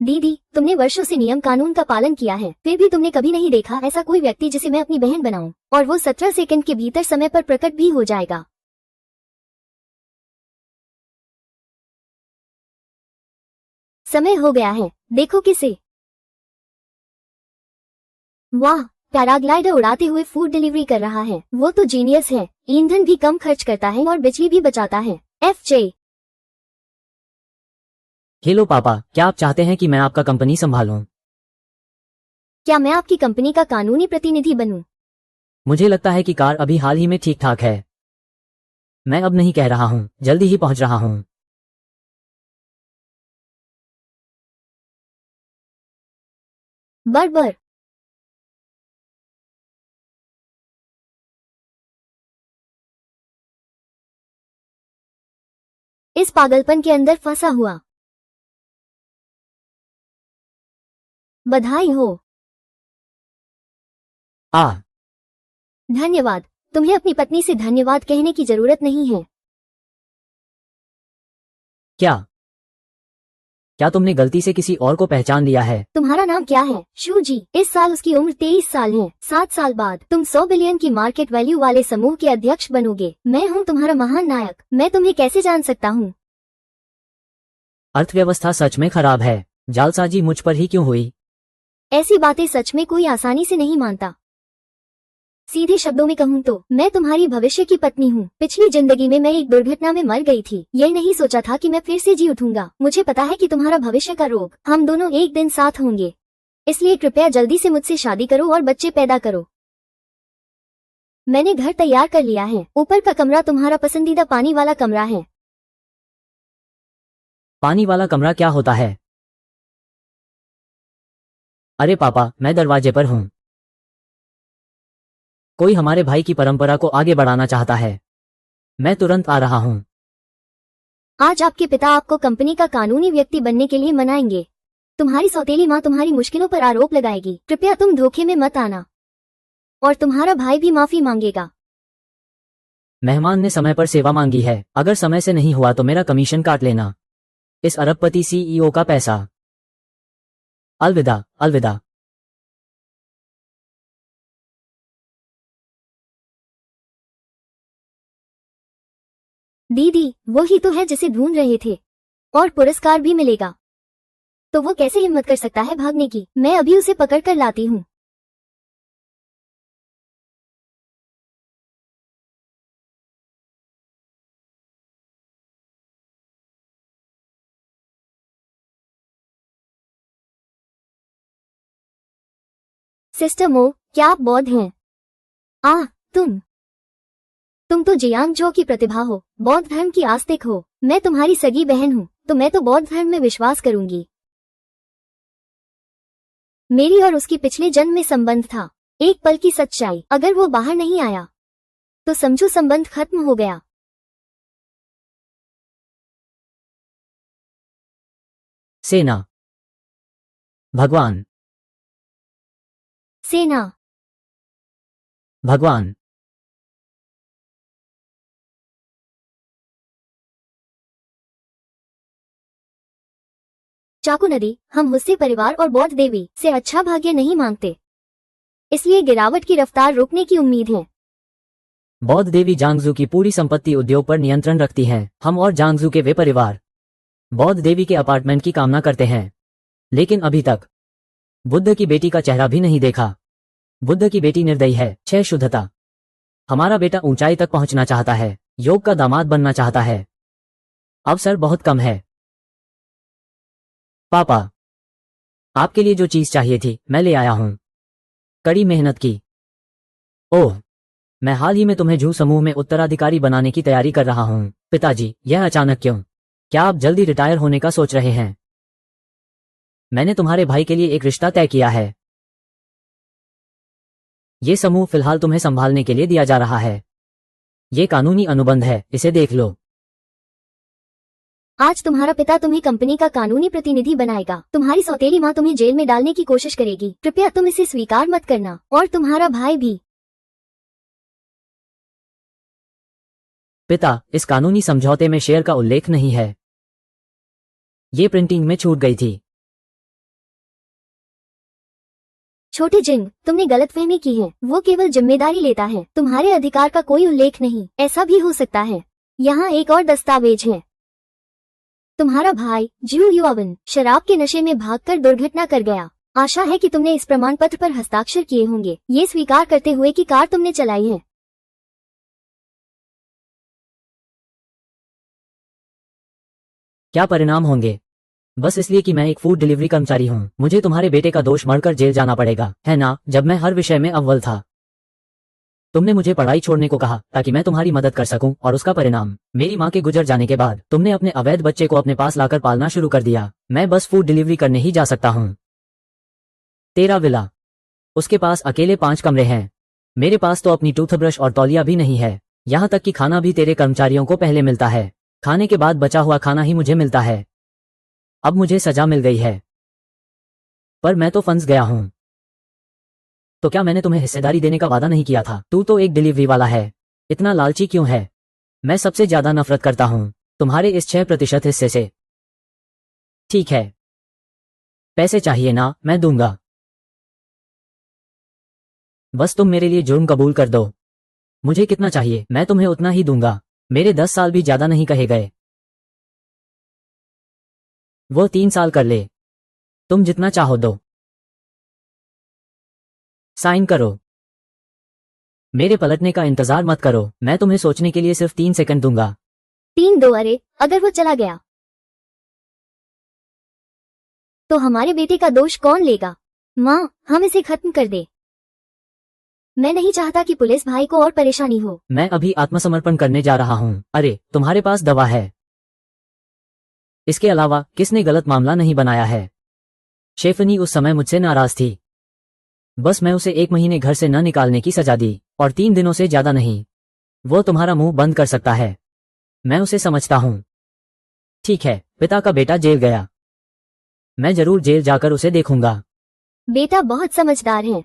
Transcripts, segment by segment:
दीदी, तुमने वर्षों से नियम कानून का पालन किया है, फिर भी तुमने कभी नहीं देखा ऐसा कोई व्यक्ति जिसे मैं अपनी बहन बनाऊं, और वो 17 सेकंड के भीतर समय पर प्रकट भी हो जाएगा। समय हो गया है, देखो किसे। वाह, पैराग्लाइडर उड़ाते हुए फूड डिलीवरी कर रहा है। वो तो जीनियस है, ईंधन भी कम खर्च करता है और बिजली भी बचाता है। FJ। हेलो पापा, क्या आप चाहते हैं कि मैं आपका कंपनी संभालूं? क्या मैं आपकी कंपनी का कानूनी प्रतिनिधि बनूं? मुझे लगता है कि कार अभी हाल ही में ठीक ठाक है। मैं अब नहीं कह रहा हूं, जल्दी ही पहुंच रहा हूं। बरबर। इस पागलपन के अंदर फंसा हुआ। बधाई हो। आ धन्यवाद। तुम्हें अपनी पत्नी से धन्यवाद कहने की जरूरत नहीं है। क्या क्या तुमने गलती से किसी और को पहचान लिया है? तुम्हारा नाम क्या है? शू जी। इस साल उसकी उम्र 23 साल है। 7 साल बाद तुम 100 बिलियन की मार्केट वैल्यू वाले समूह के अध्यक्ष बनोगे। मैं हूँ तुम्हारा महान नायक। मैं तुम्हें कैसे जान सकता हूँ? अर्थव्यवस्था सच में खराब है। जालसाजी मुझ पर ही क्यों हुई? ऐसी बातें सच में कोई आसानी से नहीं मानता। सीधे शब्दों में कहूँ तो मैं तुम्हारी भविष्य की पत्नी हूँ। पिछली जिंदगी में मैं एक दुर्घटना में मर गई थी। ये नहीं सोचा था कि मैं फिर से जी उठूंगा। मुझे पता है कि तुम्हारा भविष्य का रोग, हम दोनों एक दिन साथ होंगे। इसलिए कृपया जल्दी से मुझसे शादी करो और बच्चे पैदा करो। मैंने घर तैयार कर लिया है। ऊपर का कमरा तुम्हारा पसंदीदा पानी वाला कमरा है। पानी वाला कमरा क्या होता है? अरे पापा, मैं दरवाजे पर हूँ। कोई हमारे भाई की परंपरा को आगे बढ़ाना चाहता है। मैं तुरंत आ रहा हूँ। आज आपके पिता आपको कंपनी का कानूनी व्यक्ति बनने के लिए मनाएंगे। तुम्हारी सौतेली माँ तुम्हारी मुश्किलों पर आरोप लगाएगी। कृपया तुम धोखे में मत आना। और तुम्हारा भाई भी माफी मांगेगा। मेहमान ने समय पर सेवा मांगी है। अगर समय से नहीं हुआ तो मेरा कमीशन काट लेना। इस अरबपति CEO का पैसा। अलविदा, अलविदा। दीदी, वो ही तो है जिसे ढूंढ रहे थे। और पुरस्कार भी मिलेगा। तो वो कैसे हिम्मत कर सकता है भागने की? मैं अभी उसे पकड़ कर लाती हूँ। सिस्टर मो, क्या आप बौद्ध हैं? तुम तो जियांग जो की प्रतिभा हो, बौद्ध धर्म की आस्तिक हो। मैं तुम्हारी सगी बहन हूँ, तो मैं तो बौद्ध धर्म में विश्वास करूंगी। मेरी और उसकी पिछले जन्म में संबंध था। एक पल की सच्चाई, अगर वो बाहर नहीं आया तो समझो संबंध खत्म हो गया। सेना। भगवान। सेना। भगवान। चाकू नदी, हम हुस्से परिवार और बौद्ध देवी से अच्छा भाग्य नहीं मांगते, इसलिए गिरावट की रफ्तार रोकने की उम्मीद है। बौद्ध देवी जांगजू की पूरी संपत्ति उद्योग पर नियंत्रण रखती हैं। हम और जांगजू के वे परिवार बौद्ध देवी के अपार्टमेंट की कामना करते हैं, लेकिन अभी तक बुद्ध की बेटी का चेहरा भी नहीं देखा। बुद्ध की बेटी निर्दयी है। 6 शुद्धता। हमारा बेटा ऊंचाई तक पहुंचना चाहता है, योग का दामाद बनना चाहता है। अवसर बहुत कम है। पापा, आपके लिए जो चीज चाहिए थी मैं ले आया हूं। कड़ी मेहनत की। ओह, मैं हाल ही में तुम्हें जू समूह में उत्तराधिकारी बनाने की तैयारी कर रहा हूं। पिताजी, यह अचानक क्यों? क्या आप जल्दी रिटायर होने का सोच रहे हैं? मैंने तुम्हारे भाई के लिए एक रिश्ता तय किया है। ये समूह फिलहाल तुम्हें संभालने के लिए दिया जा रहा है। ये कानूनी अनुबंध है, इसे देख लो। आज तुम्हारा पिता तुम्हें कंपनी का कानूनी प्रतिनिधि बनाएगा। तुम्हारी सौतेली माँ तुम्हें जेल में डालने की कोशिश करेगी। कृपया तुम इसे स्वीकार मत करना, और तुम्हारा भाई भी। पिता, इस कानूनी समझौते में शेयर का उल्लेख नहीं है। ये प्रिंटिंग में छूट गई थी। छोटे जिन, तुमने गलतफहमी की है। वो केवल जिम्मेदारी लेता है, तुम्हारे अधिकार का कोई उल्लेख नहीं। ऐसा भी हो सकता है। यहाँ एक और दस्तावेज है। तुम्हारा भाई जू युवावन शराब के नशे में भागकर दुर्घटना कर गया। आशा है कि तुमने इस प्रमाण पत्र पर हस्ताक्षर किए होंगे, ये स्वीकार करते हुए कि कार तुमने चलाई है। क्या परिणाम होंगे? बस इसलिए कि मैं एक फूड डिलीवरी कर्मचारी हूँ, मुझे तुम्हारे बेटे का दोष मढ़कर जेल जाना पड़ेगा, है ना? जब मैं हर विषय में अव्वल था। तुमने मुझे पढ़ाई छोड़ने को कहा ताकि मैं तुम्हारी मदद कर सकूं, और उसका परिणाम मेरी माँ के गुजर जाने के बाद तुमने अपने अवैध बच्चे को अपने पास लाकर पालना शुरू कर दिया। मैं बस फूड डिलीवरी करने ही जा सकता हूँ। तेरा विला, उसके पास अकेले 5 कमरे हैं। मेरे पास तो अपनी टूथब्रश और तौलिया भी नहीं है। यहाँ तक कि खाना भी तेरे कर्मचारियों को पहले मिलता है। खाने के बाद बचा हुआ खाना ही मुझे मिलता है। अब मुझे सजा मिल गई है, पर मैं तो फंस गया हूँ। तो क्या मैंने तुम्हें हिस्सेदारी देने का वादा नहीं किया था? तू तो एक डिलीवरी वाला है, इतना लालची क्यों है? मैं सबसे ज्यादा नफरत करता हूँ तुम्हारे इस 6% हिस्से से। ठीक है, पैसे चाहिए ना? मैं दूंगा। बस तुम मेरे लिए जुर्म कबूल कर दो। मुझे कितना चाहिए? मैं तुम्हें उतना ही दूंगा। मेरे 10 साल भी ज्यादा नहीं कहे गए। वो 3 साल कर ले, तुम जितना चाहो दो। साइन करो। मेरे पलटने का इंतजार मत करो, मैं तुम्हें सोचने के लिए सिर्फ 3 सेकंड दूंगा। 3 2। अरे अगर वो चला गया तो हमारे बेटे का दोष कौन लेगा? माँ, हम इसे खत्म कर दे। मैं नहीं चाहता कि पुलिस भाई को और परेशानी हो। मैं अभी आत्मसमर्पण करने जा रहा हूँ। अरे तुम्हारे पास दवा है? इसके अलावा किसने गलत मामला नहीं बनाया है? शेफनी उस समय मुझसे नाराज थी। बस मैं उसे 1 महीने घर से न निकालने की सजा दी, और 3 दिनों से ज्यादा नहीं। वो तुम्हारा मुंह बंद कर सकता है, मैं उसे समझता हूँ। ठीक है, पिता का बेटा जेल गया, मैं जरूर जेल जाकर उसे देखूंगा। बेटा बहुत समझदार है।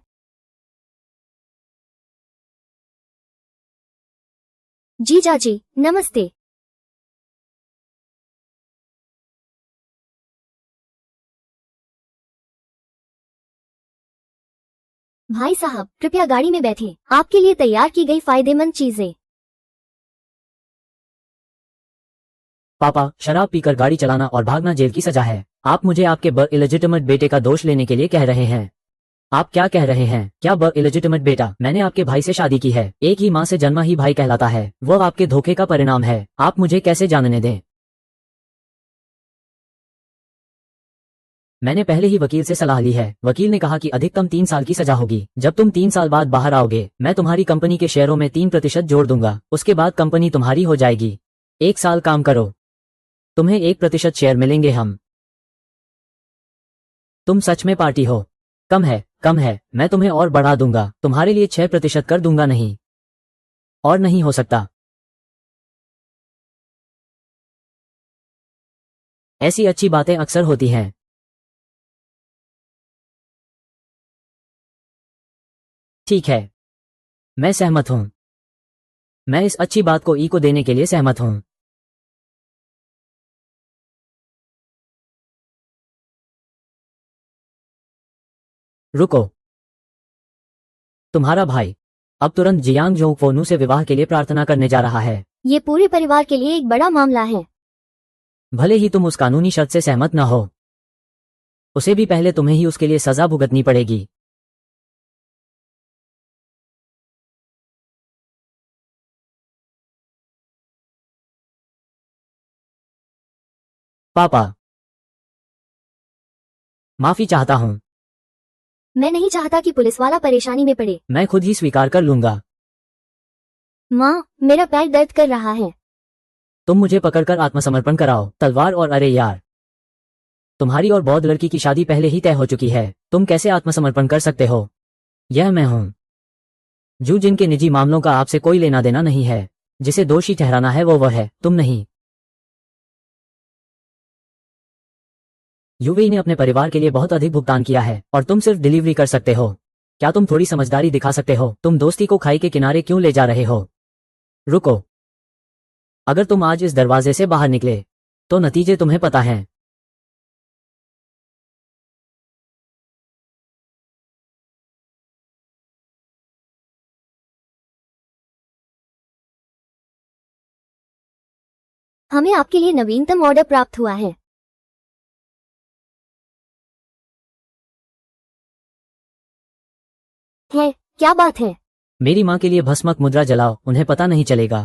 जी चाची, नमस्ते। भाई साहब, कृपया गाड़ी में बैठें। आपके लिए तैयार की गई फायदेमंद चीजें। पापा, शराब पीकर गाड़ी चलाना और भागना जेल की सजा है। आप मुझे आपके इलेजिटिमेट बेटे का दोष लेने के लिए कह रहे हैं। आप क्या कह रहे हैं? क्या इलेजिटिमेट बेटा? मैंने आपके भाई से शादी की है, एक ही माँ से जन्मा ही भाई कहलाता है। वो आपके धोखे का परिणाम है। आप मुझे कैसे जानने दें? मैंने पहले ही वकील से सलाह ली है। वकील ने कहा कि अधिकतम 3 साल की सजा होगी। जब तुम 3 साल बाद बाहर आओगे, मैं तुम्हारी कंपनी के शेयरों में 3% जोड़ दूंगा। उसके बाद कंपनी तुम्हारी हो जाएगी। 1 साल काम करो, तुम्हें 1% शेयर मिलेंगे हम। तुम सच में पार्टी हो? कम है, कम है, मैं तुम्हें और बढ़ा दूंगा। तुम्हारे लिए 6% कर दूंगा। नहीं, और नहीं हो सकता। ऐसी अच्छी बातें अक्सर होती हैं। ठीक है, मैं सहमत हूं। मैं इस अच्छी बात को ई को देने के लिए सहमत हूं। रुको, तुम्हारा भाई अब तुरंत जियांग जोंगफोनू से विवाह के लिए प्रार्थना करने जा रहा है। ये पूरे परिवार के लिए एक बड़ा मामला है। भले ही तुम उस कानूनी शर्त से सहमत न हो, उसे भी पहले तुम्हें ही उसके लिए सजा भुगतनी पड़ेगी। पापा, माफी चाहता हूं। मैं नहीं चाहता कि पुलिस वाला परेशानी में पड़े। मैं खुद ही स्वीकार कर लूंगा। माँ, मेरा पैर दर्द कर रहा है। तुम मुझे पकड़कर आत्मसमर्पण कराओ। तलवार और अरे यार, तुम्हारी और बौद्ध लड़की की शादी पहले ही तय हो चुकी है, तुम कैसे आत्मसमर्पण कर सकते हो? यह मैं हूं, जू जिनके निजी मामलों का आपसे कोई लेना देना नहीं है। जिसे दोषी ठहराना है वो है, तुम नहीं। यूवी ने अपने परिवार के लिए बहुत अधिक भुगतान किया है, और तुम सिर्फ डिलीवरी कर सकते हो। क्या तुम थोड़ी समझदारी दिखा सकते हो? तुम दोस्ती को खाई के किनारे क्यों ले जा रहे हो? रुको, अगर तुम आज इस दरवाजे से बाहर निकले तो नतीजे तुम्हें पता हैं। हमें आपके लिए नवीनतम ऑर्डर प्राप्त हुआ है। क्या बात है? मेरी माँ के लिए भस्मक मुद्रा जलाओ, उन्हें पता नहीं चलेगा।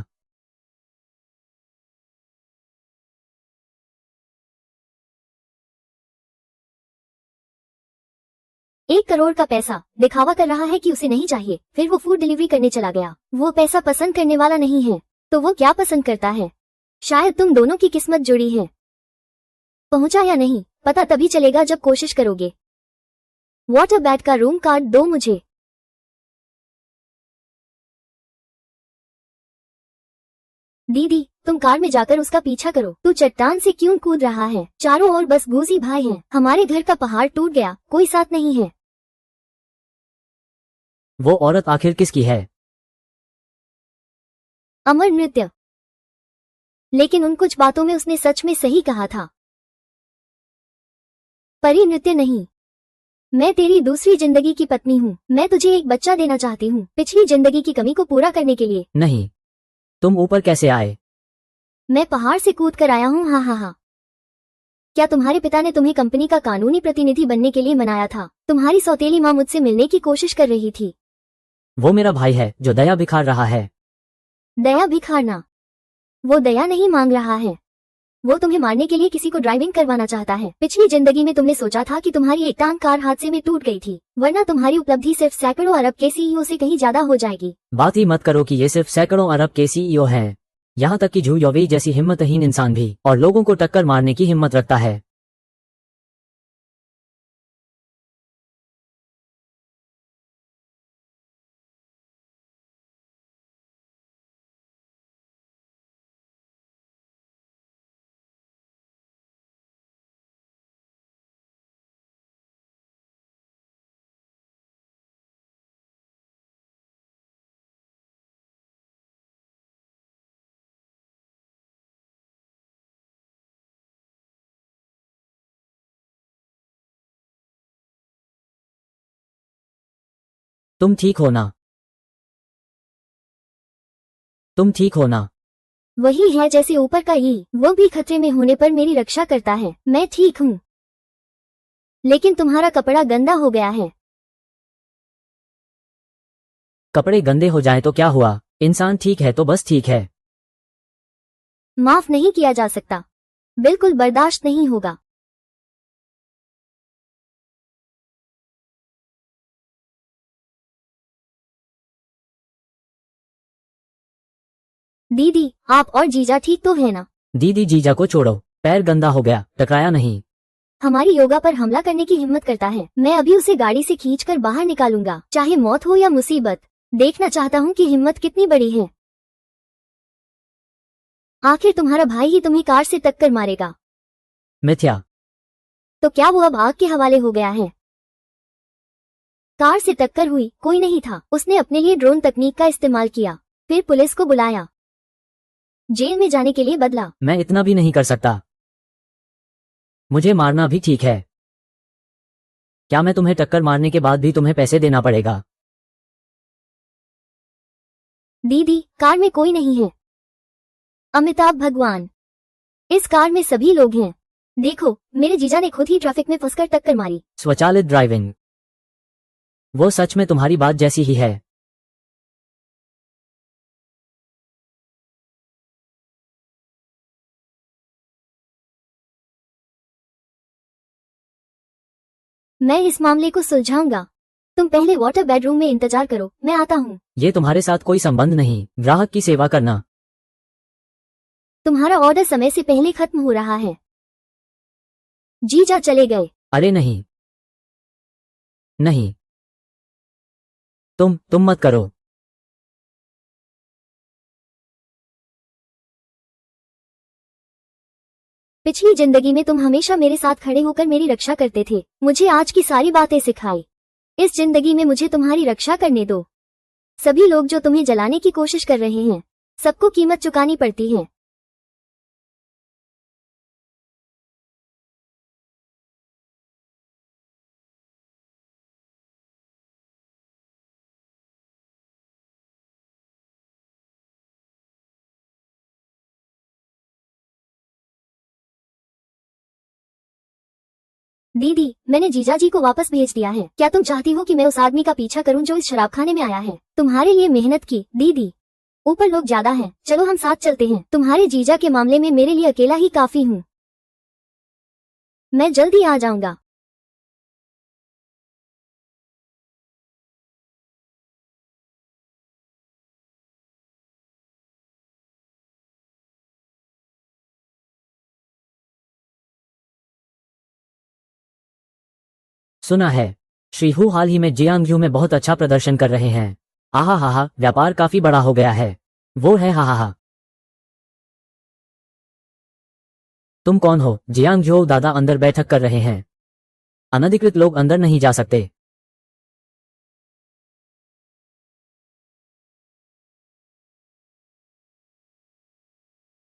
1 करोड़ का पैसा दिखावा कर रहा है कि उसे नहीं चाहिए, फिर वो फूड डिलीवरी करने चला गया। वो पैसा पसंद करने वाला नहीं है, तो वो क्या पसंद करता है? शायद तुम दोनों की किस्मत जुड़ी है। पहुंचा या नहीं पता तभी चलेगा जब कोशिश करोगे। वाटर बैट का रूम कार्ड दो मुझे। दीदी, तुम कार में जाकर उसका पीछा करो। तू चट्टान से क्यों कूद रहा है? चारों ओर बस घूसी भाई हैं। हमारे घर का पहाड़ टूट गया, कोई साथ नहीं है। वो औरत आखिर किसकी है? अमर नृत्य। लेकिन उन कुछ बातों में उसने सच में सही कहा था। परी नृत्य नहीं। मैं तेरी दूसरी जिंदगी की पत्नी हूँ। मैं तुझे एक बच्चा देना चाहती हूँ, पिछली जिंदगी की कमी को पूरा करने के लिए। नहीं, तुम ऊपर कैसे आए? मैं पहाड़ से कूद कर आया हूँ। हाँ हाँ हाँ। क्या तुम्हारे पिता ने तुम्हें कंपनी का कानूनी प्रतिनिधि बनने के लिए मनाया था? तुम्हारी सौतेली माँ मुझसे मिलने की कोशिश कर रही थी। वो मेरा भाई है जो दया बिखार रहा है। दया भिखारना? वो दया नहीं मांग रहा है, वो तुम्हें मारने के लिए किसी को ड्राइविंग करवाना चाहता है। पिछली जिंदगी में तुमने सोचा था कि तुम्हारी एक टांग कार हादसे में टूट गई थी, वरना तुम्हारी उपलब्धि सिर्फ सैकड़ों अरब के सीईओ से कहीं ज्यादा हो जाएगी। बात ही मत करो कि ये सिर्फ सैकड़ों अरब के सीईओ हैं। यहाँ तक कि जू योवेई जैसी हिम्मतहीन इंसान भी और लोगों को टक्कर मारने की हिम्मत रखता है। तुम ठीक हो ना? तुम ठीक हो ना? वही है जैसे ऊपर का ई, वो भी खतरे में होने पर मेरी रक्षा करता है। मैं ठीक हूँ, लेकिन तुम्हारा कपड़ा गंदा हो गया है। कपड़े गंदे हो जाए तो क्या हुआ? इंसान ठीक है तो बस ठीक है। माफ नहीं किया जा सकता, बिल्कुल बर्दाश्त नहीं होगा। दीदी, आप और जीजा ठीक तो है ना? दीदी जीजा को छोड़ो, पैर गंदा हो गया, टकराया नहीं। हमारी योगा पर हमला करने की हिम्मत करता है। मैं अभी उसे गाड़ी से खींचकर बाहर निकालूंगा, चाहे मौत हो या मुसीबत। देखना चाहता हूँ कि हिम्मत कितनी बड़ी है। आखिर तुम्हारा भाई ही तुम्हें कार से टक्कर मारेगा। मिथ्या। तो क्या वो अब आग के हवाले हो गया है? कार से टक्कर हुई, कोई नहीं था। उसने अपने लिए ड्रोन तकनीक का इस्तेमाल किया, फिर पुलिस को बुलाया, जेल में जाने के लिए बदला। मैं इतना भी नहीं कर सकता। मुझे मारना भी ठीक है। क्या मैं तुम्हें टक्कर मारने के बाद भी तुम्हें पैसे देना पड़ेगा? दीदी, कार में कोई नहीं है। अमिताभ भगवान, इस कार में सभी लोग हैं। देखो, मेरे जीजा ने खुद ही ट्रैफिक में फंसकर टक्कर मारी। स्वचालित ड्राइविंग, वो सच में तुम्हारी बात जैसी ही है। मैं इस मामले को सुलझाऊंगा। तुम पहले वाटर बेडरूम में इंतजार करो, मैं आता हूँ। ये तुम्हारे साथ कोई संबंध नहीं, ग्राहक की सेवा करना। तुम्हारा ऑर्डर समय से पहले खत्म हो रहा है। जीजा चले गए। अरे नहीं, नहीं, तुम मत करो। पिछली जिंदगी में तुम हमेशा मेरे साथ खड़े होकर मेरी रक्षा करते थे, मुझे आज की सारी बातें सिखाई। इस जिंदगी में मुझे तुम्हारी रक्षा करने दो। सभी लोग जो तुम्हें जलाने की कोशिश कर रहे हैं, सबको कीमत चुकानी पड़ती है। दीदी, मैंने जीजा जी को वापस भेज दिया है। क्या तुम चाहती हो कि मैं उस आदमी का पीछा करूं जो इस शराबखाने में आया है? तुम्हारे लिए मेहनत की दीदी। ऊपर लोग ज्यादा हैं, चलो हम साथ चलते हैं। तुम्हारे जीजा के मामले में मेरे लिए अकेला ही काफी हूँ। मैं जल्दी आ जाऊंगा। सुना है श्रीहू हाल ही में जियांगजू में बहुत अच्छा प्रदर्शन कर रहे हैं। आहा हा हा, व्यापार काफी बड़ा हो गया है। वो है हा हा हा। तुम कौन हो? जियांगजू दादा अंदर बैठक कर रहे हैं। अनधिकृत लोग अंदर नहीं जा सकते।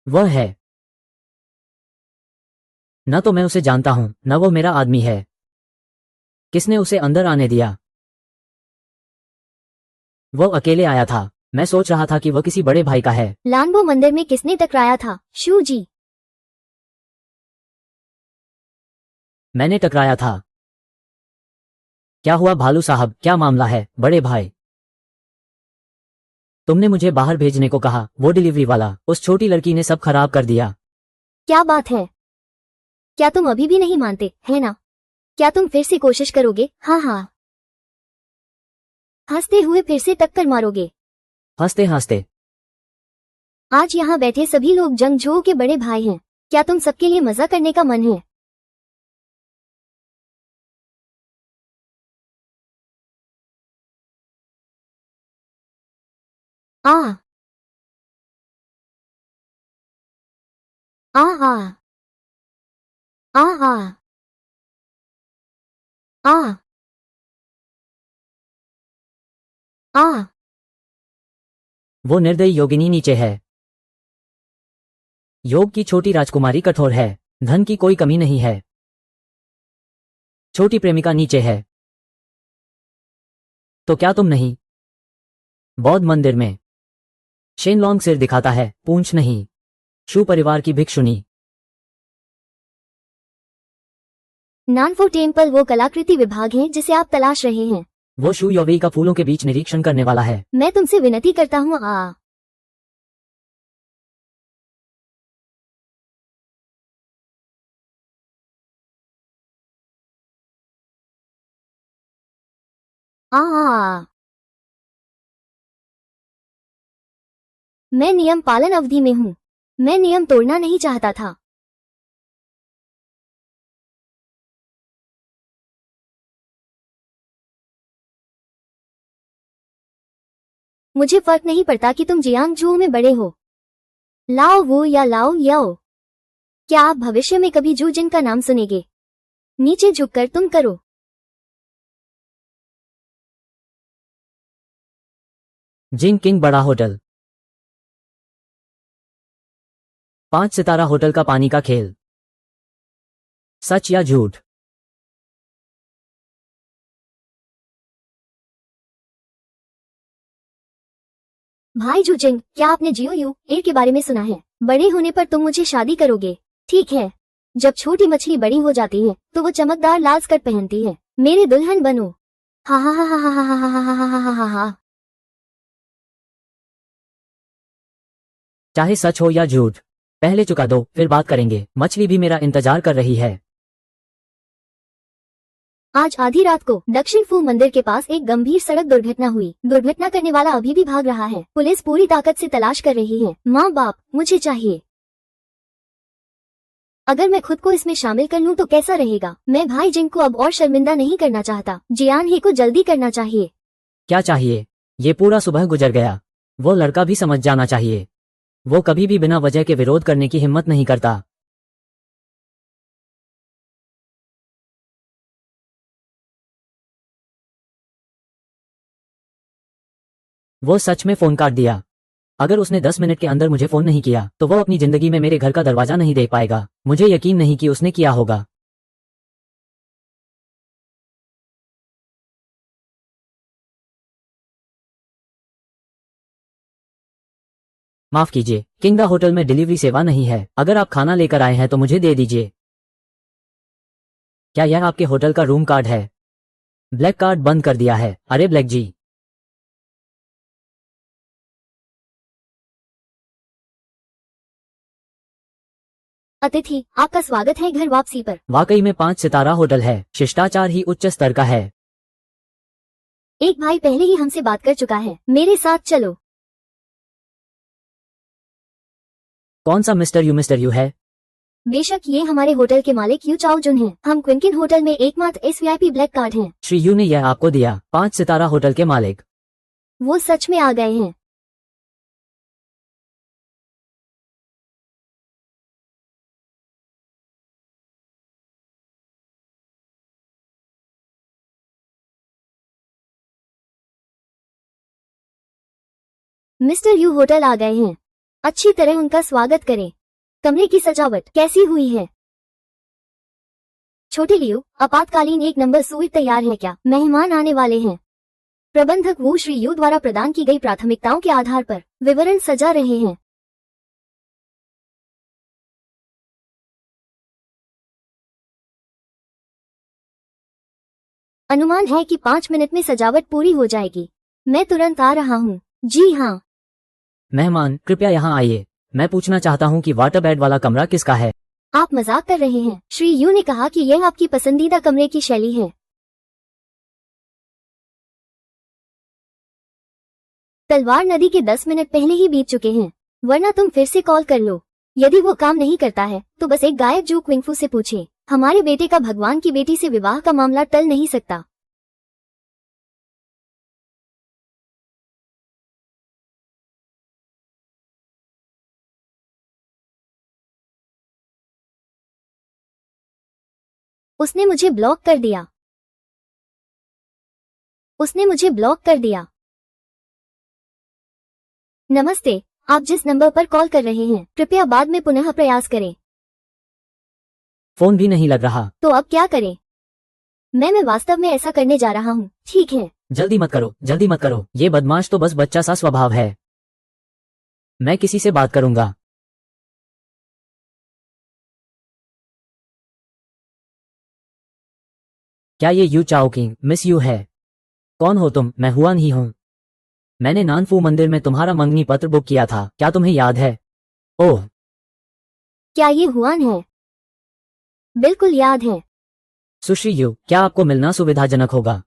वह है। न तो मैं उसे जानता हूं, न वो मेरा आदमी है। किसने उसे अंदर आने दिया? वो अकेले आया था। मैं सोच रहा था कि वह किसी बड़े भाई का है। लानबो मंदिर में किसने टकराया था? शू जी। मैंने टकराया था। क्या हुआ भालू साहब, क्या मामला है? बड़े भाई, तुमने मुझे बाहर भेजने को कहा। वो डिलीवरी वाला, उस छोटी लड़की ने सब खराब कर दिया। क्या बात है? क्या तुम अभी भी नहीं मानते, है ना? क्या तुम फिर से कोशिश करोगे? हाँ हाँ। हंसते हुए फिर से टक्कर मारोगे? हंसते हंसते। आज यहाँ बैठे सभी लोग जंगजुओ के बड़े भाई हैं। क्या तुम सबके लिए मजा करने का मन है? आ आ आ आ आ आ आ। वो निर्दयी योगिनी नीचे है। योग की छोटी राजकुमारी कठोर है। धन की कोई कमी नहीं है। छोटी प्रेमिका नीचे है। तो क्या तुम नहीं? बौद्ध मंदिर में शेनलॉन्ग सिर दिखाता है, पूंछ नहीं। शू परिवार की भिक्षुनी। नानफो टेम्पल वो कलाकृति विभाग है जिसे आप तलाश रहे हैं। वो शू योवेई का फूलों के बीच निरीक्षण करने वाला है। मैं तुमसे विनती करता हूँ आ। मैं नियम पालन अवधि में हूँ। मैं नियम तोड़ना नहीं चाहता था। मुझे फर्क नहीं पड़ता कि तुम जियांगजू में बड़े हो, लाओ वो या लाओ याओ। क्या आप भविष्य में कभी जू जिन का नाम सुनेंगे? नीचे झुककर तुम करो। जिंग किंग बड़ा होटल। 5 सितारा होटल का पानी का खेल। सच या झूठ? भाई जूजिंग, क्या आपने जियो यू एयर के बारे में सुना है? बड़े होने पर तुम मुझे शादी करोगे, ठीक है? जब छोटी मछली बड़ी हो जाती है तो वो चमकदार लाल स्कर्ट पहनती है। मेरे दुल्हन बनो। हा हा हा हा हा हा हा हा हा हा हा हा। चाहे सच हो या झूठ, पहले चुका दो, फिर बात करेंगे। मछली भी मेरा इंतजार कर रही है। आज आधी रात को दक्षिण फू मंदिर के पास एक गंभीर सड़क दुर्घटना हुई। दुर्घटना करने वाला अभी भी भाग रहा है। पुलिस पूरी ताकत से तलाश कर रही है। माँ बाप, मुझे चाहिए। अगर मैं खुद को इसमें शामिल कर लूं तो कैसा रहेगा? मैं भाई जिंग को अब और शर्मिंदा नहीं करना चाहता। जियान ही को जल्दी करना चाहिए। क्या चाहिए? ये पूरा सुबह गुजर गया। वो लड़का भी समझ जाना चाहिए। वो कभी भी बिना वजह के विरोध करने की हिम्मत नहीं करता। वो सच में फोन काट दिया। अगर उसने 10 मिनट के अंदर मुझे फोन नहीं किया तो वो अपनी जिंदगी में मेरे घर का दरवाजा नहीं देख पाएगा। मुझे यकीन नहीं कि उसने किया होगा। माफ कीजिए, किंगडा होटल में डिलीवरी सेवा नहीं है। अगर आप खाना लेकर आए हैं तो मुझे दे दीजिए। क्या यह आपके होटल का रूम कार्ड है? ब्लैक कार्ड बंद कर दिया है। अरे ब्लैक जी, अतिथि, आपका स्वागत है घर वापसी पर। वाकई में 5 सितारा होटल है। शिष्टाचार ही उच्च स्तर का है। एक भाई पहले ही हमसे बात कर चुका है, मेरे साथ चलो। कौन सा मिस्टर यू है? बेशक ये हमारे होटल के मालिक यू चाओ जुन हैं। हम क्विंकिन होटल में एकमात्र SVIP ब्लैक कार्ड हैं। श्री यू ने यह आपको दिया। 5 सितारा होटल के मालिक। वो सच में आ गए हैं। मिस्टर यू होटल आ गए हैं। अच्छी तरह उनका स्वागत करें। कमरे की सजावट कैसी हुई है? छोटे लियो, आपातकालीन 1 नंबर सूट तैयार है क्या? मेहमान आने वाले हैं। प्रबंधक वो श्री यू द्वारा प्रदान की गई प्राथमिकताओं के आधार पर विवरण सजा रहे हैं। अनुमान है कि 5 मिनट में सजावट पूरी हो जाएगी। मैं तुरंत आ रहा हूँ। जी हाँ। मेहमान कृपया यहाँ आइए। मैं पूछना चाहता हूँ कि वाटर बेड वाला कमरा किसका है? आप मजाक कर रहे हैं। श्री यू ने कहा कि यह आपकी पसंदीदा कमरे की शैली है। तलवार नदी के 10 मिनट पहले ही बीत चुके हैं, वरना तुम फिर से कॉल कर लो। यदि वो काम नहीं करता है तो बस एक गायक जो क्विंगफू से पूछे। हमारे बेटे का भगवान की बेटी से विवाह का मामला टल नहीं सकता। उसने मुझे ब्लॉक कर दिया। उसने मुझे ब्लॉक कर दिया। नमस्ते, आप जिस नंबर पर कॉल कर रहे हैं कृपया बाद में पुनः प्रयास करें। फोन भी नहीं लग रहा। तो अब क्या करें? मैं वास्तव में ऐसा करने जा रहा हूँ। ठीक है। जल्दी मत करो, जल्दी मत करो। ये बदमाश तो बस बच्चा सा स्वभाव है। मैं किसी से बात करूंगा। क्या ये यू चाओ किंग मिस यू है? कौन हो तुम? मैं हुआन ही हूँ। मैंने नानफू मंदिर में तुम्हारा मंगनी पत्र बुक किया था, क्या तुम्हें याद है? ओह, क्या ये हुआन है? बिल्कुल याद है। सुश्री यू, क्या आपको मिलना सुविधाजनक होगा?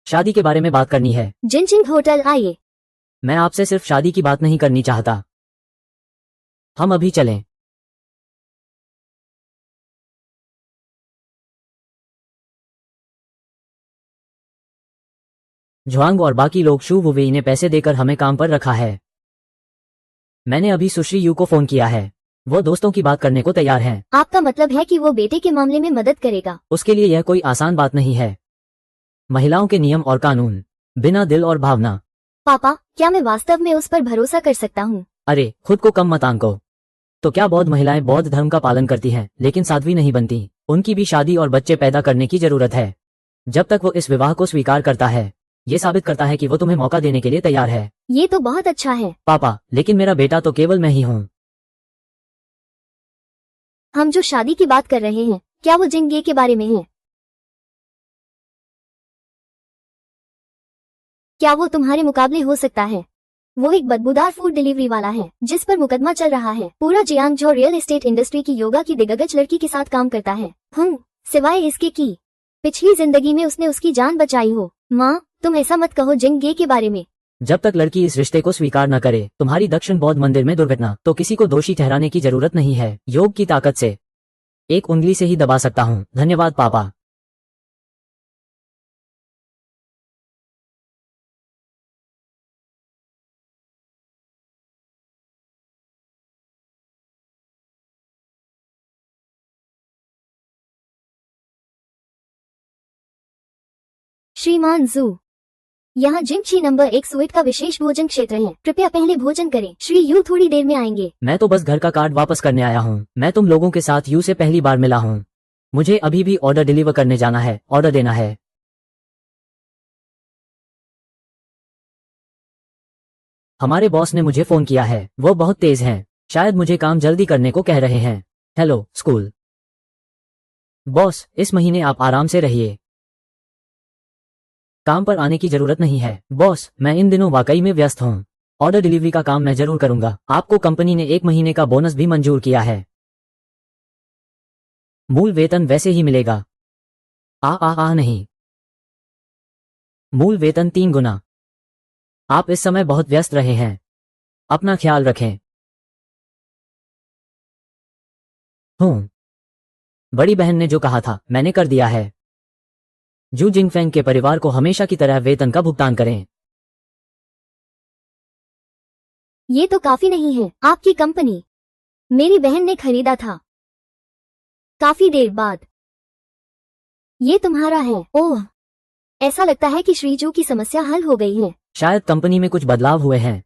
शादी के बारे में बात करनी है। जिनचिंग होटल आइए। मैं आपसे सिर्फ शादी की बात नहीं करनी चाहता। हम अभी चलें। झुआंग और बाकी लोग शू वुवेई ने पैसे देकर हमें काम पर रखा है। मैंने अभी सुश्री यू को फोन किया है। वो दोस्तों की बात करने को तैयार हैं। आपका मतलब है कि वो बेटे के मामले में मदद करेगा? उसके लिए यह कोई आसान बात नहीं है। महिलाओं के नियम और कानून, बिना दिल और भावना। पापा, क्या मैं वास्तव में उस पर भरोसा कर सकता हूँ? अरे खुद को कम मत आंको। तो क्या बौद्ध महिलाएं बौद्ध धर्म का पालन करती हैं लेकिन साध्वी नहीं बनती? उनकी भी शादी और बच्चे पैदा करने की जरूरत है। जब तक वो इस विवाह को स्वीकार करता है, ये साबित करता है कि वो तुम्हें मौका देने के लिए तैयार है। ये तो बहुत अच्छा है। पापा, लेकिन मेरा बेटा तो केवल मैं ही हूँ। हम जो शादी की बात कर रहे हैं, क्या वो जिंगे के बारे में है? क्या वो तुम्हारे मुकाबले हो सकता है? वो एक बदबूदार फूड डिलीवरी वाला है जिस पर मुकदमा चल रहा है। पूरा जियांगझो रियल एस्टेट इंडस्ट्री की योगा की दिग्गज लड़की के साथ काम करता है। सिवाय इसके कि पिछली जिंदगी में उसने उसकी जान बचाई हो। माँ, तुम ऐसा मत कहो जिंगे के बारे में। जब तक लड़की इस रिश्ते को स्वीकार न करे, तुम्हारी दक्षिण बौद्ध मंदिर में दुर्घटना, तो किसी को दोषी ठहराने की जरूरत नहीं है। योग की ताकत से एक उंगली से ही दबा सकता हूँ। धन्यवाद पापा। श्रीमान जू, यहाँ जिंगची नंबर 1 स्वीट का विशेष भोजन क्षेत्र है। कृपया पहले भोजन करें। श्री यू थोड़ी देर में आएंगे। मैं तो बस घर का कार्ड वापस करने आया हूँ। मैं तुम लोगों के साथ यू से पहली बार मिला हूँ। मुझे अभी भी ऑर्डर डिलीवर करने जाना है, ऑर्डर देना है। हमारे बॉस ने मुझे फोन किया है। वो बहुत तेज हैं। शायद मुझे काम जल्दी करने को कह रहे हैं। Hello school. बॉस, इस महीने आप आराम से रहिए, काम पर आने की जरूरत नहीं है। बॉस, मैं इन दिनों वाकई में व्यस्त हूँ। ऑर्डर डिलीवरी का काम मैं जरूर करूंगा। आपको कंपनी ने 1 महीने का बोनस भी मंजूर किया है। मूल वेतन वैसे ही मिलेगा। नहीं, मूल वेतन 3 गुना। आप इस समय बहुत व्यस्त रहे हैं। अपना ख्याल रखें। हूँ, बड़ी बहन ने जो कहा था मैंने कर दिया है। जू जिंगफेंग के परिवार को हमेशा की तरह वेतन का भुगतान करें। ये तो काफी नहीं है। आपकी कंपनी मेरी बहन ने खरीदा था काफी देर बाद। ये तुम्हारा है। ओह, ऐसा लगता है कि श्रीजू की समस्या हल हो गई है। शायद कंपनी में कुछ बदलाव हुए हैं।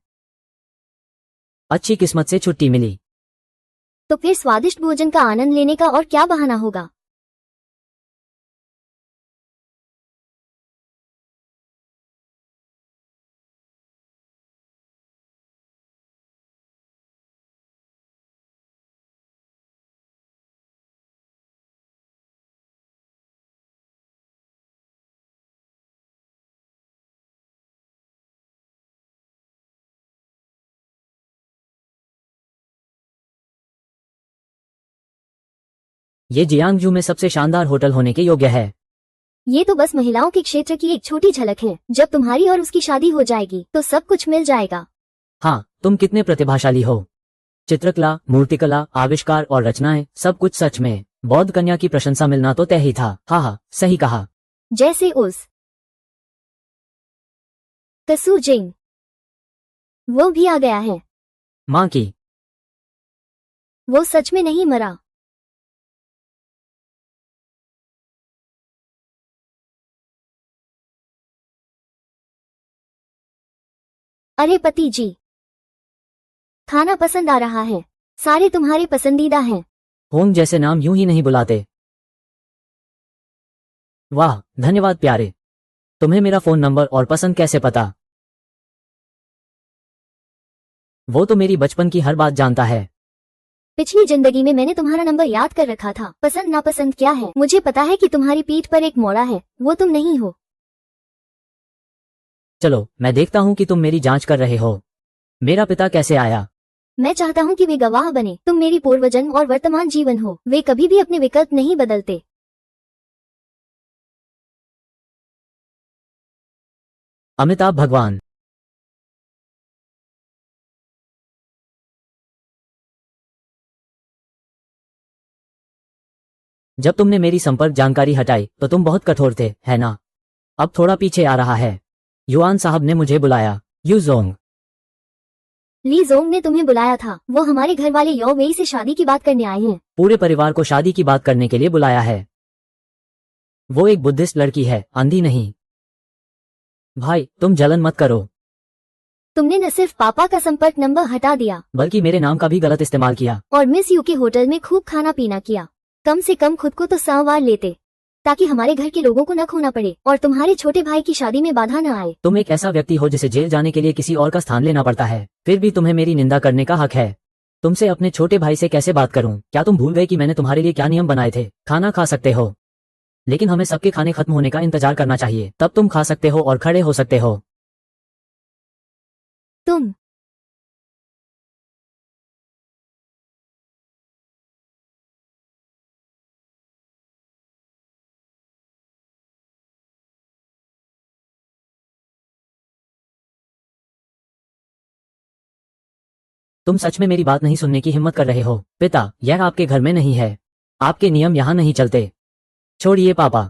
अच्छी किस्मत से छुट्टी मिली। तो फिर स्वादिष्ट भोजन का आनंद लेने का और क्या बहाना होगा। ये जियांगजू में सबसे शानदार होटल होने के योग्य है। ये तो बस महिलाओं के क्षेत्र की एक छोटी झलक है। जब तुम्हारी और उसकी शादी हो जाएगी तो सब कुछ मिल जाएगा। हाँ, तुम कितने प्रतिभाशाली हो। चित्रकला, मूर्तिकला, आविष्कार और रचनाएं, सब कुछ सच में। बौद्ध कन्या की प्रशंसा मिलना तो तय ही था। हाँ, सही कहा। जैसे उस कसू जिंग, वो भी आ गया है। माँ की। वो सच में नहीं मरा। अरे पति जी, खाना पसंद आ रहा है। सारे तुम्हारे पसंदीदा हैं। होंग जैसे नाम यूं ही नहीं बुलाते। वाह, धन्यवाद प्यारे। तुम्हें मेरा फोन नंबर और पसंद कैसे पता? वो तो मेरी बचपन की हर बात जानता है। पिछली जिंदगी में मैंने तुम्हारा नंबर याद कर रखा था। पसंद नापसंद क्या है, मुझे पता है कि तुम्हारी पीठ पर एक मोड़ा है, वो तुम नहीं हो। चलो, मैं देखता हूँ कि तुम मेरी जांच कर रहे हो। मेरा पिता कैसे आया? मैं चाहता हूँ कि वे गवाह बने। तुम मेरी पूर्वजन्म और वर्तमान जीवन हो। वे कभी भी अपने विकल्प नहीं बदलते। अमिताभ भगवान। जब तुमने मेरी संपर्क जानकारी हटाई तो तुम बहुत कठोर थे, है ना? अब थोड़ा पीछे आ रहा है। युआन साहब ने मुझे बुलाया। You Jong. ली जोंग ने तुम्हें बुलाया था। वो हमारे घर वाले यो वेई से शादी की बात करने आए हैं। पूरे परिवार को शादी की बात करने के लिए बुलाया है। वो एक बुद्धिस्ट लड़की है, अंधी नहीं। भाई, तुम जलन मत करो। तुमने न सिर्फ पापा का संपर्क नंबर हटा दिया, बल्कि मेरे नाम का भी गलत इस्तेमाल किया। और मिस यू के होटल में खूब खाना पीना किया। कम से कम खुद को तो संवार लेते, ताकि हमारे घर के लोगों को न खोना पड़े और तुम्हारे छोटे भाई की शादी में बाधा न आए। तुम एक ऐसा व्यक्ति हो जिसे जेल जाने के लिए किसी और का स्थान लेना पड़ता है, फिर भी तुम्हें मेरी निंदा करने का हक है। तुमसे अपने छोटे भाई से कैसे बात करूं? क्या तुम भूल गए कि मैंने तुम्हारे लिए क्या नियम बनाए थे? खाना खा सकते हो, लेकिन हमें सबके खाने खत्म होने का इंतजार करना चाहिए, तब तुम खा सकते हो और खड़े हो सकते हो। तुम तुम सच में मेरी बात नहीं सुनने की हिम्मत कर रहे हो? पिता, यह आपके घर में नहीं है। आपके नियम यहाँ नहीं चलते। छोड़िए पापा।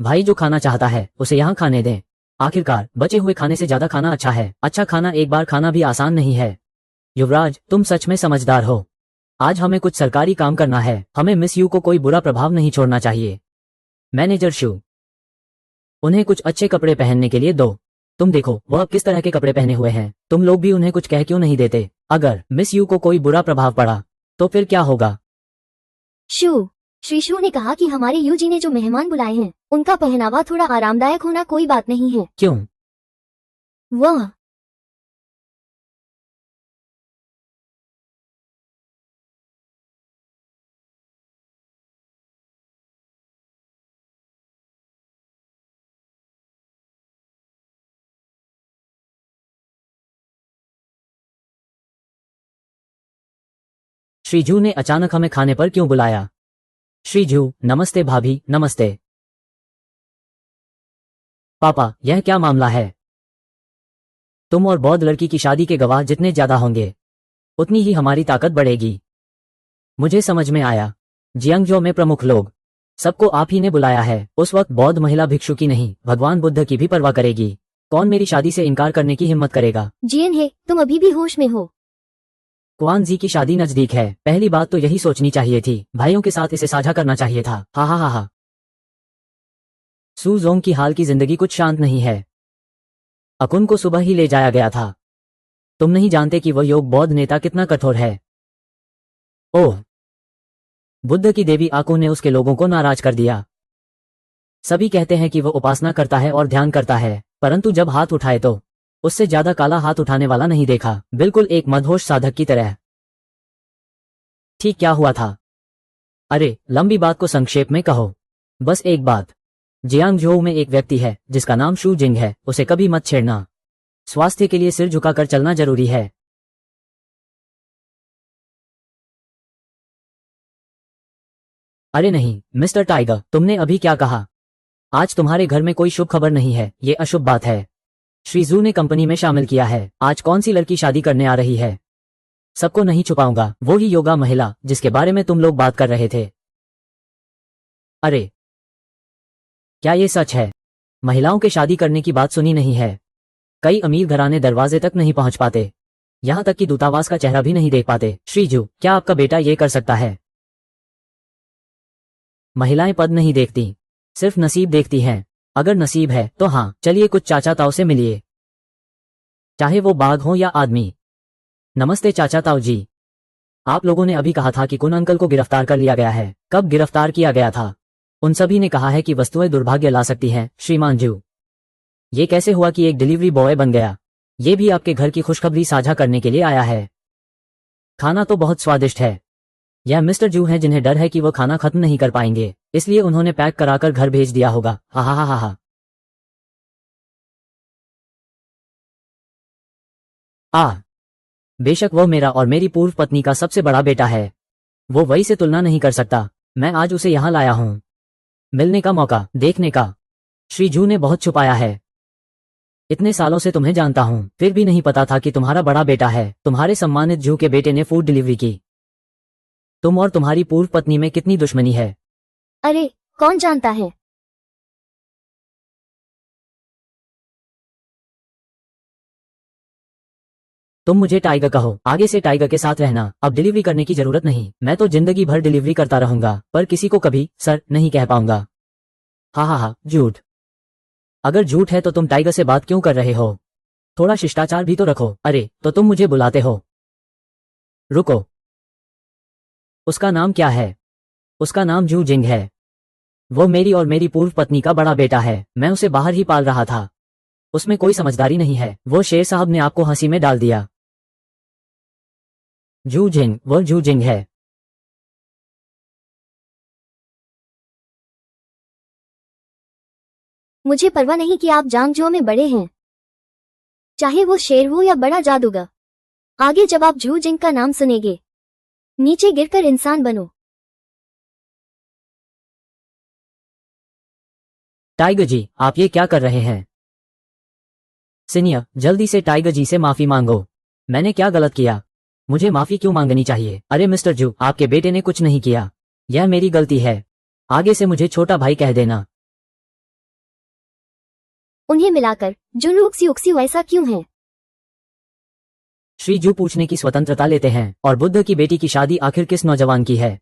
भाई जो खाना चाहता है उसे यहाँ खाने दें। आखिरकार बचे हुए खाने से ज्यादा खाना अच्छा है। अच्छा खाना एक बार खाना भी आसान नहीं है। युवराज, तुम सच में समझदार हो। आज हमें कुछ सरकारी काम करना है। हमें मिस यू को कोई बुरा प्रभाव नहीं छोड़ना चाहिए। मैनेजर शू, उन्हें कुछ अच्छे कपड़े पहनने के लिए दो। तुम देखो वह किस तरह के कपड़े पहने हुए हैं। तुम लोग भी उन्हें कुछ कह क्यों नहीं देते? अगर मिस यू को कोई बुरा प्रभाव पड़ा तो फिर क्या होगा? शू, श्री शू ने कहा कि हमारे यूजी ने जो मेहमान बुलाए हैं उनका पहनावा थोड़ा आरामदायक होना कोई बात नहीं है। क्यों? वह श्रीजू ने अचानक हमें खाने पर क्यों बुलाया? श्रीजू, नमस्ते भाभी, नमस्ते। पापा, यह क्या मामला है? तुम और बौद्ध लड़की की शादी के गवाह जितने ज्यादा होंगे उतनी ही हमारी ताकत बढ़ेगी। मुझे समझ में आया। जियांगजो में प्रमुख लोग सबको आप ही ने बुलाया है। उस वक्त बौद्ध महिला भिक्षु की नहीं, भगवान बुद्ध की भी परवाह करेगी। कौन मेरी शादी से इनकार करने की हिम्मत करेगा? जियन है, तुम अभी भी होश में हो? क्वान जी की शादी नजदीक है। पहली बात तो यही सोचनी चाहिए थी, भाइयों के साथ इसे साझा करना चाहिए था। हा हा हा हा। सू जोंग की हाल की जिंदगी कुछ शांत नहीं है। अकुन को सुबह ही ले जाया गया था। तुम नहीं जानते कि वह योग बौद्ध नेता कितना कठोर है। ओह, बुद्ध की देवी आकू ने उसके लोगों को नाराज कर दिया। सभी कहते हैं कि वह उपासना करता है और ध्यान करता है, परंतु जब हाथ उठाए तो उससे ज्यादा काला हाथ उठाने वाला नहीं देखा, बिल्कुल एक मदहोश साधक की तरह। ठीक क्या हुआ था? अरे, लंबी बात को संक्षेप में कहो। बस एक बात, जियांगजोऊ में एक व्यक्ति है जिसका नाम शू जिंग है, उसे कभी मत छेड़ना। स्वास्थ्य के लिए सिर झुकाकर चलना जरूरी है। अरे नहीं, मिस्टर टाइगर, तुमने अभी क्या कहा? आज तुम्हारे घर में कोई शुभ खबर नहीं है, ये अशुभ बात है। श्रीजू ने कंपनी में शामिल किया है। आज कौन सी लड़की शादी करने आ रही है? सबको नहीं छुपाऊंगा, वो ही योगा महिला जिसके बारे में तुम लोग बात कर रहे थे। अरे, क्या ये सच है? महिलाओं के शादी करने की बात सुनी नहीं है। कई अमीर घराने दरवाजे तक नहीं पहुंच पाते, यहां तक कि दूतावास का चेहरा भी नहीं देख पाते। श्रीजू, क्या आपका बेटा ये कर सकता है? महिलाएं पद नहीं देखती, सिर्फ नसीब देखती हैं। अगर नसीब है तो हाँ, चलिए कुछ चाचा ताऊ से मिलिए, चाहे वो बाघ हो या आदमी। नमस्ते चाचा ताऊ जी। आप लोगों ने अभी कहा था कि कुन अंकल को गिरफ्तार कर लिया गया है। कब गिरफ्तार किया गया था? उन सभी ने कहा है कि वस्तुएं दुर्भाग्य ला सकती हैं, श्रीमान जू। ये कैसे हुआ कि एक डिलीवरी बॉय बन गया? ये भी आपके घर की खुशखबरी साझा करने के लिए आया है। खाना तो बहुत स्वादिष्ट है। यह मिस्टर जू हैं जिन्हें डर है कि वो खाना खत्म नहीं कर पाएंगे, इसलिए उन्होंने पैक कराकर घर भेज दिया होगा। हा हा हा हा हा। बेशक वो मेरा और मेरी पूर्व पत्नी का सबसे बड़ा बेटा है। वो वही से तुलना नहीं कर सकता। मैं आज उसे यहाँ लाया हूँ, मिलने का मौका, देखने का। श्री जू ने बहुत छुपाया है। इतने सालों से तुम्हें जानता हूँ, फिर भी नहीं पता था कि तुम्हारा बड़ा बेटा है। तुम्हारे सम्मानित जू के बेटे ने फूड डिलीवरी की। तुम और तुम्हारी पूर्व पत्नी में कितनी दुश्मनी है? अरे, कौन जानता है? तुम मुझे टाइगर कहो, आगे से टाइगर के साथ रहना। अब डिलीवरी करने की जरूरत नहीं। मैं तो जिंदगी भर डिलीवरी करता रहूंगा, पर किसी को कभी सर नहीं कह पाऊंगा। हा हा हा, झूठ। अगर झूठ है तो तुम टाइगर से बात क्यों कर रहे हो? थोड़ा शिष्टाचार भी तो रखो। अरे, तो तुम मुझे बुलाते हो? रुको, उसका नाम क्या है? उसका नाम जू जिंग है। वो मेरी और मेरी पूर्व पत्नी का बड़ा बेटा है। मैं उसे बाहर ही पाल रहा था। उसमें कोई समझदारी नहीं है। वो शेर साहब ने आपको हंसी में डाल दिया। जू जिंग, वो जू जिंग है। मुझे परवाह नहीं कि आप जांगजो में बड़े हैं, चाहे वो शेर हो या बड़ा जादूगर। आगे जब आप जू जिंग का नाम सुनेंगे, नीचे गिरकर इंसान बनो। टाइगर जी, आप ये क्या कर रहे हैं? सीनियर, जल्दी से टाइगर जी से माफी मांगो। मैंने क्या गलत किया? मुझे माफी क्यों मांगनी चाहिए? अरे मिस्टर जू, आपके बेटे ने कुछ नहीं किया। यह मेरी गलती है। आगे से मुझे छोटा भाई कह देना। उन्हें मिलाकर जुनरुक्सी उक्सी ऐसा क्यों है? श्री जू पूछने की स्वतंत्रता लेते हैं। और बुद्ध की बेटी की शादी आखिर किस नौजवान की है?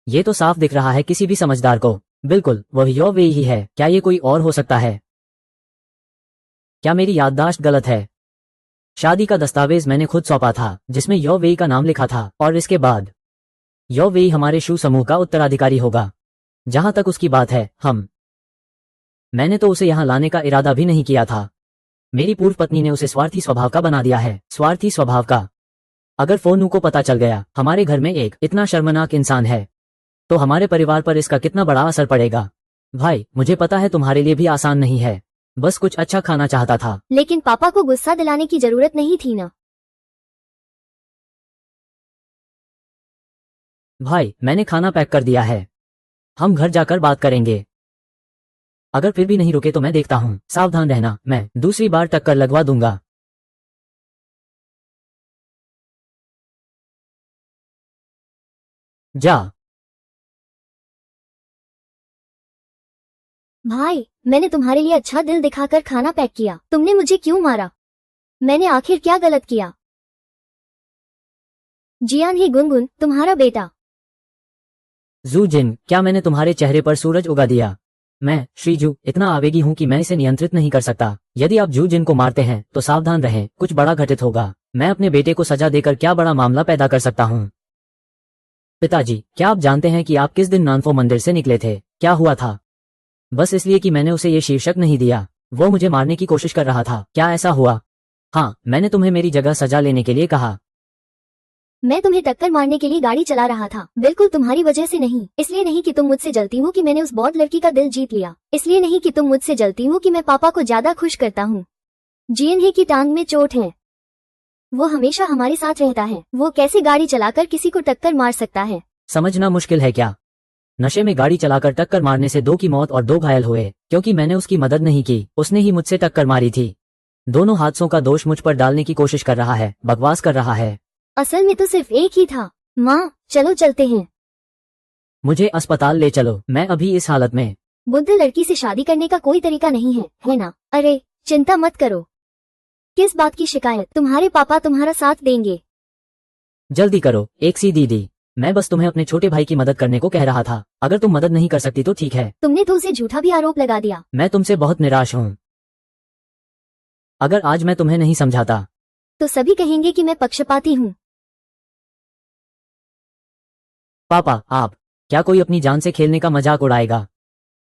ये तो साफ दिख रहा है किसी भी समझदार को। बिल्कुल, वह यो वेई ही है। क्या ये कोई और हो सकता है? क्या मेरी याददाश्त गलत है? शादी का दस्तावेज मैंने खुद सौंपा था, जिसमें यो वेई का नाम लिखा था, और इसके बाद यो वेई हमारे शू समूह का उत्तराधिकारी होगा। जहां तक उसकी बात है, मैंने तो उसे यहां लाने का इरादा भी नहीं किया था। मेरी पूर्व पत्नी ने उसे स्वार्थी स्वभाव का बना दिया है। स्वार्थी स्वभाव का? अगर फोनू को पता चल गया हमारे घर में एक इतना शर्मनाक इंसान है, तो हमारे परिवार पर इसका कितना बड़ा असर पड़ेगा। भाई, मुझे पता है तुम्हारे लिए भी आसान नहीं है। बस कुछ अच्छा खाना चाहता था। लेकिन पापा को गुस्सा दिलाने की जरूरत नहीं थी ना। भाई, मैंने खाना पैक कर दिया है। हम घर जाकर बात करेंगे। अगर फिर भी नहीं रुके तो मैं देखता हूँ। सावधान रहना, मैं दूसरी बार टक्कर लगवा दूंगा। जा। भाई, मैंने तुम्हारे लिए अच्छा दिल दिखाकर खाना पैक किया, तुमने मुझे क्यों मारा? मैंने आखिर क्या गलत किया? जियान ही गुनगुन, तुम्हारा बेटा। जू जिन, क्या मैंने तुम्हारे चेहरे पर सूरज उगा दिया? मैं, श्रीजू, इतना आवेगी हूँ कि मैं इसे नियंत्रित नहीं कर सकता। यदि आप जू जिन को मारते हैं तो सावधान रहें, कुछ बड़ा घटित होगा। मैं अपने बेटे को सजा देकर क्या बड़ा मामला पैदा कर सकता हूँ? पिताजी, क्या आप जानते हैं कि आप किस दिन नानफो मंदिर से निकले थे? क्या हुआ था? बस इसलिए कि मैंने उसे ये शीर्षक नहीं दिया। वो मुझे मारने की कोशिश कर रहा था। क्या ऐसा हुआ? हाँ, मैंने तुम्हें मेरी जगह सजा लेने के लिए कहा। मैं तुम्हें टक्कर मारने के लिए गाड़ी चला रहा था, बिल्कुल तुम्हारी वजह से नहीं। इसलिए नहीं कि तुम मुझसे जलती हो कि मैंने उस बॉड लड़की का दिल जीत लिया। इसलिए नहीं कि तुम मुझसे जलती हो कि मैं पापा को ज्यादा खुश करता हूँ। जियन ही की टांग में चोट है। वो हमेशा हमारे साथ रहता है। वो कैसे गाड़ी चलाकर किसी को टक्कर मार सकता है? समझना मुश्किल है क्या? नशे में गाड़ी चलाकर टक्कर मारने से 2 की मौत और 2 घायल हुए, क्योंकि मैंने उसकी मदद नहीं की। उसने ही मुझसे टक्कर मारी थी। दोनों हादसों का दोष मुझ पर डालने की कोशिश कर रहा है, बकवास कर रहा है। असल में तो सिर्फ एक ही था। माँ, चलो चलते हैं। मुझे अस्पताल ले चलो, मैं अभी इस हालत में। बुद्ध लड़की से शादी करने का कोई तरीका नहीं है ना? अरे, चिंता मत करो। किस बात की शिकायत? तुम्हारे पापा तुम्हारा साथ देंगे। जल्दी करो, एक सी दीदी। मैं बस तुम्हें अपने छोटे भाई की मदद करने को कह रहा था। अगर तुम मदद नहीं कर सकती तो ठीक है। तुमने तो उसे झूठा भी आरोप लगा दिया। मैं तुमसे बहुत निराश हूँ। अगर आज मैं तुम्हें नहीं समझाता तो सभी कहेंगे कि मैं पक्षपाती हूँ। पापा, आप, क्या कोई अपनी जान से खेलने का मजाक उड़ाएगा?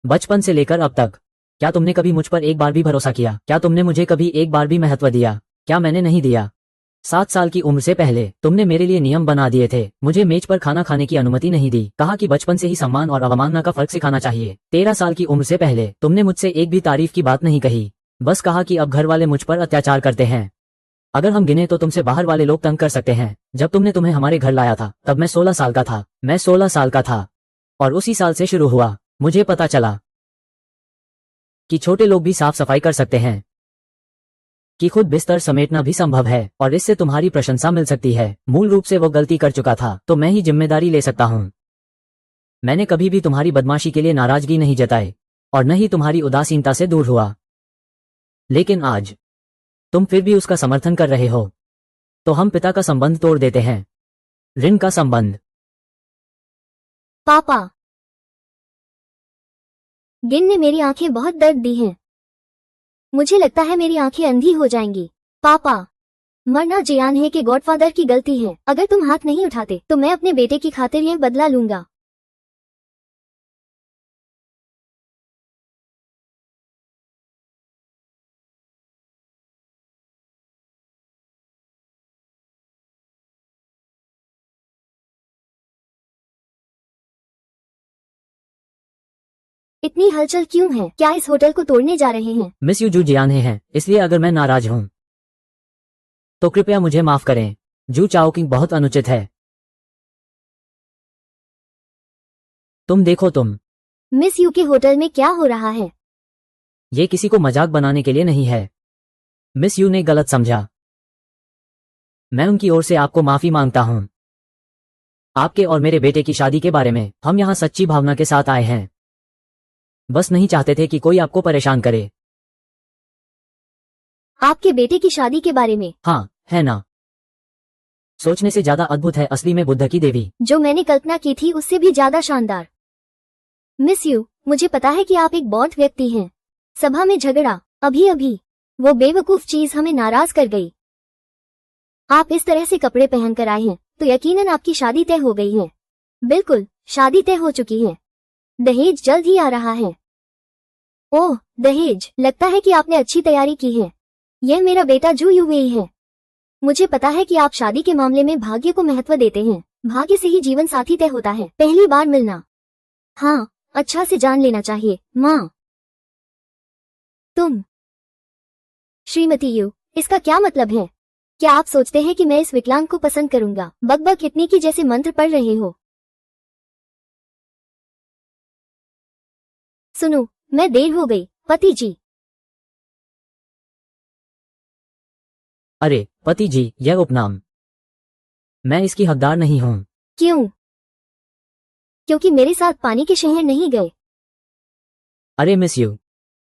बचपन से लेकर अब तक क्या तुमने कभी मुझ पर एक बार भी भरोसा किया? क्या तुमने मुझे कभी एक बार भी महत्व दिया? क्या मैंने नहीं दिया? 7 साल की उम्र से पहले तुमने मेरे लिए नियम बना दिए थे। मुझे मेज पर खाना खाने की अनुमति नहीं दी। कहा कि बचपन से ही सम्मान और अवमानना का फर्क सिखाना चाहिए। 13 साल की उम्र से पहले तुमने मुझसे एक भी तारीफ की बात नहीं कही। बस कहा कि अब घर वाले मुझ पर अत्याचार करते हैं। अगर हम गिने तो तुमसे बाहर वाले लोग तंग कर सकते हैं। जब तुमने तुम्हें हमारे घर लाया था तब मैं 16 साल का था। मैं 16 साल का था। और उसी साल से शुरू हुआ, मुझे पता चला कि छोटे लोग भी साफ सफाई कर सकते हैं, कि खुद बिस्तर समेटना भी संभव है, और इससे तुम्हारी प्रशंसा मिल सकती है। मूल रूप से वो गलती कर चुका था तो मैं ही जिम्मेदारी ले सकता हूँ। मैंने कभी भी तुम्हारी बदमाशी के लिए नाराजगी नहीं जताई और न ही तुम्हारी उदासीनता से दूर हुआ। लेकिन आज तुम फिर भी उसका समर्थन कर रहे हो, तो हम पिता का संबंध तोड़ देते हैं, ऋण का संबंध। पापा, गिन ने मेरी आंखें बहुत दर्द दी हैं। मुझे लगता है मेरी आंखें अंधी हो जाएंगी। पापा, मरना जियान है कि गॉडफादर की गलती है। अगर तुम हाथ नहीं उठाते तो मैं अपने बेटे की खातिर यह बदला लूंगा। इतनी हलचल क्यों है? क्या इस होटल को तोड़ने जा रहे हैं? मिस यू जू जियान हैं, इसलिए अगर मैं नाराज हूं तो कृपया मुझे माफ करें। जू चाओकिंग बहुत अनुचित है। तुम देखो तुम। मिस यू के होटल में क्या हो रहा है? ये किसी को मजाक बनाने के लिए नहीं है। मिस यू ने गलत समझा। मैं उनकी ओर से आपको माफी मांगता हूं। आपके और मेरे बेटे की शादी के बारे में हम यहां सच्ची भावना के साथ आए हैं। बस नहीं चाहते थे कि कोई आपको परेशान करे। आपके बेटे की शादी के बारे में? हाँ, है ना? सोचने से ज्यादा अद्भुत है असली में बुद्ध की देवी। जो मैंने कल्पना की थी उससे भी ज्यादा शानदार। मिस यू, मुझे पता है कि आप एक बौद्ध व्यक्ति हैं। सभा में झगड़ा, अभी अभी वो बेवकूफ चीज हमें नाराज कर गई। आप इस तरह से कपड़े पहनकर आए हैं तो यकीनन आपकी शादी तय हो गई है। बिल्कुल, शादी तय हो चुकी है। दहेज जल्द ही आ रहा है। ओह, दहेज, लगता है कि आपने अच्छी तैयारी की है। यह मेरा बेटा जू यूवेई है। मुझे पता है कि आप शादी के मामले में भाग्य को महत्व देते हैं। भाग्य से ही जीवन साथी तय होता है, पहली बार मिलना। हाँ, अच्छा से जान लेना चाहिए। माँ, तुम श्रीमती यू, इसका क्या मतलब है? क्या आप सोचते हैं कि मैं इस विकलांग को पसंद करूंगा? बकबक इतनी की जैसे मंत्र पढ़ रहे हो। सुनो, मैं देर हो गई, पति जी। अरे पति जी, यह उपनाम, मैं इसकी हकदार नहीं हूँ। क्यों? क्योंकि मेरे साथ पानी के शहर नहीं गए। अरे मिस यू,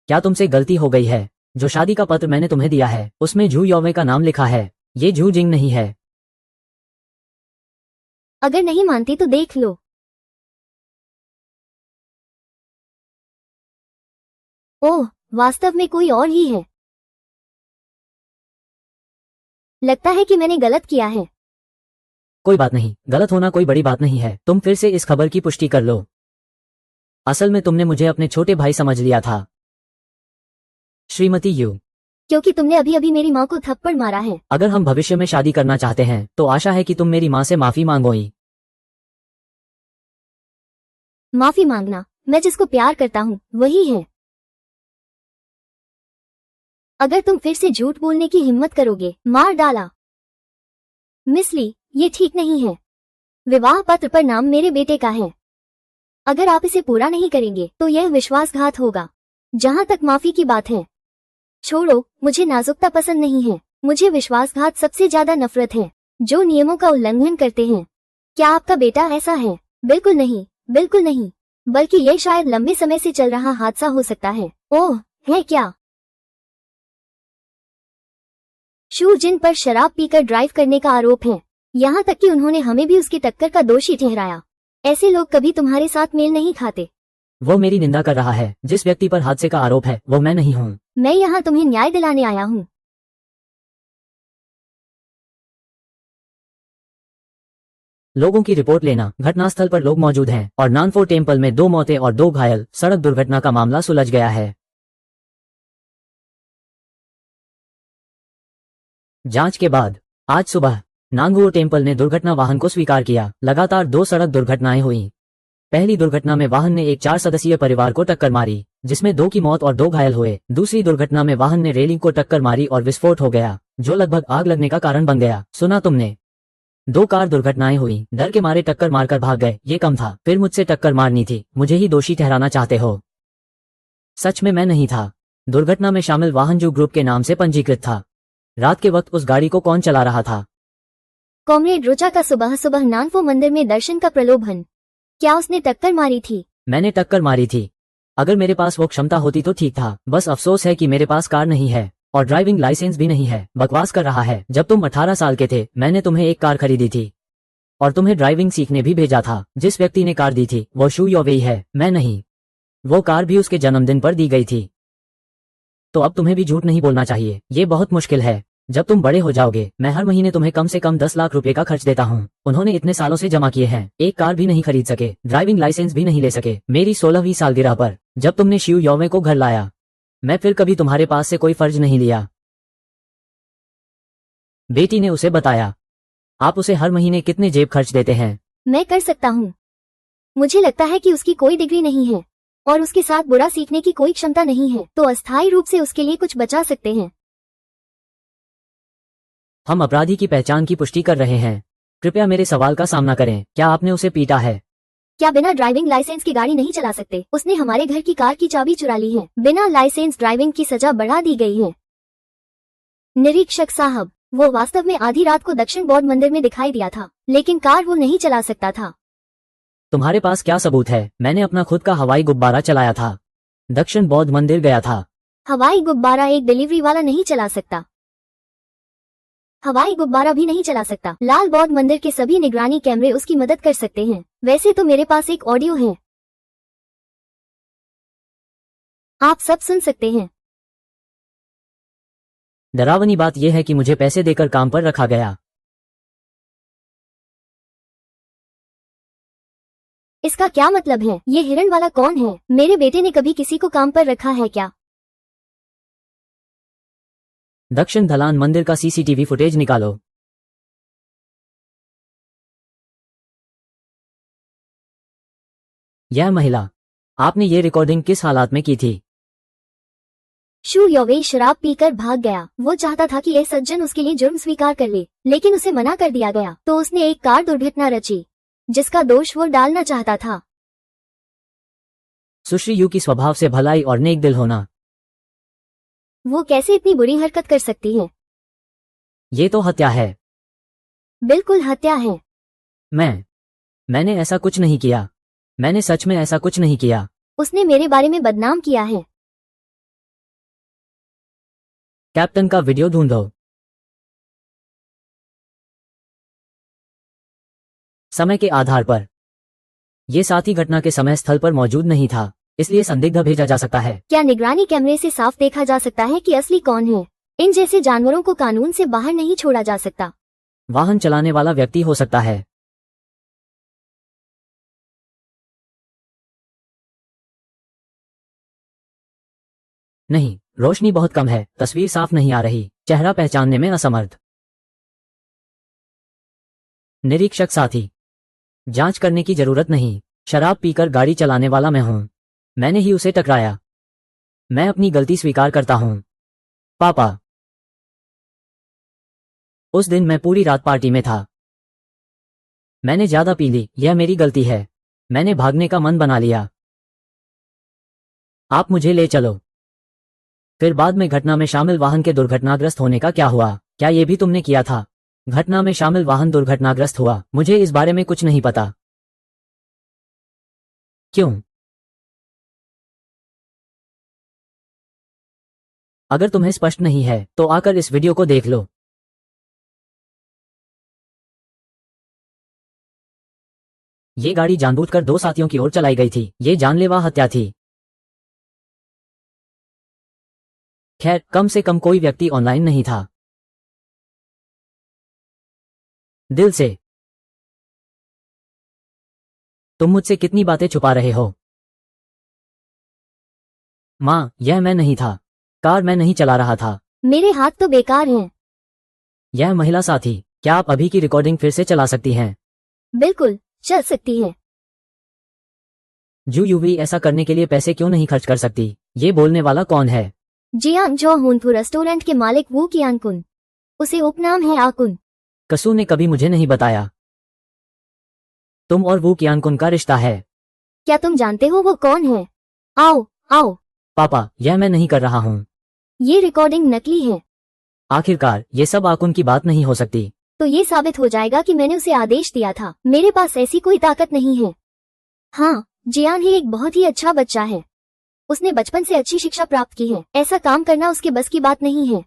क्या तुमसे गलती हो गई है? जो शादी का पत्र मैंने तुम्हें दिया है उसमें झू यौवे का नाम लिखा है, ये झू जिंग नहीं है। अगर नहीं मानती तो देख लो। ओह, वास्तव में कोई और ही है। लगता है कि मैंने गलत किया है। कोई बात नहीं, गलत होना कोई बड़ी बात नहीं है। तुम फिर से इस खबर की पुष्टि कर लो। असल में तुमने मुझे अपने छोटे भाई समझ लिया था, श्रीमती यू। क्योंकि तुमने अभी अभी मेरी माँ को थप्पड़ मारा है। अगर हम भविष्य में शादी करना चाहते हैं तो आशा है कि तुम मेरी माँ से माफी मांगोगी। माफी मांगना? मैं जिसको प्यार करता हूँ वही है। अगर तुम फिर से झूठ बोलने की हिम्मत करोगे, मार डाला। मिस ली, ये ठीक नहीं है। विवाह पत्र पर नाम मेरे बेटे का है। अगर आप इसे पूरा नहीं करेंगे तो यह विश्वासघात होगा। जहां तक माफी की बात है, छोड़ो, मुझे नाजुकता पसंद नहीं है। मुझे विश्वासघात सबसे ज्यादा नफरत है, जो नियमों का उल्लंघन करते हैं। क्या आपका बेटा ऐसा है? बिल्कुल नहीं, बिल्कुल नहीं। बल्कि यह शायद लंबे समय से चल रहा हादसा हो सकता है। ओह, है क्या? शू जिन पर शराब पीकर ड्राइव करने का आरोप है। यहाँ तक कि उन्होंने हमें भी उसकी टक्कर का दोषी ठहराया। ऐसे लोग कभी तुम्हारे साथ मेल नहीं खाते। वो मेरी निंदा कर रहा है। जिस व्यक्ति पर हादसे का आरोप है वो मैं नहीं हूँ। मैं यहाँ तुम्हें न्याय दिलाने आया हूँ। लोगों की रिपोर्ट लेना। घटनास्थल पर लोग मौजूद हैं और नानफो टेम्पल में 2 मौतें और 2 घायल। सड़क दुर्घटना का मामला सुलझ गया है। जांच के बाद आज सुबह नांगुओ टेम्पल ने दुर्घटना वाहन को स्वीकार किया। लगातार 2 सड़क दुर्घटनाएं हुई। पहली दुर्घटना में वाहन ने एक 4 सदस्यीय परिवार को टक्कर मारी, जिसमें 2 की मौत और 2 घायल हुए। दूसरी दुर्घटना में वाहन ने रेलिंग को टक्कर मारी और विस्फोट हो गया, जो लगभग आग लगने का कारण बन गया। सुना तुमने? 2 कार दुर्घटनाएं हुई। डर के मारे टक्कर मारकर भाग गए, ये कम था। फिर मुझसे टक्कर मारनी थी। मुझे ही दोषी ठहराना चाहते हो? सच में मैं नहीं था। दुर्घटना में शामिल वाहन जू ग्रुप के नाम से पंजीकृत था। रात के वक्त उस गाड़ी को कौन चला रहा था? कॉमरेड रोचा का सुबह सुबह नानफो मंदिर में दर्शन का प्रलोभन। क्या उसने टक्कर मारी थी? मैंने टक्कर मारी थी। अगर मेरे पास वो क्षमता होती तो ठीक था। बस अफसोस है कि मेरे पास कार नहीं है और ड्राइविंग लाइसेंस भी नहीं है। बकवास कर रहा है। जब तुम 18 साल के थे मैंने तुम्हें एक कार खरीदी थी और तुम्हें ड्राइविंग सीखने भी भेजा था। जिस व्यक्ति ने कार दी थी वो शू योवेई है, मैं नहीं। वो कार भी उसके जन्मदिन पर दी गई थी। तो अब तुम्हें भी झूठ नहीं बोलना चाहिए। ये बहुत मुश्किल है। जब तुम बड़े हो जाओगे मैं हर महीने तुम्हें कम से कम 10 लाख रुपए का खर्च देता हूँ। उन्होंने इतने सालों से जमा किए हैं, एक कार भी नहीं खरीद सके, ड्राइविंग लाइसेंस भी नहीं ले सके। मेरी 16वीं सालगिरह पर जब तुमने शिव योवे को घर लाया, मैं फिर कभी तुम्हारे पास से कोई फर्ज नहीं लिया। बेटी ने उसे बताया। आप उसे हर महीने कितने जेब खर्च देते हैं? मैं कर सकता हूँ। मुझे लगता है कि उसकी कोई डिग्री नहीं है और उसके साथ बुरा सीखने की कोई क्षमता नहीं है, तो अस्थायी रूप से उसके लिए कुछ बचा सकते हैं। हम अपराधी की पहचान की पुष्टि कर रहे हैं। कृपया मेरे सवाल का सामना करें। क्या आपने उसे पीटा है? क्या बिना ड्राइविंग लाइसेंस की गाड़ी नहीं चला सकते? उसने हमारे घर की कार की चाबी चुरा ली है। बिना लाइसेंस ड्राइविंग की सजा बढ़ा दी गई है। निरीक्षक साहब, वो वास्तव में आधी रात को दक्षिण बौद्ध मंदिर में दिखाई दिया था, लेकिन कार वो नहीं चला सकता था। तुम्हारे पास क्या सबूत है? मैंने अपना खुद का हवाई गुब्बारा चलाया था, दक्षिण बौद्ध मंदिर गया था। हवाई गुब्बारा एक डिलीवरी वाला नहीं चला सकता। हवाई गुब्बारा भी नहीं चला सकता। लाल बौद्ध मंदिर के सभी निगरानी कैमरे उसकी मदद कर सकते हैं। वैसे तो मेरे पास एक ऑडियो है, आप सब सुन सकते हैं। डरावनी बात यह है कि मुझे पैसे देकर काम पर रखा गया। इसका क्या मतलब है? ये हिरण वाला कौन है? मेरे बेटे ने कभी किसी को काम पर रखा है क्या? दक्षिण धलान मंदिर का सीसीटीवी फुटेज निकालो। यह महिला, आपने ये रिकॉर्डिंग किस हालात में की थी? शू योवेई शराब पीकर भाग गया। वो चाहता था कि यह सज्जन उसके लिए जुर्म स्वीकार कर ले, लेकिन उसे मना कर दिया गया। तो उसने एक कार दुर्घटना रची जिसका दोष वो डालना चाहता था। सुश्री यू की स्वभाव से भलाई और नेक दिल होना, वो कैसे इतनी बुरी हरकत कर सकती है? ये तो हत्या है। बिल्कुल हत्या है। मैंने ऐसा कुछ नहीं किया। मैंने सच में ऐसा कुछ नहीं किया। उसने मेरे बारे में बदनाम किया है। कैप्टन का वीडियो ढूंढो। समय के आधार पर ये साथी घटना के समय स्थल पर मौजूद नहीं था, इसलिए संदिग्ध भेजा जा सकता है। क्या निगरानी कैमरे से साफ देखा जा सकता है कि असली कौन है? इन जैसे जानवरों को कानून से बाहर नहीं छोड़ा जा सकता। वाहन चलाने वाला व्यक्ति हो सकता है। नहीं, रोशनी बहुत कम है, तस्वीर साफ नहीं आ रही, चेहरा पहचानने में असमर्थ। निरीक्षक साथी, जांच करने की जरूरत नहीं। शराब पीकर गाड़ी चलाने वाला मैं हूं। मैंने ही उसे टकराया। मैं अपनी गलती स्वीकार करता हूं। पापा, उस दिन मैं पूरी रात पार्टी में था। मैंने ज्यादा पी ली, यह मेरी गलती है। मैंने भागने का मन बना लिया। आप मुझे ले चलो। फिर बाद में घटना में शामिल वाहन के दुर्घटनाग्रस्त होने का क्या हुआ? क्या ये भी तुमने किया था? घटना में शामिल वाहन दुर्घटनाग्रस्त हुआ। मुझे इस बारे में कुछ नहीं पता। क्यों? अगर तुम्हें स्पष्ट नहीं है तो आकर इस वीडियो को देख लो। ये गाड़ी जानबूझकर दो साथियों की ओर चलाई गई थी। ये जानलेवा हत्या थी। खैर, कम से कम कोई व्यक्ति ऑनलाइन नहीं था। दिल से, तुम मुझसे कितनी बातें छुपा रहे हो? माँ, यह मैं नहीं था। कार मैं नहीं चला रहा था। मेरे हाथ तो बेकार हैं। यह महिला साथी, क्या आप अभी की रिकॉर्डिंग फिर से चला सकती हैं? बिल्कुल, चल सकती है। जू यूवी ऐसा करने के लिए पैसे क्यों नहीं खर्च कर सकती? ये बोलने वाला कौन है? जियांग जो हुनफू रेस्टोरेंट के मालिक वू कियानकुन। उसे उपनाम है आकुन। कसू ने कभी मुझे नहीं बताया। तुम और वू कियानकुन का रिश्ता है। क्या तुम जानते हो वो कौन है? आओ आओ। पापा, यह मैं नहीं कर रहा हूँ। ये रिकॉर्डिंग नकली है। आखिरकार ये सब आकुन की बात नहीं हो सकती। तो ये साबित हो जाएगा कि मैंने उसे आदेश दिया था। मेरे पास ऐसी कोई ताकत नहीं है। हाँ, जियान ही एक बहुत ही अच्छा बच्चा है। उसने बचपन से अच्छी शिक्षा प्राप्त की है। ऐसा काम करना उसके बस की बात नहीं है।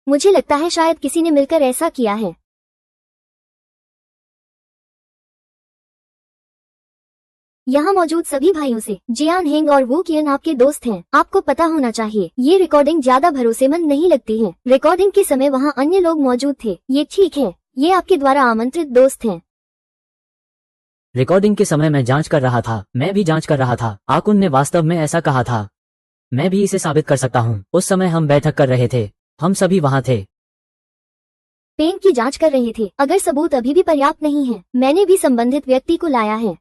मुझे लगता है शायद किसी ने मिलकर ऐसा किया है। यहाँ मौजूद सभी भाइयों से जियान हेंग और वू कियन आपके दोस्त हैं। आपको पता होना चाहिए ये रिकॉर्डिंग ज्यादा भरोसेमंद नहीं लगती है। रिकॉर्डिंग के समय वहाँ अन्य लोग मौजूद थे। ये ठीक है, ये आपके द्वारा आमंत्रित दोस्त हैं। रिकॉर्डिंग के समय मैं जांच कर रहा था। मैं भी जांच कर रहा था। आकुन ने वास्तव में ऐसा कहा था। मैं भी इसे साबित कर सकता हूँ। उस समय हम बैठक कर रहे थे। हम सभी वहाँ थे। पेन की जांच कर रहे थे। अगर सबूत अभी भी पर्याप्त नहीं है, मैंने भी संबंधित व्यक्ति को लाया है।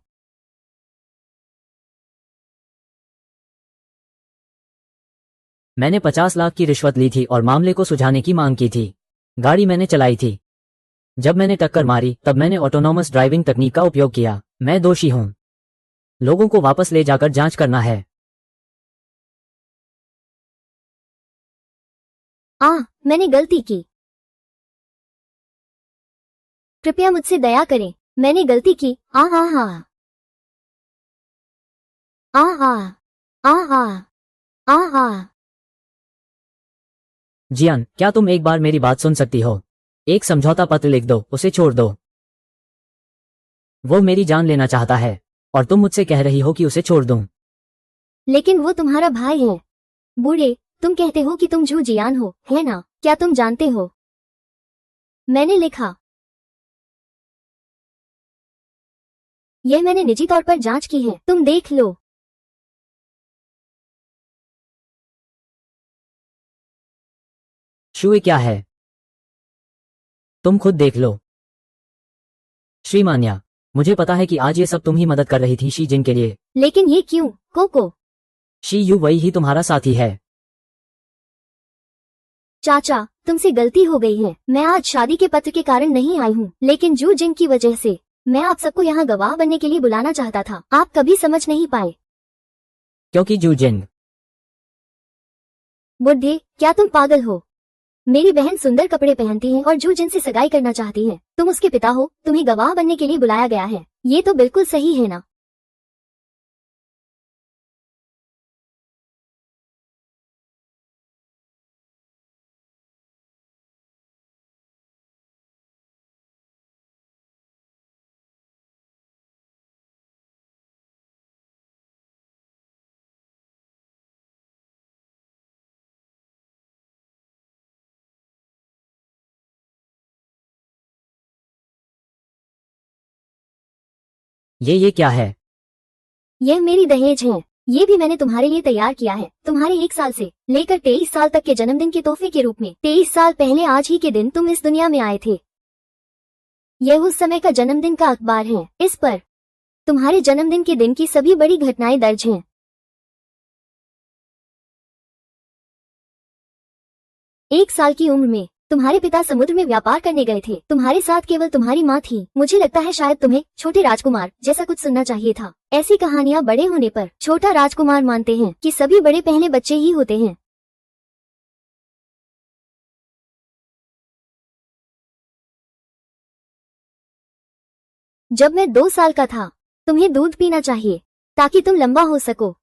मैंने 50 लाख की रिश्वत ली थी और मामले को सुलझाने की मांग की थी। गाड़ी मैंने चलाई थी। जब मैंने टक्कर मारी तब मैंने ऑटोनॉमस ड्राइविंग तकनीक का उपयोग किया। मैं दोषी हूं। लोगों को वापस ले जाकर जांच करना है। मैंने गलती की। कृपया मुझसे दया करें। मैंने गलती की। आ आ आ आ आ आ आ आ आ। जियान, क्या तुम एक बार मेरी बात सुन सकती हो? एक समझौता पत्र लिख दो, उसे छोड़ दो। वो मेरी जान लेना चाहता है और तुम मुझसे कह रही हो कि उसे छोड़ दूं। लेकिन वो तुम्हारा भाई है। बूढ़े, तुम कहते हो कि तुम जू जियान हो, है ना? क्या तुम जानते हो? मैंने लिखा। यह मैंने निजी तौर पर जांच की है। तुम देख लो। शुए क्या है? तुम खुद देख लो। श्रीमान्या, मुझे पता है कि आज ये सब तुम ही मदद कर रही थी शी जिन के लिए। लेकिन ये क्यों? कोको, शी यू वही ही तुम्हारा साथी है। चाचा, तुमसे गलती हो गई है। मैं आज शादी के पत्र के कारण नहीं आई हूँ, लेकिन जू जिन की वजह से मैं आप सबको यहाँ गवाह बनने के लिए बुलाना चाहता था। आप कभी समझ नहीं पाए। क्योंकि जू जिंग। बुद्धि, क्या तुम पागल हो? मेरी बहन सुंदर कपड़े पहनती है और जू जिन से सगाई करना चाहती है। तुम उसके पिता हो, तुम्हें गवाह बनने के लिए बुलाया गया है। ये तो बिल्कुल सही है ना? ये क्या है? यह मेरी दहेज है। ये भी मैंने तुम्हारे लिए तैयार किया है, तुम्हारे 1 साल से लेकर 23 साल तक के जन्मदिन के तोहफे के रूप में। 23 साल पहले आज ही के दिन तुम इस दुनिया में आए थे। यह उस समय का जन्मदिन का अखबार है। इस पर तुम्हारे जन्मदिन के दिन की सभी बड़ी घटनाएं दर्ज हैं। 1 साल की उम्र में तुम्हारे पिता समुद्र में व्यापार करने गए थे। तुम्हारे साथ केवल तुम्हारी माँ थी। मुझे लगता है शायद तुम्हें छोटे राजकुमार जैसा कुछ सुनना चाहिए था। ऐसी कहानियाँ बड़े होने पर छोटा राजकुमार मानते हैं कि सभी बड़े पहले बच्चे ही होते हैं। जब मैं 2 साल का था, तुम्हें दूध पीना चाहिए ताकि तुम लंबा हो सको।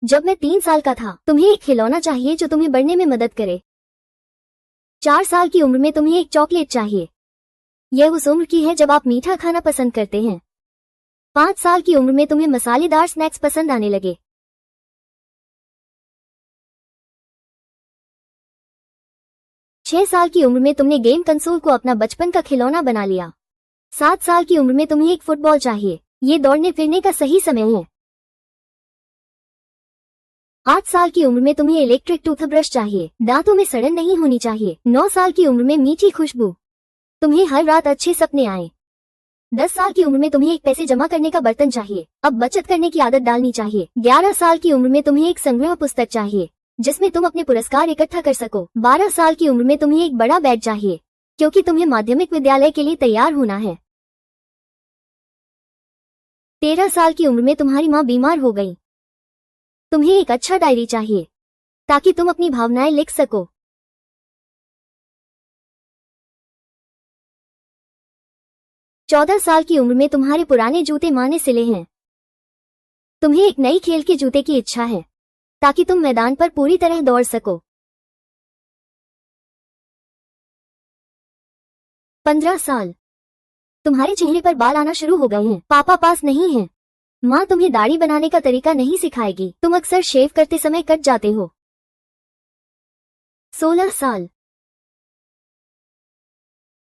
जब मैं 3 साल का था, तुम्हें एक खिलौना चाहिए जो तुम्हें बढ़ने में मदद करे। 4 साल की उम्र में तुम्हें एक चॉकलेट चाहिए। यह उस उम्र की है जब आप मीठा खाना पसंद करते हैं। 5 साल की उम्र में तुम्हें मसालेदार स्नैक्स पसंद आने लगे। 6 साल की उम्र में तुमने गेम कंसोल को अपना बचपन का खिलौना बना लिया। 7 साल की उम्र में तुम्हें एक फुटबॉल चाहिए। ये दौड़ने फिरने का सही समय है। 8 साल की उम्र में तुम्हें इलेक्ट्रिक टूथब्रश चाहिए। दांतों में सड़न नहीं होनी चाहिए। 9 साल की उम्र में मीठी खुशबू। तुम्हें हर रात अच्छे सपने आए। 10 साल की उम्र में तुम्हें एक पैसे जमा करने का बर्तन चाहिए। अब बचत करने की आदत डालनी चाहिए। 11 साल की उम्र में तुम्हें एक संग्रह पुस्तक चाहिए जिसमें तुम अपने पुरस्कार इकट्ठा कर सको। 12 साल की उम्र में तुम्हें एक बड़ा बैग चाहिए क्योंकि तुम्हें माध्यमिक विद्यालय के लिए तैयार होना है। 13 साल की उम्र में तुम्हारी माँ बीमार हो गई। तुम्हें एक अच्छा डायरी चाहिए ताकि तुम अपनी भावनाएं लिख सको। 14 साल की उम्र में तुम्हारे पुराने जूते माँ ने सिले हैं। तुम्हें एक नई खेल के जूते की इच्छा है ताकि तुम मैदान पर पूरी तरह दौड़ सको। 15 साल, तुम्हारे चेहरे पर बाल आना शुरू हो गए हैं। पापा पास नहीं है। माँ तुम्हें दाढ़ी बनाने का तरीका नहीं सिखाएगी। तुम अक्सर शेव करते समय कट जाते हो। 16 साल,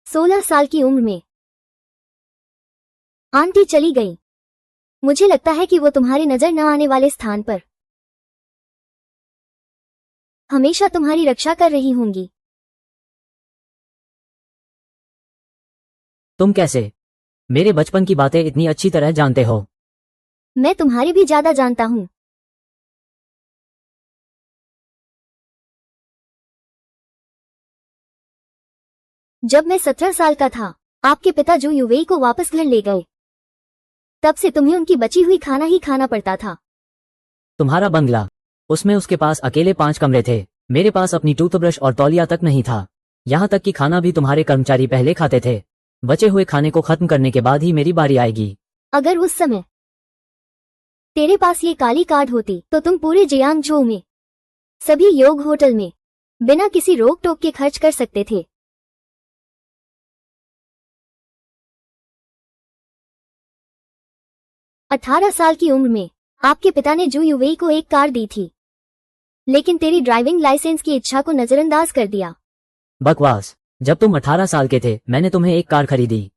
16 साल की उम्र में आंटी चली गई। मुझे लगता है कि वो तुम्हारे नजर न आने वाले स्थान पर हमेशा तुम्हारी रक्षा कर रही होंगी। तुम कैसे मेरे बचपन की बातें इतनी अच्छी तरह जानते हो? मैं तुम्हारे भी ज्यादा जानता हूँ। जब मैं 17 साल का था, आपके पिता जो यूएई को वापस घर ले गए। तब से तुम्हें उनकी बची हुई खाना ही खाना पड़ता था। तुम्हारा बंगला, उसमें उसके पास अकेले 5 कमरे थे। मेरे पास अपनी टूथब्रश और तौलिया तक नहीं था। यहाँ तक कि खाना भी तुम्हारे कर्मचारी पहले खाते थे। बचे हुए खाने को खत्म करने के बाद ही मेरी बारी आएगी। अगर उस समय तेरे पास ये काली कार्ड होती तो तुम पूरे जियांगजो में सभी योग होटल में बिना किसी रोक टोक के खर्च कर सकते थे। 18 साल की उम्र में आपके पिता ने जू यूवेई को एक कार दी थी, लेकिन तेरी ड्राइविंग लाइसेंस की इच्छा को नजरअंदाज कर दिया। बकवास। जब तुम 18 साल के थे मैंने तुम्हें एक कार खरीदी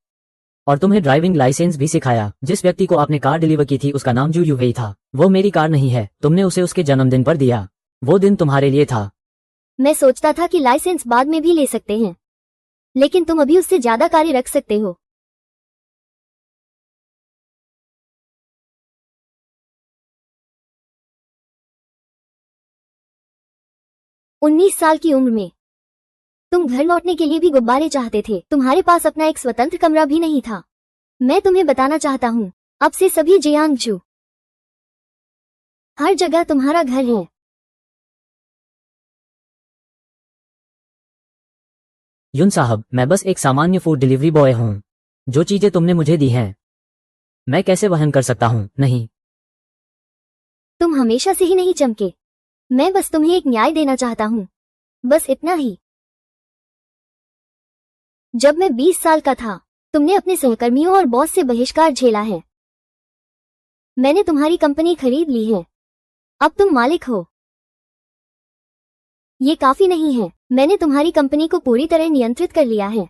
और तुम्हें ड्राइविंग लाइसेंस भी सिखाया। जिस व्यक्ति को आपने कार डिलीवर की थी उसका नाम जू यूवेई था। वो मेरी कार नहीं है। तुमने उसे उसके जन्मदिन पर दिया। वो दिन तुम्हारे लिए था। मैं सोचता था कि लाइसेंस बाद में भी ले सकते हैं, लेकिन तुम अभी उससे ज्यादा कार्य रख सकते हो। उन्नीस साल की उम्र में तुम घर लौटने के लिए भी गुब्बारे चाहते थे। तुम्हारे पास अपना एक स्वतंत्र कमरा भी नहीं था। मैं तुम्हें बताना चाहता हूँ अब से सभी जियांगजू हर जगह तुम्हारा घर है। युन साहब, मैं बस एक सामान्य फूड डिलीवरी बॉय हूँ। जो चीजें तुमने मुझे दी हैं मैं कैसे वहन कर सकता हूँ? नहीं। तुम हमेशा से ही नहीं चमके। मैं बस तुम्हें एक न्याय देना चाहता हूँ, बस इतना ही। जब मैं 20 साल का था तुमने अपने सहकर्मियों और बॉस से बहिष्कार झेला है। मैंने तुम्हारी कंपनी खरीद ली है, अब तुम मालिक हो। ये काफी नहीं है, मैंने तुम्हारी कंपनी को पूरी तरह नियंत्रित कर लिया है।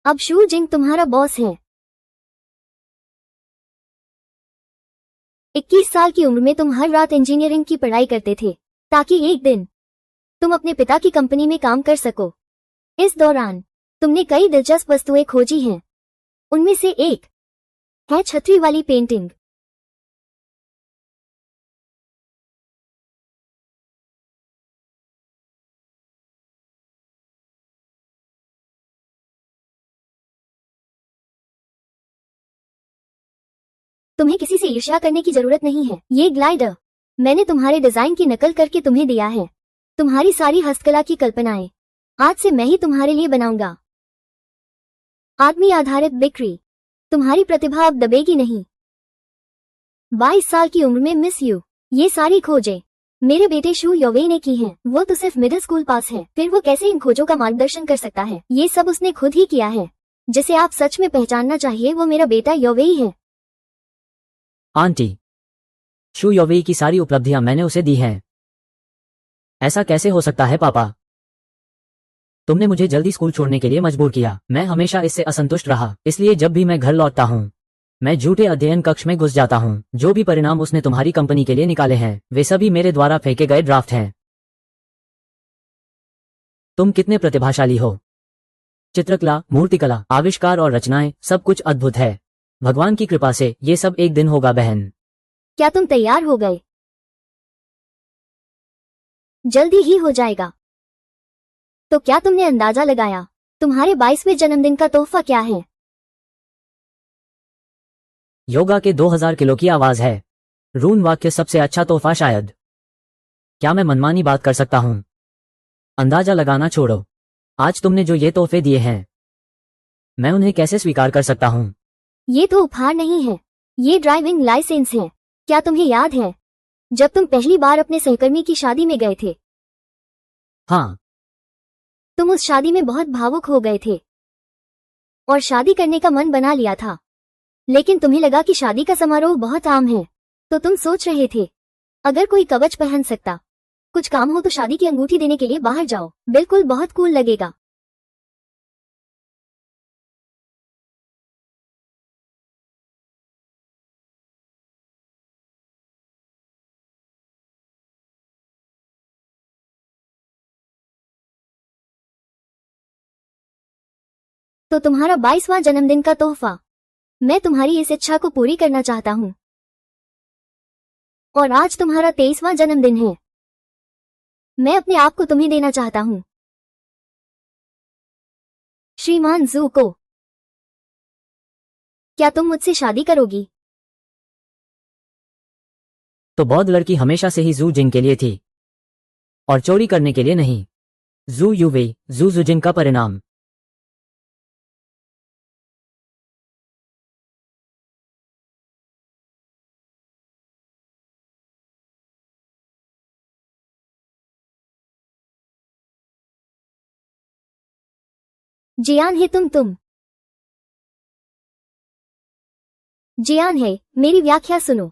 अब शू जिंग तुम्हारा बॉस है। 21 साल की उम्र में तुम हर रात इंजीनियरिंग की पढ़ाई करते थे ताकि एक दिन तुम अपने पिता की कंपनी में काम कर सको। इस दौरान तुमने कई दिलचस्प वस्तुएं खोजी हैं। उनमें से एक है छतरी वाली पेंटिंग। तुम्हें किसी से ईर्ष्या करने की जरूरत नहीं है। ये ग्लाइडर मैंने तुम्हारे डिजाइन की नकल करके तुम्हें दिया है। तुम्हारी सारी हस्तकला की कल्पनाएं आज से मैं ही तुम्हारे लिए बनाऊंगा। आदमी आधारित बिक्री, तुम्हारी प्रतिभा अब दबेगी नहीं। 22 साल की उम्र में मिस यू, ये सारी खोजें मेरे बेटे शू योवेई ने की हैं। वो तो सिर्फ मिडिल स्कूल पास है, फिर वो कैसे इन खोजों का मार्गदर्शन कर सकता है? ये सब उसने खुद ही किया है। जिसे आप सच में पहचानना चाहिए वो मेरा बेटा योवेई है। आंटी, शू योवेई की सारी उपलब्धियां मैंने उसे दी हैं। ऐसा कैसे हो सकता है पापा? तुमने मुझे जल्दी स्कूल छोड़ने के लिए मजबूर किया। मैं हमेशा इससे असंतुष्ट रहा, इसलिए जब भी मैं घर लौटता हूँ मैं झूठे अध्ययन कक्ष में घुस जाता हूँ। जो भी परिणाम उसने तुम्हारी कंपनी के लिए निकाले हैं वे सभी मेरे द्वारा फेंके गए ड्राफ्ट हैं। तुम कितने प्रतिभाशाली हो। चित्रकला, मूर्तिकला, आविष्कार और रचनाएं, सब कुछ अद्भुत है। भगवान की कृपा से ये सब एक दिन होगा बहन। क्या तुम तैयार हो गए? जल्दी ही हो जाएगा। तो क्या तुमने अंदाजा लगाया तुम्हारे 22वें जन्मदिन का तोहफा क्या है? योगा के 2000 किलो की आवाज है। रून वाक्य सबसे अच्छा तोहफा शायद। क्या मैं मनमानी बात कर सकता हूँ? अंदाजा लगाना छोड़ो। आज तुमने जो ये तोहफे दिए हैं मैं उन्हें कैसे स्वीकार कर सकता हूँ? ये तो उपहार नहीं है, ये ड्राइविंग लाइसेंस है। क्या तुम्हें याद है जब तुम पहली बार अपने सहकर्मी की शादी में गए थे? हाँ। तुम उस शादी में बहुत भावुक हो गए थे और शादी करने का मन बना लिया था, लेकिन तुम्हें लगा कि शादी का समारोह बहुत आम है, तो तुम सोच रहे थे अगर कोई कवच पहन सकता, कुछ काम हो तो शादी की अंगूठी देने के लिए बाहर जाओ, बिल्कुल बहुत कूल लगेगा। तो तुम्हारा 22वां जन्मदिन का तोहफा, मैं तुम्हारी इस इच्छा को पूरी करना चाहता हूँ। और आज तुम्हारा 23वां जन्मदिन है। मैं अपने आप को तुम्हें देना चाहता हूँ। श्रीमान जू को, क्या तुम मुझसे शादी करोगी? तो बौद्ध लड़की हमेशा से ही जू जिंग के लिए थी और चोरी करने के लिए नहीं। जू यूवेई, जू जुजिंग का परिणाम। जियान है तुम जियान है, मेरी व्याख्या सुनो।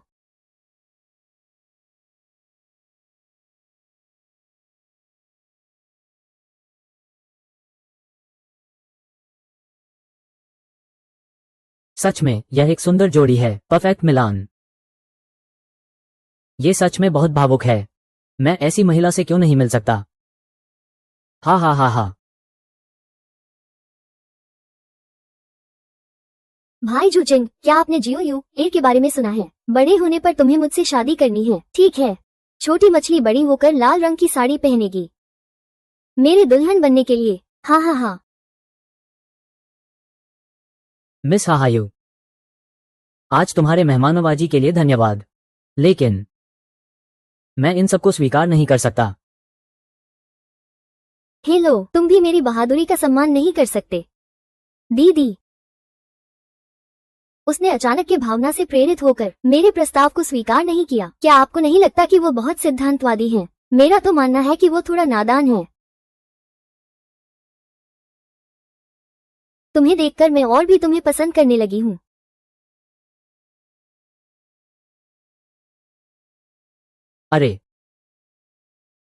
सच में यह एक सुंदर जोड़ी है, परफेक्ट मिलान। ये सच में बहुत भावुक है। मैं ऐसी महिला से क्यों नहीं मिल सकता? हा हा हा हा। भाई जुजिंग, क्या आपने जियो यू ए के बारे में सुना है? बड़े होने पर तुम्हें मुझसे शादी करनी है, ठीक है? छोटी मछली बड़ी होकर लाल रंग की साड़ी पहनेगी मेरे दुल्हन बनने के लिए। हा हा हा। मिस हाहायू। आज तुम्हारे मेहमाननवाजी के लिए धन्यवाद, लेकिन मैं इन सबको स्वीकार नहीं कर सकता। हेलो, तुम भी मेरी बहादुरी का सम्मान नहीं कर सकते। दीदी, उसने अचानक के भावना से प्रेरित होकर मेरे प्रस्ताव को स्वीकार नहीं किया। क्या आपको नहीं लगता कि वो बहुत सिद्धांतवादी हैं? मेरा तो मानना है कि वो थोड़ा नादान है। तुम्हें देखकर मैं और भी तुम्हें पसंद करने लगी हूँ। अरे,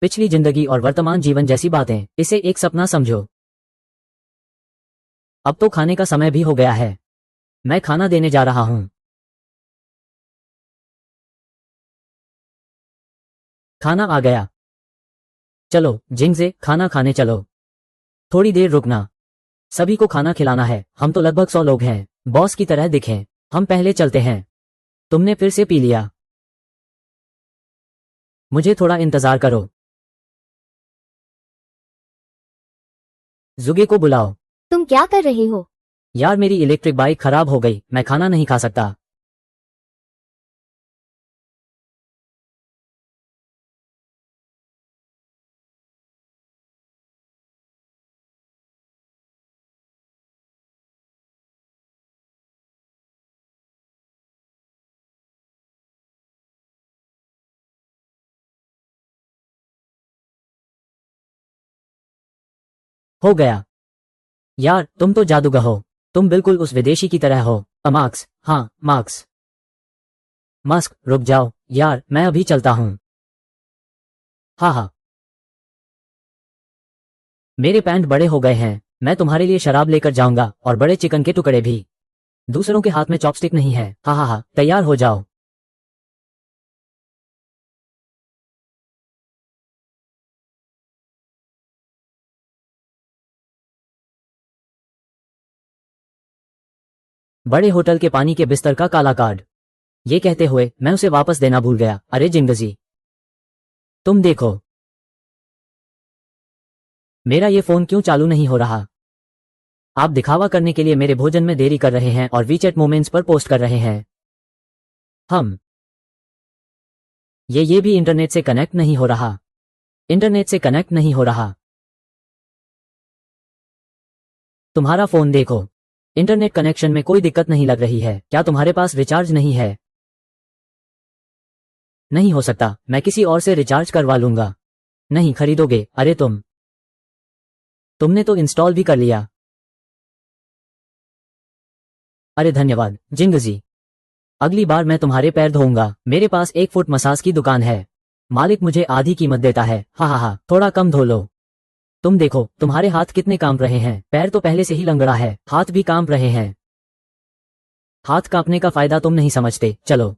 पिछली जिंदगी और वर्तमान जीवन जैसी बातें, इसे एक सपना समझो। अब तो खाने का समय भी हो गया है। मैं खाना देने जा रहा हूं। खाना आ गया। चलो जिंगजे, खाना खाने चलो। थोड़ी देर रुकना, सभी को खाना खिलाना है। हम तो लगभग 100 लोग हैं। बॉस की तरह दिखें। हम पहले चलते हैं। तुमने फिर से पी लिया। मुझे थोड़ा इंतजार करो। जुगे को बुलाओ। तुम क्या कर रहे हो? यार, मेरी इलेक्ट्रिक बाइक खराब हो गई, मैं खाना नहीं खा सकता। हो गया। यार, तुम तो जादूगर हो। तुम बिल्कुल उस विदेशी की तरह हो। मार्क्स, हाँ मार्क्स। मस्क, रुक जाओ यार, मैं अभी चलता हूं। हाँ हाँ, मेरे पैंट बड़े हो गए हैं। मैं तुम्हारे लिए शराब लेकर जाऊंगा और बड़े चिकन के टुकड़े भी। दूसरों के हाथ में चॉपस्टिक नहीं है। हाँ हाँ हाँ, तैयार हो जाओ। बड़े होटल के पानी के बिस्तर का काला कार्ड। ये कहते हुए मैं उसे वापस देना भूल गया। अरे जिंगजी, तुम देखो, मेरा ये फोन क्यों चालू नहीं हो रहा? आप दिखावा करने के लिए मेरे भोजन में देरी कर रहे हैं और वीचैट मोमेंट्स पर पोस्ट कर रहे हैं। हम ये भी इंटरनेट से कनेक्ट नहीं हो रहा। इंटरनेट से कनेक्ट नहीं हो रहा। तुम्हारा फोन देखो। इंटरनेट कनेक्शन में कोई दिक्कत नहीं लग रही है। क्या तुम्हारे पास रिचार्ज नहीं है? नहीं हो सकता, मैं किसी और से रिचार्ज करवा लूंगा। नहीं खरीदोगे? अरे तुमने तो इंस्टॉल भी कर लिया। अरे धन्यवाद जिंगजी। अगली बार मैं तुम्हारे पैर धोऊंगा। मेरे पास 1 फुट मसाज की दुकान है। मालिक मुझे आधी कीमत देता है। हा हा हा, थोड़ा कम धो लो। तुम देखो, तुम्हारे हाथ कितने कांप रहे हैं। पैर तो पहले से ही लंगड़ा है, हाथ भी कांप रहे हैं। हाथ कांपने का फायदा तुम नहीं समझते। चलो।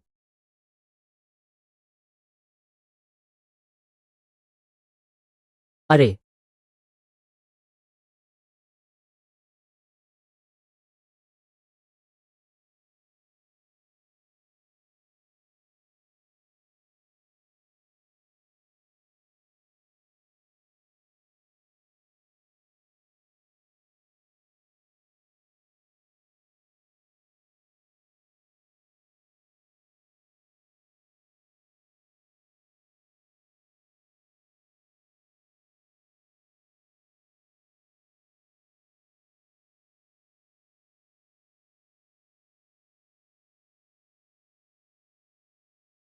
अरे,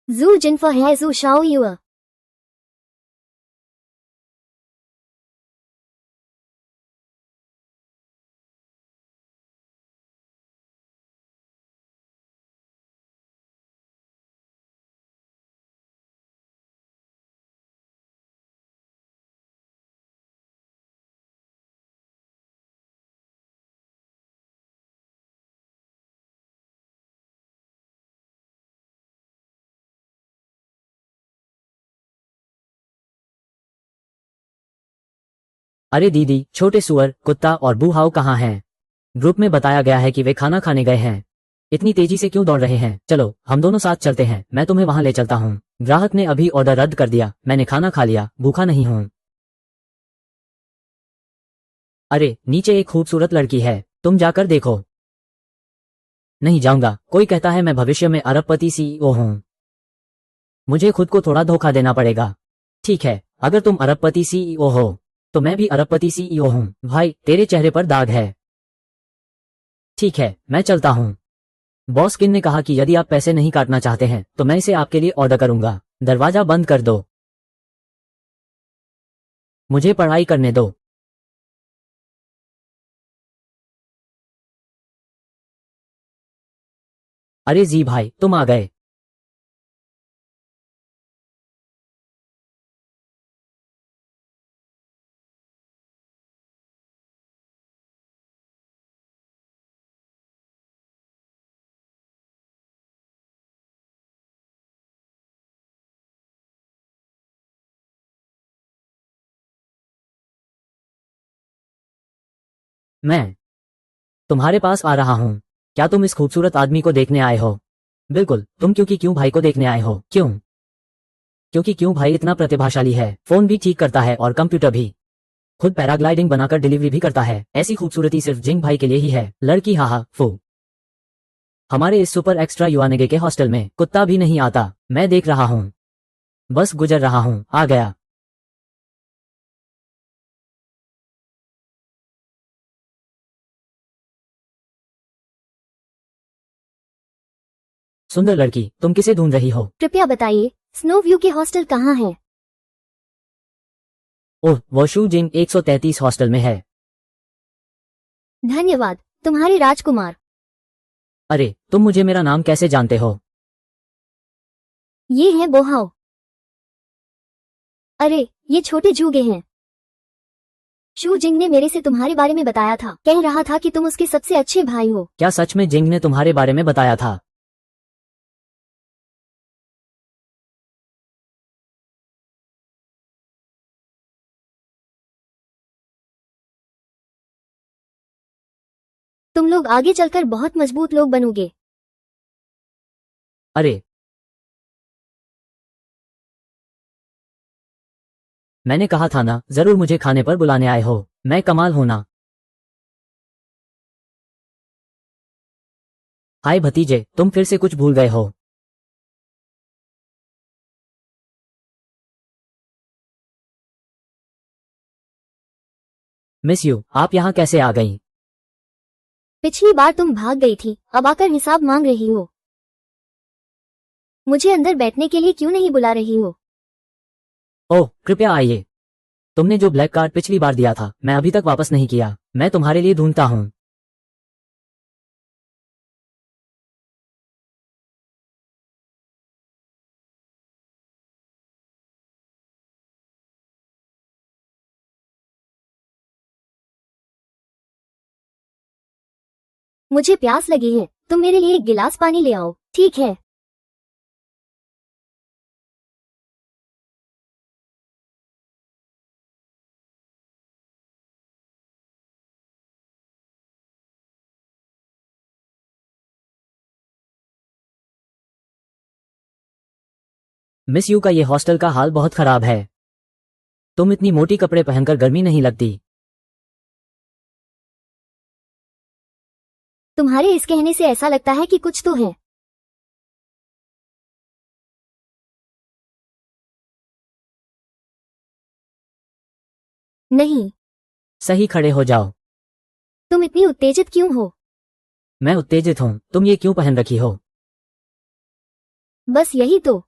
जू जिनफा है जू शाओ युआ। अरे दीदी, छोटे सुअर, कुत्ता और बूहाओ कहाँ हैं? ग्रुप में बताया गया है कि वे खाना खाने गए हैं। इतनी तेजी से क्यों दौड़ रहे हैं? चलो हम दोनों साथ चलते हैं, मैं तुम्हें वहां ले चलता हूँ। ग्राहक ने अभी ऑर्डर रद्द कर दिया। मैंने खाना खा लिया, भूखा नहीं हूँ। अरे नीचे एक खूबसूरत लड़की है, तुम जाकर देखो। नहीं जाऊंगा। कोई कहता है मैं भविष्य में अरबपति सीईओ हूं। मुझे खुद को थोड़ा धोखा देना पड़ेगा। ठीक है, अगर तुम अरबपति सीईओ हो तो मैं भी अरबपति सीईओ हूं। भाई, तेरे चेहरे पर दाग है। ठीक है, मैं चलता हूं। बॉस किन ने कहा कि यदि आप पैसे नहीं काटना चाहते हैं तो मैं इसे आपके लिए ऑर्डर करूंगा। दरवाजा बंद कर दो। मुझे पढ़ाई करने दो। अरे जी भाई, तुम आ गए। मैं तुम्हारे पास आ रहा हूं। क्या तुम इस खूबसूरत आदमी को देखने आए हो? बिल्कुल। तुम क्यों भाई को देखने आए हो? क्यों? क्योंकि क्यों भाई इतना प्रतिभाशाली है। फोन भी ठीक करता है और कंप्यूटर भी। खुद पैराग्लाइडिंग बनाकर डिलीवरी भी करता है। ऐसी खूबसूरती सिर्फ जिंग भाई के लिए ही है। लड़की, हाहा फू। हमारे इस सुपर एक्स्ट्रा युवानेगे के हॉस्टल में कुत्ता भी नहीं आता। मैं देख रहा हूं। बस गुजर रहा हूं। आ गया। सुंदर लड़की, तुम किसे ढूंढ रही हो? कृपया बताइए, स्नो व्यू के हॉस्टल कहाँ है? ओह, वो शू जिंग 133 हॉस्टल में है। धन्यवाद, तुम्हारे राजकुमार। अरे, तुम मुझे मेरा नाम कैसे जानते हो? ये हैं बोहाओ। अरे, ये छोटे जूगे हैं। शू जिंग ने मेरे से तुम्हारे बारे में बताया था। कह रहा था कि तुम उसके सबसे अच्छे भाई हो। क्या सच में जिंग ने तुम्हारे बारे में बताया था? तुम लोग आगे चलकर बहुत मजबूत लोग बनोगे। अरे, मैंने कहा था ना, जरूर मुझे खाने पर बुलाने आए हो। मैं कमाल हूं ना। हाय भतीजे, तुम फिर से कुछ भूल गए हो। मिस यू, आप यहाँ कैसे आ गई? पिछली बार तुम भाग गई थी, अब आकर हिसाब मांग रही हो। मुझे अंदर बैठने के लिए क्यों नहीं बुला रही हो? ओह, कृपया आइए। तुमने जो ब्लैक कार्ड पिछली बार दिया था, मैं अभी तक वापस नहीं किया। मैं तुम्हारे लिए ढूंढता हूँ। मुझे प्यास लगी है, तुम मेरे लिए एक गिलास पानी ले आओ। ठीक है। मिस यू का ये हॉस्टल का हाल बहुत खराब है। तुम इतनी मोटी कपड़े पहनकर गर्मी नहीं लगती। तुम्हारे इस कहने से ऐसा लगता है कि कुछ तो है। नहीं। सही, खड़े हो जाओ। तुम इतनी उत्तेजित क्यों हो? मैं उत्तेजित हूँ। तुम ये क्यों पहन रखी हो? बस यही तो।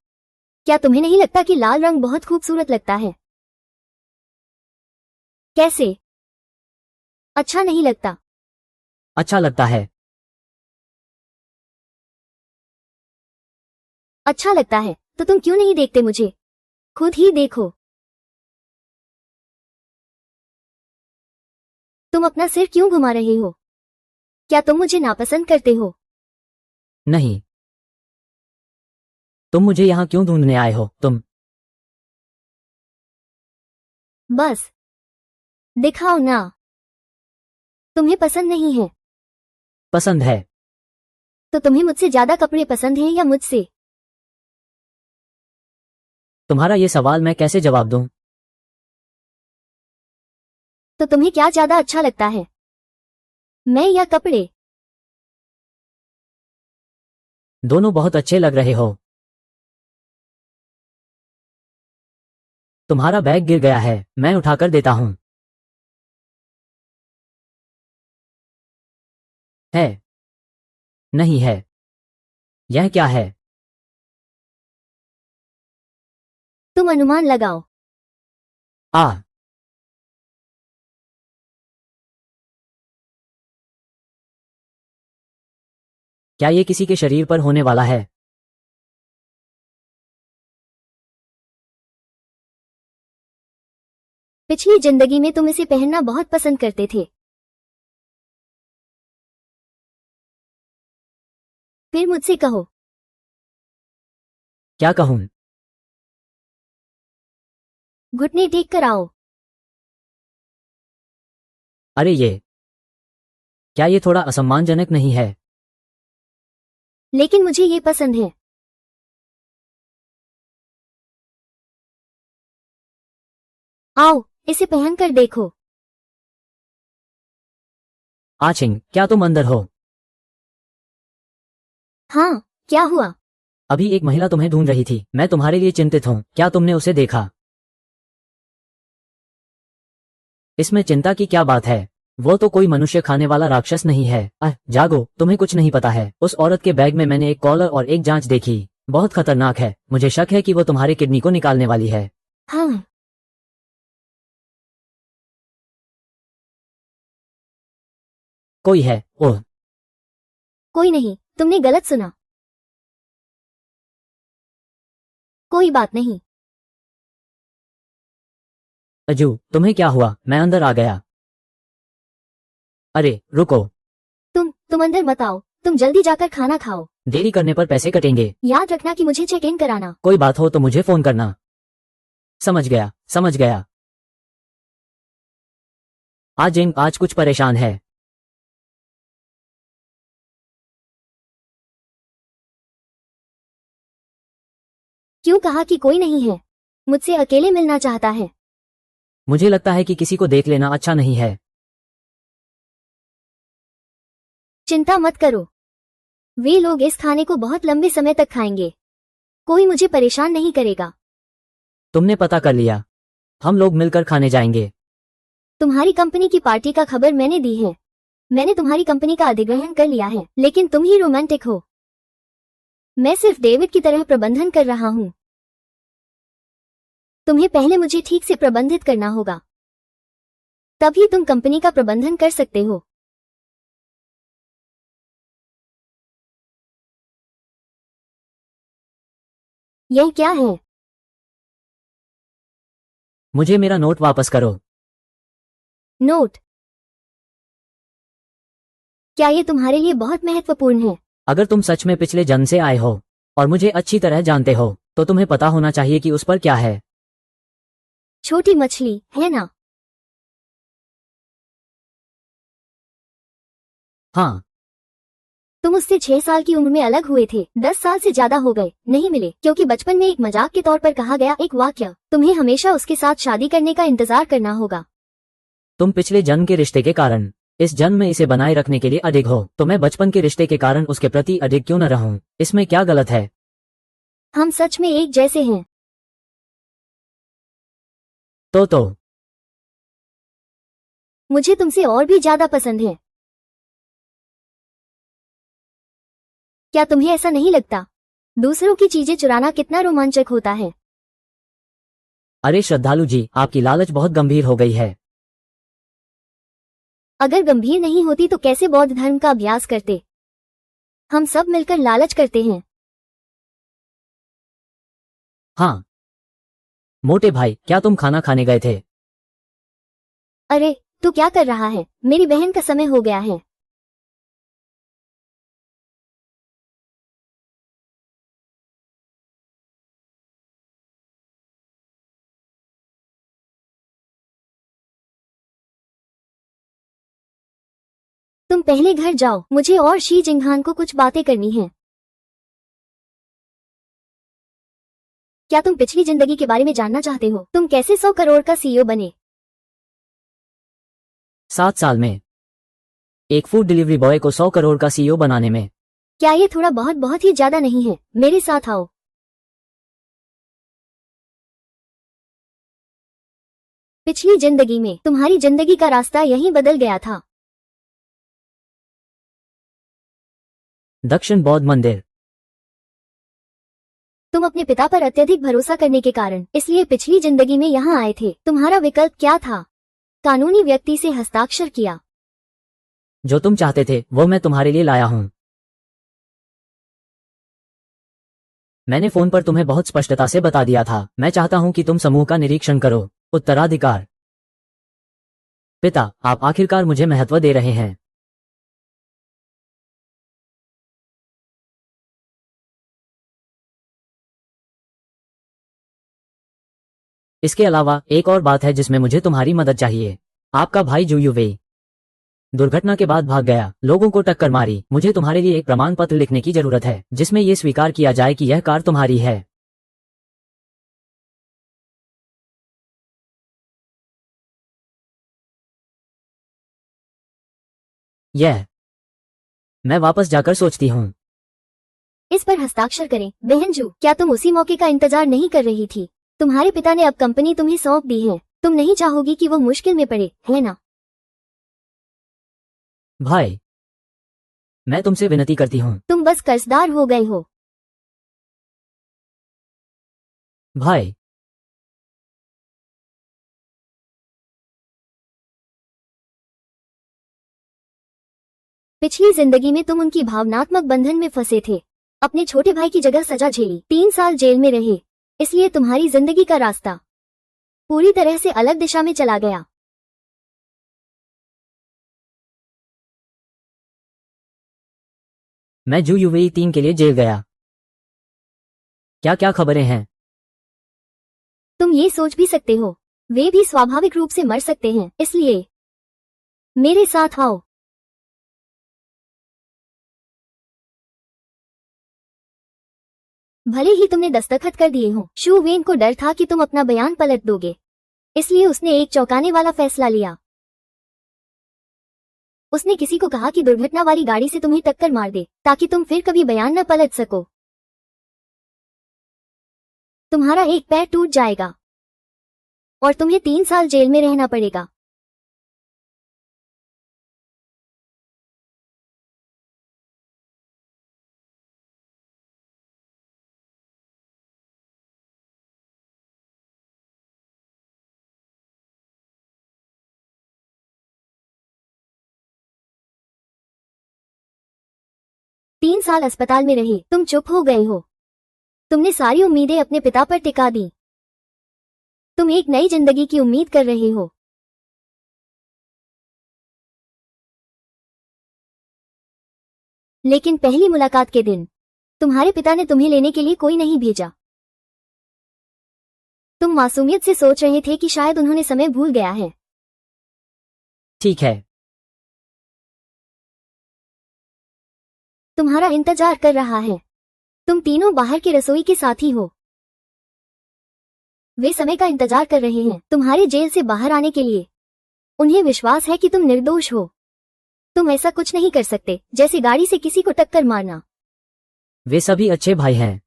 क्या तुम्हें नहीं लगता कि लाल रंग बहुत खूबसूरत लगता है? कैसे? अच्छा नहीं लगता? अच्छा लगता है। अच्छा लगता है तो तुम क्यों नहीं देखते मुझे? खुद ही देखो। तुम अपना सिर क्यों घुमा रहे हो? क्या तुम मुझे नापसंद करते हो? नहीं। तुम मुझे यहाँ क्यों ढूंढने आए हो? तुम बस दिखाओ ना। तुम्हें पसंद नहीं है पसंद है। तो तुम्हें मुझसे ज्यादा कपड़े पसंद हैं या मुझसे? तुम्हारा ये सवाल मैं कैसे जवाब दूं? तो तुम्हें क्या ज्यादा अच्छा लगता है, मैं या कपड़े? दोनों बहुत अच्छे लग रहे हो। तुम्हारा बैग गिर गया है, मैं उठाकर देता हूं। है? नहीं है। यह क्या है? तुम अनुमान लगाओ। आ, क्या ये किसी के शरीर पर होने वाला है? पिछली जिंदगी में तुम इसे पहनना बहुत पसंद करते थे। फिर मुझसे कहो। क्या कहूं? घुटने टेक कर आओ। अरे क्या ये थोड़ा असम्मानजनक नहीं है? लेकिन मुझे ये पसंद है। आओ, इसे पहनकर देखो। आचिंग, क्या तुम अंदर हो? हाँ, क्या हुआ? अभी एक महिला तुम्हें ढूंढ रही थी, मैं तुम्हारे लिए चिंतित हूं, क्या तुमने उसे देखा? इसमें चिंता की क्या बात है? वो तो कोई मनुष्य खाने वाला राक्षस नहीं है। जागो, तुम्हें कुछ नहीं पता है। उस औरत के बैग में मैंने एक कॉलर और एक जांच देखी, बहुत खतरनाक है। मुझे शक है कि वो तुम्हारे किडनी को निकालने वाली है। हाँ, कोई है? ओह, कोई नहीं, तुमने गलत सुना। कोई बात नहीं। अजू, तुम्हें क्या हुआ? मैं अंदर आ गया। अरे रुको, तुम अंदर मत आओ। तुम जल्दी जाकर खाना खाओ। देरी करने पर पैसे कटेंगे। याद रखना कि मुझे चेक इन कराना। कोई बात हो तो मुझे फोन करना। समझ गया, समझ गया। आज जिंग आज कुछ परेशान है। क्यों कहा कि कोई नहीं है? मुझसे अकेले मिलना चाहता है। मुझे लगता है कि किसी को देख लेना अच्छा नहीं है। चिंता मत करो, वे लोग इस खाने को बहुत लंबे समय तक खाएंगे। कोई मुझे परेशान नहीं करेगा। तुमने पता कर लिया? हम लोग मिलकर खाने जाएंगे। तुम्हारी कंपनी की पार्टी का खबर मैंने दी है। मैंने तुम्हारी कंपनी का अधिग्रहण कर लिया है, लेकिन तुम ही रोमांटिक हो। मैं सिर्फ डेविड की तरह प्रबंधन कर रहा हूं। तुम्हें पहले मुझे ठीक से प्रबंधित करना होगा, तभी तुम कंपनी का प्रबंधन कर सकते हो। यह क्या है? मुझे मेरा नोट वापस करो। नोट? क्या ये तुम्हारे लिए बहुत महत्वपूर्ण है? अगर तुम सच में पिछले जन्म से आए हो और मुझे अच्छी तरह जानते हो तो तुम्हें पता होना चाहिए कि उस पर क्या है। छोटी मछली है ना? हाँ। तुम उससे 6 साल की उम्र में अलग हुए थे। 10 साल से ज्यादा हो गए, नहीं मिले, क्योंकि बचपन में एक मजाक के तौर पर कहा गया एक वाक्य। तुम्हें हमेशा उसके साथ शादी करने का इंतजार करना होगा। तुम पिछले जन्म के रिश्ते के कारण इस जन्म में इसे बनाए रखने के लिए अडिग हो, तो मैं बचपन के रिश्ते के कारण उसके प्रति अडिग क्यों न रहूं? इसमें क्या गलत है? हम सच में एक जैसे हैं। तो मुझे तुमसे और भी ज्यादा पसंद है। क्या तुम्हें ऐसा नहीं लगता? दूसरों की चीजें चुराना कितना रोमांचक होता है। अरे श्रद्धालु जी, आपकी लालच बहुत गंभीर हो गई है। अगर गंभीर नहीं होती तो कैसे बौद्ध धर्म का अभ्यास करते? हम सब मिलकर लालच करते हैं। हाँ। मोटे भाई, क्या तुम खाना खाने गए थे? अरे, तू क्या कर रहा है? मेरी बहन का समय हो गया है। तुम पहले घर जाओ, मुझे और शी जिंगहान को कुछ बातें करनी है। क्या तुम पिछली जिंदगी के बारे में जानना चाहते हो? तुम कैसे 100 करोड़ का सीईओ बने? 7 साल में एक फूड डिलीवरी बॉय को 100 करोड़ का सीईओ बनाने में क्या ये थोड़ा बहुत ही ज्यादा नहीं है? मेरे साथ आओ। पिछली जिंदगी में तुम्हारी जिंदगी का रास्ता यहीं बदल गया था। दक्षिण बौद्ध मंदिर। तुम अपने पिता पर अत्यधिक भरोसा करने के कारण इसलिए पिछली जिंदगी में यहाँ आए थे। तुम्हारा विकल्प क्या था? कानूनी व्यक्ति से हस्ताक्षर किया। जो तुम चाहते थे वो मैं तुम्हारे लिए लाया हूं। मैंने फोन पर तुम्हें बहुत स्पष्टता से बता दिया था। मैं चाहता हूं कि तुम समूह का निरीक्षण करो। उत्तराधिकार। पिता, आप आखिरकार मुझे महत्व दे रहे हैं। इसके अलावा एक और बात है जिसमें मुझे तुम्हारी मदद चाहिए। आपका भाई जू युवेई दुर्घटना के बाद भाग गया, लोगों को टक्कर मारी। मुझे तुम्हारे लिए एक प्रमाण पत्र लिखने की जरूरत है जिसमें यह स्वीकार किया जाए कि यह कार तुम्हारी है। मैं वापस जाकर सोचती हूँ। इस पर हस्ताक्षर करें। बहन जू, क्या तुम उसी मौके का इंतजार नहीं कर रही थी? तुम्हारे पिता ने अब कंपनी तुम्हें सौंप दी है। तुम नहीं चाहोगी कि वो मुश्किल में पड़े, है ना? भाई, मैं तुमसे विनती करती हूँ। तुम बस कर्जदार हो गए हो। भाई, पिछली जिंदगी में तुम उनकी भावनात्मक बंधन में फंसे थे। अपने छोटे भाई की जगह सजा झेली, 3 साल जेल में रहे। इसलिए तुम्हारी जिंदगी का रास्ता पूरी तरह से अलग दिशा में चला गया। मैं जू युवेई 3 के लिए जेल गया। क्या क्या खबरें हैं? तुम ये सोच भी सकते हो, वे भी स्वाभाविक रूप से मर सकते हैं। इसलिए मेरे साथ आओ। भले ही तुमने दस्तखत कर दिए हो, शू वेन को डर था कि तुम अपना बयान पलट दोगे। इसलिए उसने एक चौंकाने वाला फैसला लिया। उसने किसी को कहा कि दुर्घटना वाली गाड़ी से तुम्हें टक्कर मार दे, ताकि तुम फिर कभी बयान न पलट सको। तुम्हारा एक पैर टूट जाएगा और तुम्हें 3 साल जेल में रहना पड़ेगा। तीन साल अस्पताल में रहे, तुम चुप हो गए हो। तुमने सारी उम्मीदें अपने पिता पर टिका दी। तुम एक नई जिंदगी की उम्मीद कर रहे हो। लेकिन पहली मुलाकात के दिन तुम्हारे पिता ने तुम्हें लेने के लिए कोई नहीं भेजा। तुम मासूमियत से सोच रहे थे कि शायद उन्होंने समय भूल गया है। ठीक है। तुम्हारा इंतजार कर रहा है। तुम तीनों बाहर के रसोई के साथी हो। वे समय का इंतजार कर रहे हैं तुम्हारे जेल से बाहर आने के लिए। उन्हें विश्वास है कि तुम निर्दोष हो। तुम ऐसा कुछ नहीं कर सकते जैसे गाड़ी से किसी को टक्कर मारना। वे सभी अच्छे भाई हैं।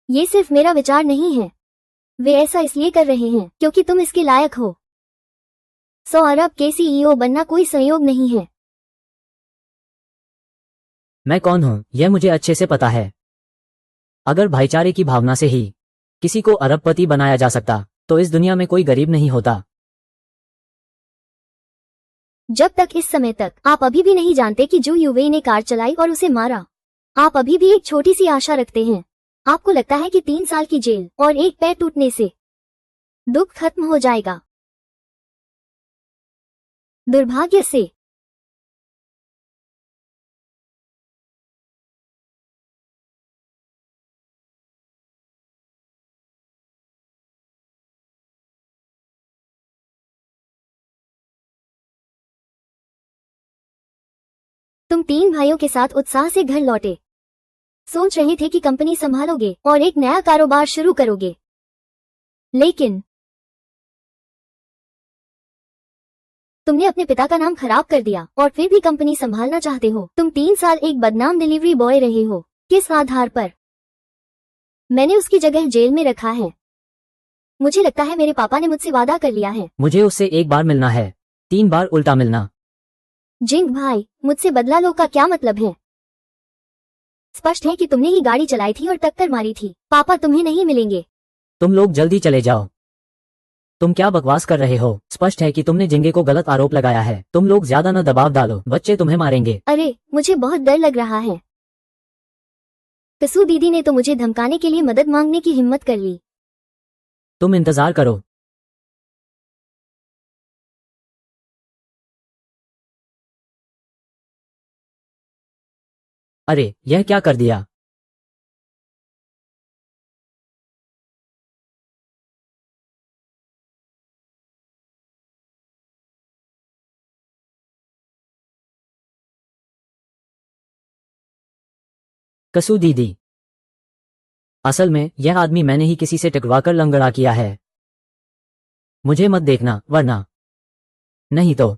ये सिर्फ मेरा विचार नहीं है। वे ऐसा इसलिए कर रहे हैं क्योंकि तुम इसके लायक हो। 100 अरब के CEO बनना कोई संयोग नहीं है। मैं कौन हूं यह मुझे अच्छे से पता है। अगर भाईचारे की भावना से ही किसी को अरबपति बनाया जा सकता तो इस दुनिया में कोई गरीब नहीं होता। जब तक इस समय तक आप अभी भी नहीं जानते कि जू युवेई ने कार चलाई और उसे मारा, आप अभी भी एक छोटी सी आशा रखते हैं। आपको लगता है कि 3 साल की जेल और एक पैर टूटने से दुख खत्म हो जाएगा। दुर्भाग्य से तुम 3 भाइयों के साथ उत्साह से घर लौटे। सोच रहे थे कि कंपनी संभालोगे और एक नया कारोबार शुरू करोगे। लेकिन तुमने अपने पिता का नाम खराब कर दिया और फिर भी कंपनी संभालना चाहते हो। तुम 3 साल एक बदनाम डिलीवरी बॉय रहे हो। किस आधार पर? मैंने उसकी जगह जेल में रखा है। मुझे लगता है मेरे पापा ने मुझसे वादा कर लिया है। मुझे उससे एक बार मिलना है, 3 बार उल्टा मिलना। जिंग भाई, मुझसे बदला लो का क्या मतलब है? स्पष्ट है कि तुमने ही गाड़ी चलाई थी और टक्कर मारी थी। पापा तुम्हें नहीं मिलेंगे। तुम लोग जल्दी चले जाओ। तुम क्या बकवास कर रहे हो? स्पष्ट है कि तुमने जिंगे को गलत आरोप लगाया है। तुम लोग ज्यादा न दबाव डालो, बच्चे तुम्हें मारेंगे। अरे, मुझे बहुत डर लग रहा है। कसू दीदी ने तो मुझे धमकाने के लिए मदद मांगने की हिम्मत कर ली। तुम इंतजार करो। अरे, यह क्या कर दिया? कसू दीदी, असल में यह आदमी मैंने ही किसी से टकराकर लंगड़ा किया है। मुझे मत देखना, वरना नहीं तो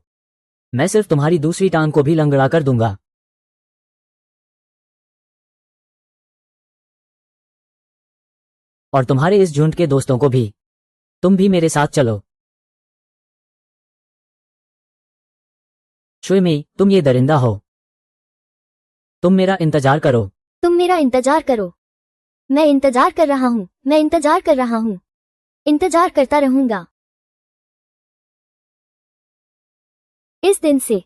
मैं सिर्फ तुम्हारी दूसरी टांग को भी लंगड़ा कर दूंगा। और तुम्हारे इस झुंड के दोस्तों को भी। तुम भी मेरे साथ चलो। शुएमई, तुम ये दरिंदा हो। तुम मेरा इंतजार करो। तुम मेरा इंतजार करो। मैं इंतजार कर रहा हूँ। मैं इंतजार कर रहा हूँ। इंतजार करता रहूंगा। इस दिन से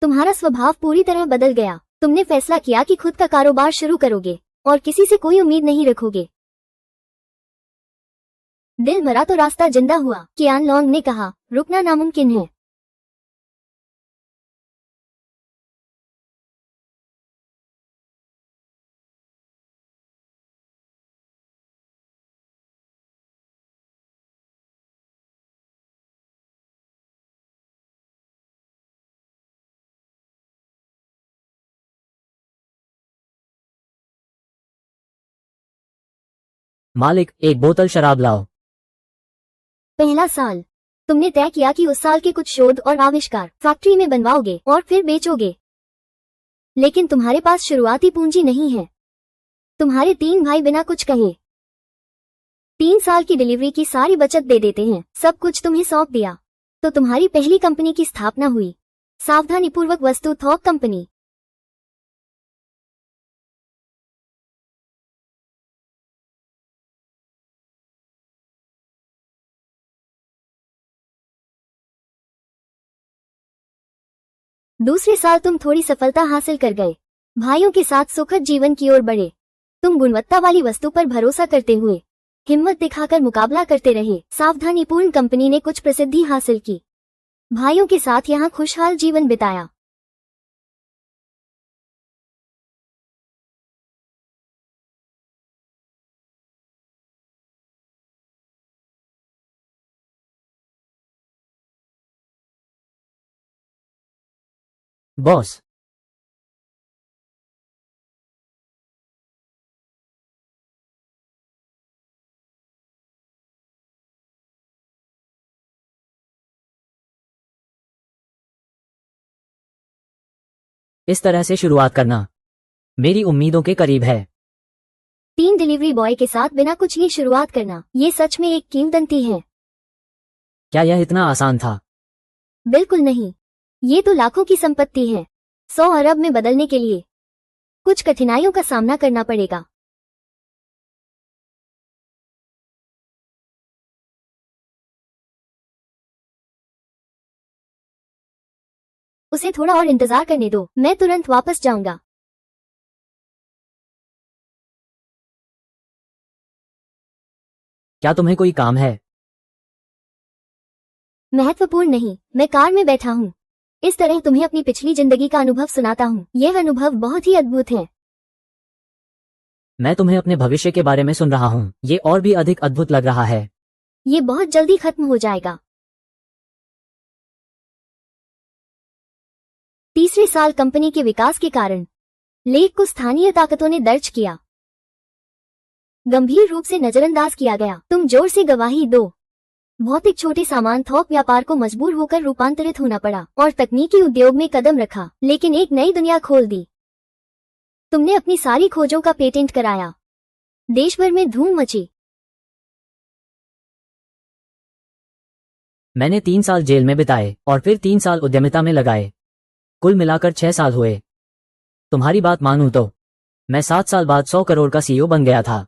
तुम्हारा स्वभाव पूरी तरह बदल गया। तुमने फैसला किया कि खुद का कारोबार शुरू करोगे और किसी से कोई उम्मीद नहीं रखोगे। दिल मरा तो रास्ता जिंदा हुआ, कियान लोंग ने कहा। रुकना नामुमकिन है। मालिक, एक बोतल शराब लाओ। पहला साल। तुमने तय किया कि उस साल के कुछ शोध और आविष्कार फैक्ट्री में बनवाओगे और फिर बेचोगे। लेकिन तुम्हारे पास शुरुआती पूंजी नहीं है। तुम्हारे 3 भाई बिना कुछ कहे 3 साल की डिलीवरी की सारी बचत दे देते हैं। सब कुछ तुम्हें सौंप दिया तो तुम्हारी पहली कंपनी की स्थापना हुई, सावधानीपूर्वक वस्तु थोक कंपनी। दूसरे साल तुम थोड़ी सफलता हासिल कर गए। भाइयों के साथ सुखद जीवन की ओर बढ़े। तुम गुणवत्ता वाली वस्तु पर भरोसा करते हुए हिम्मत दिखाकर मुकाबला करते रहे। सावधानीपूर्ण कंपनी ने कुछ प्रसिद्धि हासिल की। भाइयों के साथ यहाँ खुशहाल जीवन बिताया। बॉस, इस तरह से शुरुआत करना मेरी उम्मीदों के करीब है। 3 डिलीवरी बॉय के साथ बिना कुछ ही शुरुआत करना, ये सच में एक किंवदंती है। क्या यह इतना आसान था? बिल्कुल नहीं। ये तो लाखों की संपत्ति है। 100 अरब में बदलने के लिए कुछ कठिनाइयों का सामना करना पड़ेगा। उसे थोड़ा और इंतजार करने दो, मैं तुरंत वापस जाऊंगा। क्या तुम्हें कोई काम है? महत्वपूर्ण नहीं, मैं कार में बैठा हूँ। इस तरह तुम्हें अपनी पिछली जिंदगी का अनुभव सुनाता हूँ। यह अनुभव बहुत ही अद्भुत है। मैं तुम्हें अपने भविष्य के बारे में सुन रहा हूँ। ये और भी अधिक अद्भुत लग रहा है। ये बहुत जल्दी खत्म हो जाएगा। तीसरे साल कंपनी के विकास के कारण लेख को स्थानीय ताकतों ने दर्ज किया। गंभीर रूप से नजरअंदाज किया गया। तुम जोर से गवाही दो। भौतिक छोटे सामान थोक व्यापार को मजबूर होकर रूपांतरित होना पड़ा और तकनीकी उद्योग में कदम रखा, लेकिन एक नई दुनिया खोल दी। तुमने अपनी सारी खोजों का पेटेंट कराया। देश भर में धूम मची। मैंने 3 साल जेल में बिताए और फिर 3 साल उद्यमिता में लगाए। कुल मिलाकर 6 साल हुए। तुम्हारी बात मानूं तो मैं 7 साल बाद 100 करोड़ का सीईओ बन गया था।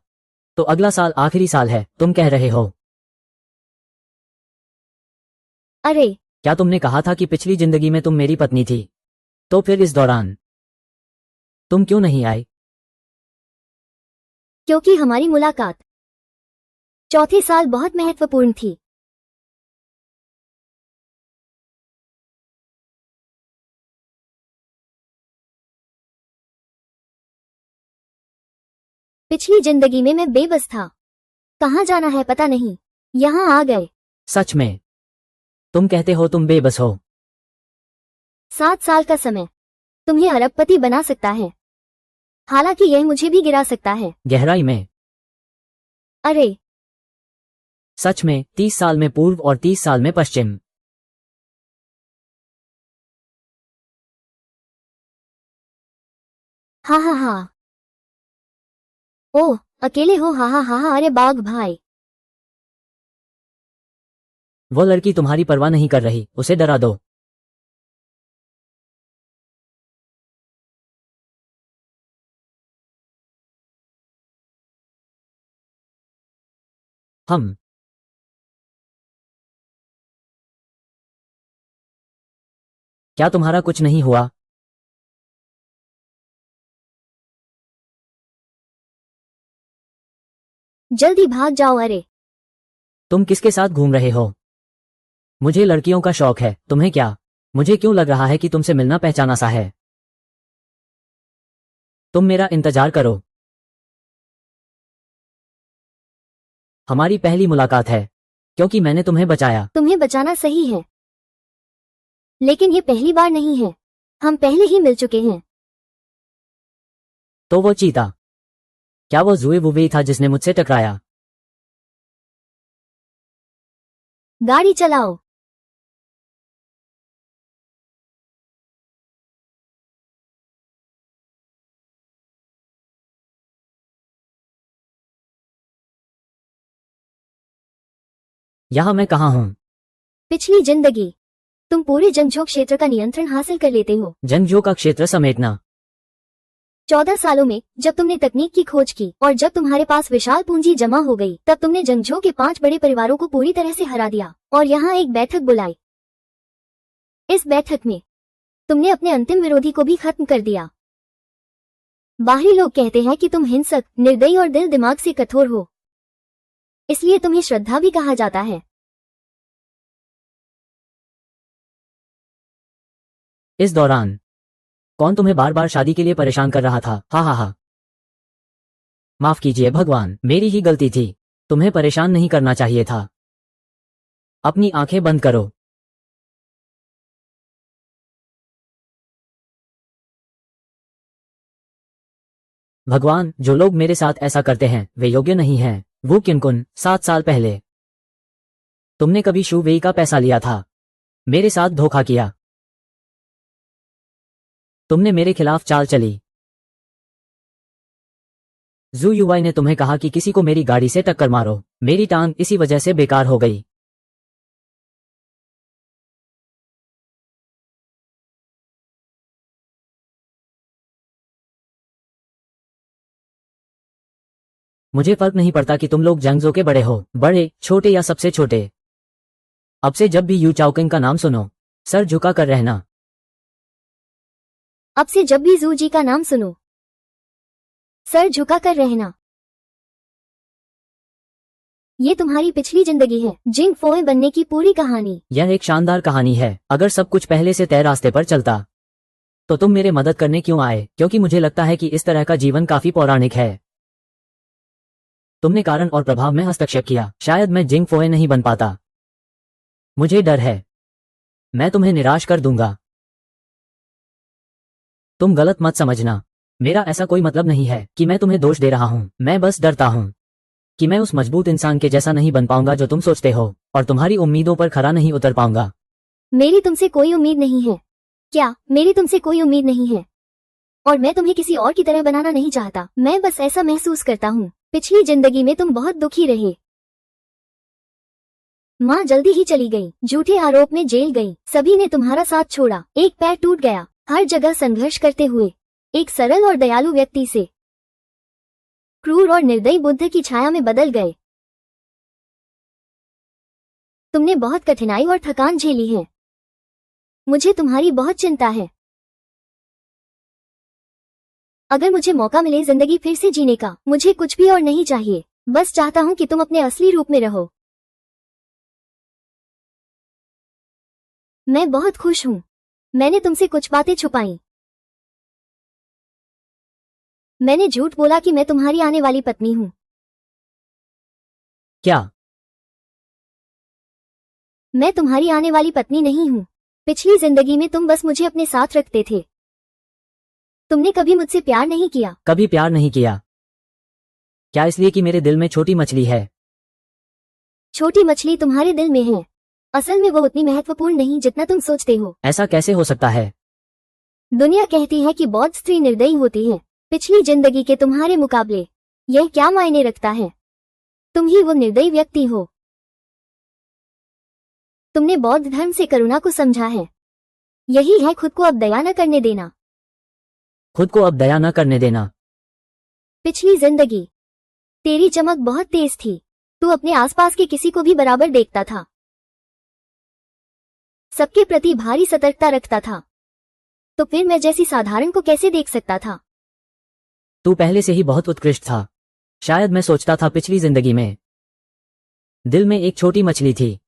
तो अगला साल आखिरी साल है, तुम कह रहे हो। अरे, क्या तुमने कहा था कि पिछली जिंदगी में तुम मेरी पत्नी थी? तो फिर इस दौरान तुम क्यों नहीं आई? क्योंकि हमारी मुलाकात चौथे साल बहुत महत्वपूर्ण थी। पिछली जिंदगी में मैं बेबस था। कहाँ जाना है पता नहीं, यहाँ आ गए। सच में? तुम कहते हो तुम बेबस हो? 7 साल का समय तुम्हें अरबपति बना सकता है, हालांकि यह मुझे भी गिरा सकता है। गहराई में? अरे, सच में 30 साल में पूर्व और 30 साल में पश्चिम। हाँ हाँ हाँ। ओह, अकेले हो? हाँ हाँ हाँ हाँ। अरे बाघ भाई, वो लड़की तुम्हारी परवाह नहीं कर रही, उसे डरा दो। हम क्या तुम्हारा कुछ नहीं हुआ? जल्दी भाग जाओ। अरे, तुम किसके साथ घूम रहे हो? मुझे लड़कियों का शौक है, तुम्हें क्या? मुझे क्यों लग रहा है कि तुमसे मिलना पहचाना सा है। तुम मेरा इंतजार करो। हमारी पहली मुलाकात है, क्योंकि मैंने तुम्हें बचाया। तुम्हें बचाना सही है, लेकिन ये पहली बार नहीं है। हम पहले ही मिल चुके हैं। तो वो चीता, क्या वो जुए वुवे था जिसने मुझसे टकराया? गाड़ी चलाओ। यहाँ मैं कहाँ हूँ? पिछली जिंदगी तुम पूरे जंगझों क्षेत्र का नियंत्रण हासिल कर लेते हो। जंगजो का क्षेत्र समेटना? 14 सालों में जब तुमने तकनीक की खोज की और जब तुम्हारे पास विशाल पूंजी जमा हो गई, तब तुमने जंगझों के 5 बड़े परिवारों को पूरी तरह से हरा दिया और यहाँ एक बैठक बुलाई। इस बैठक में तुमने अपने अंतिम विरोधी को भी खत्म कर दिया। बाहरी लोग कहते हैं कि तुम हिंसक, निर्दयी और दिल दिमाग से कठोर हो, इसलिए तुम्हें श्रद्धा भी कहा जाता है। इस दौरान कौन तुम्हें बार बार शादी के लिए परेशान कर रहा था? हा हा हा। माफ कीजिए भगवान, मेरी ही गलती थी। तुम्हें परेशान नहीं करना चाहिए था। अपनी आंखें बंद करो। भगवान, जो लोग मेरे साथ ऐसा करते हैं वे योग्य नहीं हैं। वो किनकुन 7 साल पहले तुमने कभी शू वेई का पैसा लिया था, मेरे साथ धोखा किया। तुमने मेरे खिलाफ चाल चली। जू युवाई ने तुम्हें कहा कि किसी को मेरी गाड़ी से टक्कर मारो। मेरी टांग इसी वजह से बेकार हो गई। मुझे फर्क नहीं पड़ता कि तुम लोग जंगजो के बड़े हो, बड़े, छोटे या सबसे छोटे। अब से जब भी यू चाओकिंग का नाम सुनो, सर झुका कर रहना। अब से जब भी जू जी का नाम सुनो, सर झुका कर रहना। ये तुम्हारी पिछली जिंदगी है, जिंग फोए बनने की पूरी कहानी। यह एक शानदार कहानी है। अगर सब कुछ पहले से तय रास्ते पर चलता तो तुम मेरे मदद करने क्यों आए? क्योंकि मुझे लगता है कि इस तरह का जीवन काफी पौराणिक है। तुमने कारण और प्रभाव में हस्तक्षेप किया। शायद मैं जिंग फोए नहीं बन पाता। मुझे डर है मैं तुम्हें निराश कर दूंगा। तुम गलत मत समझना, मेरा ऐसा कोई मतलब नहीं है कि मैं तुम्हें दोष दे रहा हूं। मैं बस डरता हूं कि मैं उस मजबूत इंसान के जैसा नहीं बन पाऊंगा जो तुम सोचते हो। और तुम्हारी उम्मीदों पर खरा नहीं उतर पाऊंगा। मेरी तुमसे कोई उम्मीद नहीं है। क्या मेरी तुमसे कोई उम्मीद नहीं है? और मैं तुम्हें किसी और की तरह बनाना नहीं चाहता। मैं बस ऐसा महसूस करता हूँ पिछली जिंदगी में तुम बहुत दुखी रहे। माँ जल्दी ही चली गई, झूठे आरोप में जेल गई, सभी ने तुम्हारा साथ छोड़ा, एक पैर टूट गया, हर जगह संघर्ष करते हुए एक सरल और दयालु व्यक्ति से क्रूर और निर्दयी बुद्ध की छाया में बदल गए। तुमने बहुत कठिनाई और थकान झेली है। मुझे तुम्हारी बहुत चिंता है। अगर मुझे मौका मिले जिंदगी फिर से जीने का, मुझे कुछ भी और नहीं चाहिए। बस चाहता हूं कि तुम अपने असली रूप में रहो। मैं बहुत खुश हूं। मैंने तुमसे कुछ बातें छुपाई। मैंने झूठ बोला कि मैं तुम्हारी आने वाली पत्नी हूं। क्या? मैं तुम्हारी आने वाली पत्नी नहीं हूं। पिछली जिंदगी में तुम बस मुझे अपने साथ रखते थे। तुमने कभी मुझसे प्यार नहीं किया। कभी प्यार नहीं किया। क्या इसलिए कि मेरे दिल में छोटी मछली है? छोटी मछली तुम्हारे दिल में है। असल में वो उतनी महत्वपूर्ण नहीं जितना तुम सोचते हो। ऐसा कैसे हो सकता है? दुनिया कहती है कि बौद्ध स्त्री निर्दयी होती है। पिछली जिंदगी के तुम्हारे मुकाबले यह क्या मायने रखता है? तुम ही वो निर्दयी व्यक्ति हो। तुमने बौद्ध धर्म से करुणा को समझा है। यही है खुद को अब दया न करने देना। खुद को अब दया न करने देना। पिछली जिंदगी तेरी चमक बहुत तेज थी। तू अपने आसपास के किसी को भी बराबर देखता था, सबके प्रति भारी सतर्कता रखता था। तो फिर मैं जैसी साधारण को कैसे देख सकता था? तू पहले से ही बहुत उत्कृष्ट था। शायद मैं सोचता था पिछली जिंदगी में दिल में एक छोटी मछली थी।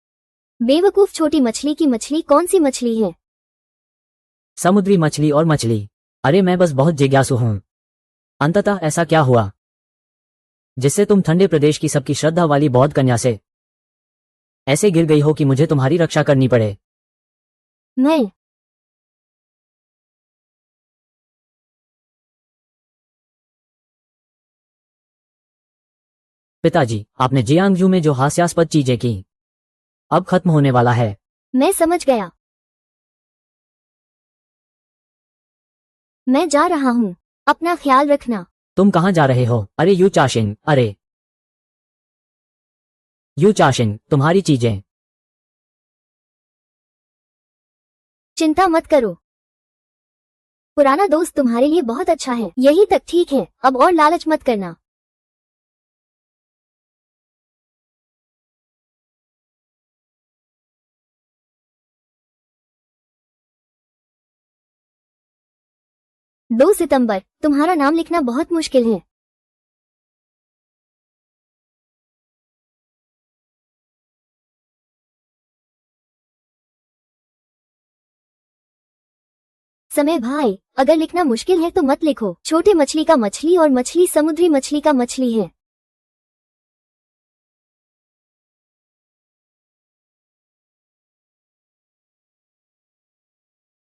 बेवकूफ, छोटी मछली की मछली कौन सी मछली है? समुद्री मछली और मछली। अरे मैं बस बहुत जिज्ञासु हूं। अंततः ऐसा क्या हुआ जिससे तुम ठंडे प्रदेश की सबकी श्रद्धा वाली बौद्ध कन्या से ऐसे गिर गई हो कि मुझे तुम्हारी रक्षा करनी पड़े? मैं पिताजी, आपने जियांगजू में जो हास्यास्पद चीजें की अब खत्म होने वाला है। मैं समझ गया। मैं जा रहा हूँ। अपना ख्याल रखना। तुम कहाँ जा रहे हो? अरे यू चाशिन, अरे यू चाशिन, तुम्हारी चीजें। चिंता मत करो। पुराना दोस्त तुम्हारे लिए बहुत अच्छा है। यही तक ठीक है। अब और लालच मत करना। दो सितंबर, तुम्हारा नाम लिखना बहुत मुश्किल है। समय भाई, अगर लिखना मुश्किल है तो मत लिखो। छोटे मछली का मछली और मछली समुद्री मछली का मछली है।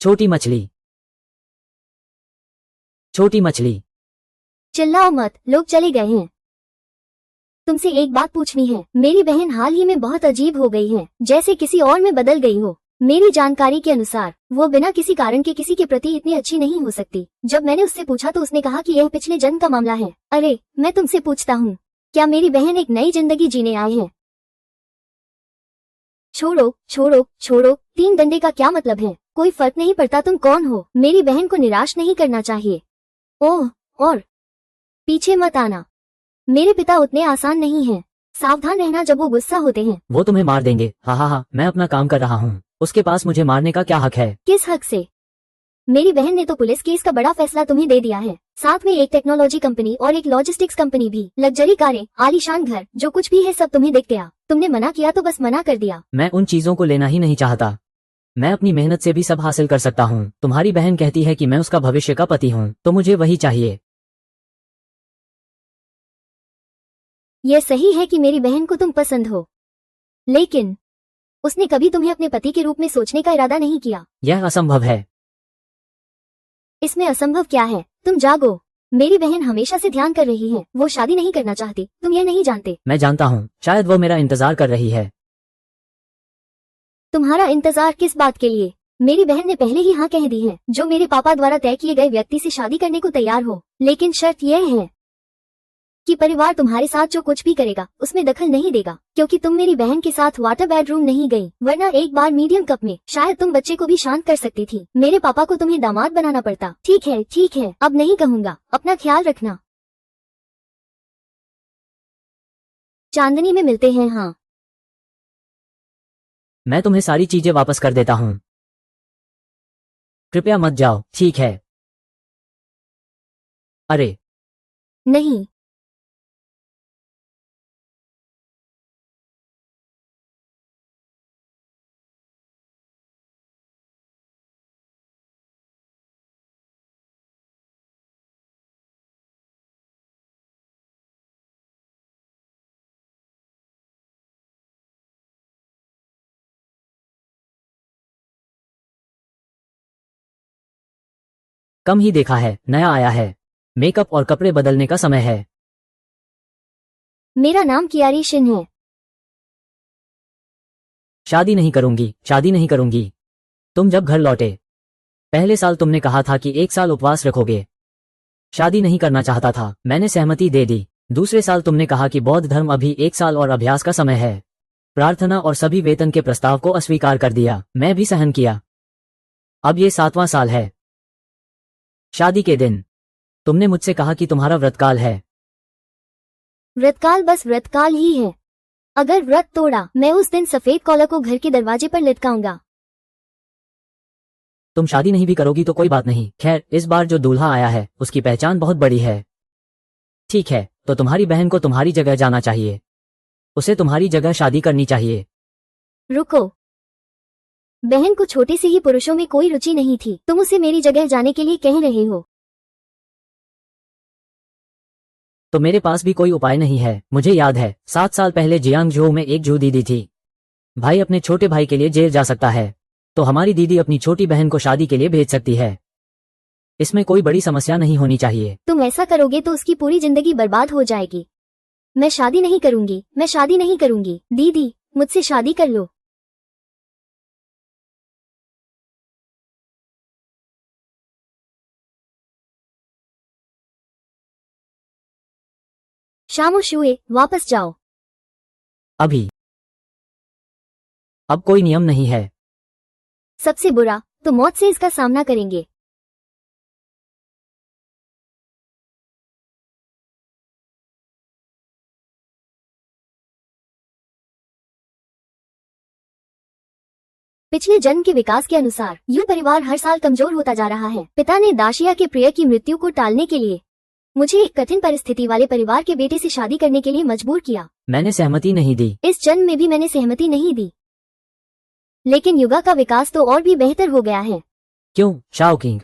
छोटी मछली, छोटी मछली। चिल्लाओ मत, लोग चले गए हैं। तुमसे एक बात पूछनी है। मेरी बहन हाल ही में बहुत अजीब हो गई है, जैसे किसी और में बदल गई हो। मेरी जानकारी के अनुसार वो बिना किसी कारण के किसी के प्रति इतनी अच्छी नहीं हो सकती। जब मैंने उससे पूछा तो उसने कहा कि यह पिछले जन्म का मामला है। अरे मैं तुमसे पूछता हूँ, क्या मेरी बहन एक नई जिंदगी जीने आई है? छोड़ो छोड़ो छोड़ो, 3 डंडे का क्या मतलब है? कोई फर्क नहीं पड़ता तुम कौन हो। मेरी बहन को निराश नहीं करना चाहिए। ओह, और पीछे मत आना। मेरे पिता उतने आसान नहीं हैं। सावधान रहना जब वो गुस्सा होते हैं। वो तुम्हें मार देंगे। हा हा हा, मैं अपना काम कर रहा हूँ। उसके पास मुझे मारने का क्या हक है? किस हक से? मेरी बहन ने तो पुलिस केस का बड़ा फैसला तुम्हें दे दिया है। साथ में एक टेक्नोलॉजी कंपनी और एक लॉजिस्टिक्स कंपनी भी। लग्जरी कारें, आलीशान घर, जो कुछ भी है सब तुम्हें दिख गया। तुमने मना किया तो बस मना कर दिया। मैं उन चीजों को लेना ही नहीं चाहता। मैं अपनी मेहनत से भी सब हासिल कर सकता हूँ। तुम्हारी बहन कहती है कि मैं उसका भविष्य का पति हूँ, तो मुझे वही चाहिए। यह सही है कि मेरी बहन को तुम पसंद हो, लेकिन उसने कभी तुम्हें अपने पति के रूप में सोचने का इरादा नहीं किया। यह असंभव है। इसमें असंभव क्या है? तुम जागो। मेरी बहन हमेशा से ध्यान कर रही है। वो शादी नहीं करना चाहती। तुम यह नहीं जानते। मैं जानता हूँ। शायद वो मेरा इंतजार कर रही है। तुम्हारा इंतजार किस बात के लिए? मेरी बहन ने पहले ही हाँ कह दी है, जो मेरे पापा द्वारा तय किए गए व्यक्ति से शादी करने को तैयार हो। लेकिन शर्त यह है कि परिवार तुम्हारे साथ जो कुछ भी करेगा उसमें दखल नहीं देगा, क्योंकि तुम मेरी बहन के साथ वाटर बेडरूम नहीं गई, वरना एक बार मीडियम कप में शायद तुम बच्चे को भी शांत कर सकती थी। मेरे पापा को तुम्हें दामाद बनाना पड़ता। ठीक है, अब नहीं कहूँगा। अपना ख्याल रखना। चांदनी में मिलते हैं। हाँ, मैं तुम्हें सारी चीजें वापस कर देता हूँ। कृपया मत जाओ, ठीक है? अरे नहीं। कम ही देखा है, नया आया है। मेकअप और कपड़े बदलने का समय है। मेरा नाम कियारी शिन है। शादी नहीं करूंगी, शादी नहीं करूंगी। तुम जब घर लौटे पहले साल तुमने कहा था कि 1 साल उपवास रखोगे। शादी नहीं करना चाहता था, मैंने सहमति दे दी। दूसरे साल तुमने कहा कि बौद्ध धर्म अभी 1 साल और अभ्यास का समय है। प्रार्थना और सभी वेतन के प्रस्ताव को अस्वीकार कर दिया, मैं भी सहन किया। अब ये 7वां साल है। शादी के दिन तुमने मुझसे कहा कि तुम्हारा व्रतकाल है। व्रतकाल बस व्रतकाल ही है। अगर व्रत तोड़ा, मैं उस दिन सफेद कॉलर को घर के दरवाजे पर लटकाऊंगा। तुम शादी नहीं भी करोगी तो कोई बात नहीं। खैर, इस बार जो दूल्हा आया है उसकी पहचान बहुत बड़ी है। ठीक है, तो तुम्हारी बहन को तुम्हारी जगह जाना चाहिए। उसे तुम्हारी जगह शादी करनी चाहिए। रुको, बहन को छोटे से ही पुरुषों में कोई रुचि नहीं थी। तुम उसे मेरी जगह जाने के लिए कह रहे हो? तो मेरे पास भी कोई उपाय नहीं है। मुझे याद है 7 साल पहले जियांगझोउ में एक जू दीदी थी। भाई अपने छोटे भाई के लिए जेल जा सकता है, तो हमारी दीदी अपनी छोटी बहन को शादी के लिए भेज सकती है। इसमें कोई बड़ी समस्या नहीं होनी चाहिए। तुम ऐसा करोगे तो उसकी पूरी जिंदगी बर्बाद हो जाएगी। मैं शादी नहीं करूंगी, मैं शादी नहीं करूंगी। दीदी, मुझसे शादी कर लो। शामो शुए, वापस जाओ। अभी अब कोई नियम नहीं है। सबसे बुरा तो मौत से इसका सामना करेंगे। पिछले जन्म के विकास के अनुसार यू परिवार हर साल कमजोर होता जा रहा है। पिता ने दाशिया के प्रिय की मृत्यु को टालने के लिए मुझे एक कठिन परिस्थिति वाले परिवार के बेटे से शादी करने के लिए मजबूर किया। मैंने सहमति नहीं दी। इस जन्म में भी मैंने सहमति नहीं दी, लेकिन युगा का विकास तो और भी बेहतर हो गया है। क्यों शाओ किंग?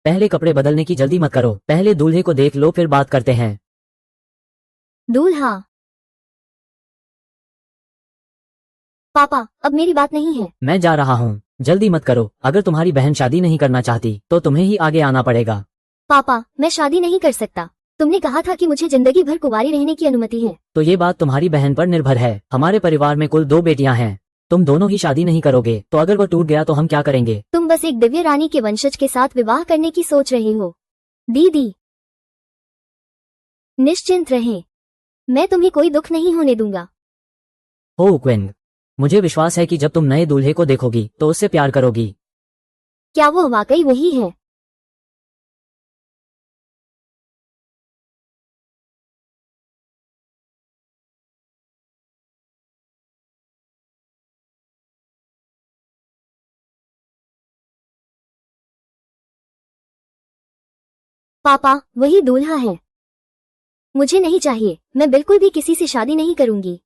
पहले कपड़े बदलने की जल्दी मत करो, पहले दूल्हे को देख लो फिर बात करते हैं। दूल्हा? पापा, अब मेरी बात नहीं है। मैं जा रहा हूँ, जल्दी मत करो। अगर तुम्हारी बहन शादी नहीं करना चाहती तो तुम्हें ही आगे आना पड़ेगा। पापा, मैं शादी नहीं कर सकता। तुमने कहा था कि मुझे जिंदगी भर कुंवारी रहने की अनुमति है। तो ये बात तुम्हारी बहन पर निर्भर है। हमारे परिवार में कुल 2 बेटियां हैं, तुम दोनों ही शादी नहीं करोगे तो अगर वो टूट गया तो हम क्या करेंगे? तुम बस एक दिव्य रानी के वंशज के साथ विवाह करने की सोच रहे हो। दीदी, निश्चिंत रहें, मैं तुम्हें कोई दुख नहीं होने दूंगा। हो क्वेंग, मुझे विश्वास है कि जब तुम नए दूल्हे को देखोगी तो उससे प्यार करोगी। क्या वो वाकई वही है? पापा, वही दूल्हा है। मुझे नहीं चाहिए, मैं बिल्कुल भी किसी से शादी नहीं करूंगी।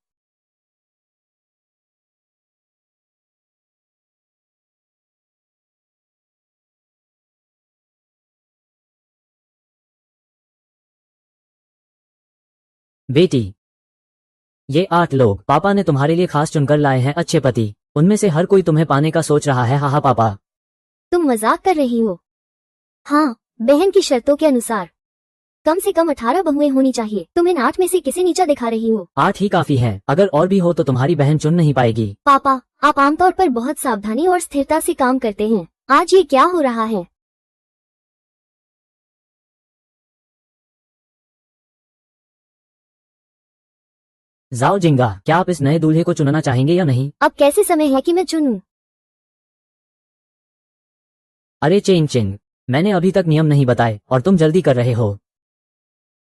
बेटी, ये 8 लोग पापा ने तुम्हारे लिए खास चुनकर लाए हैं, अच्छे पति। उनमें से हर कोई तुम्हें पाने का सोच रहा है। हाँ पापा। तुम मजाक कर रही हो? हाँ, बहन की शर्तों के अनुसार। कम से कम 18 बहुएं होनी चाहिए। तुम इन 8 में से किसे नीचा दिखा रही हो? 8 ही काफी है, अगर और भी हो तो तुम्हारी बहन चुन नहीं पाएगी। पापा, आप आमतौर पर बहुत सावधानी और स्थिरता से काम करते हैं। आज ये क्या हो रहा है? जाओ जिंगा, क्या आप इस नए दूल्हे को चुनना चाहेंगे या नहीं? अब कैसे समय है कि मैं चुनूं? अरे चेंग चिंग, मैंने अभी तक नियम नहीं बताए और तुम जल्दी कर रहे हो।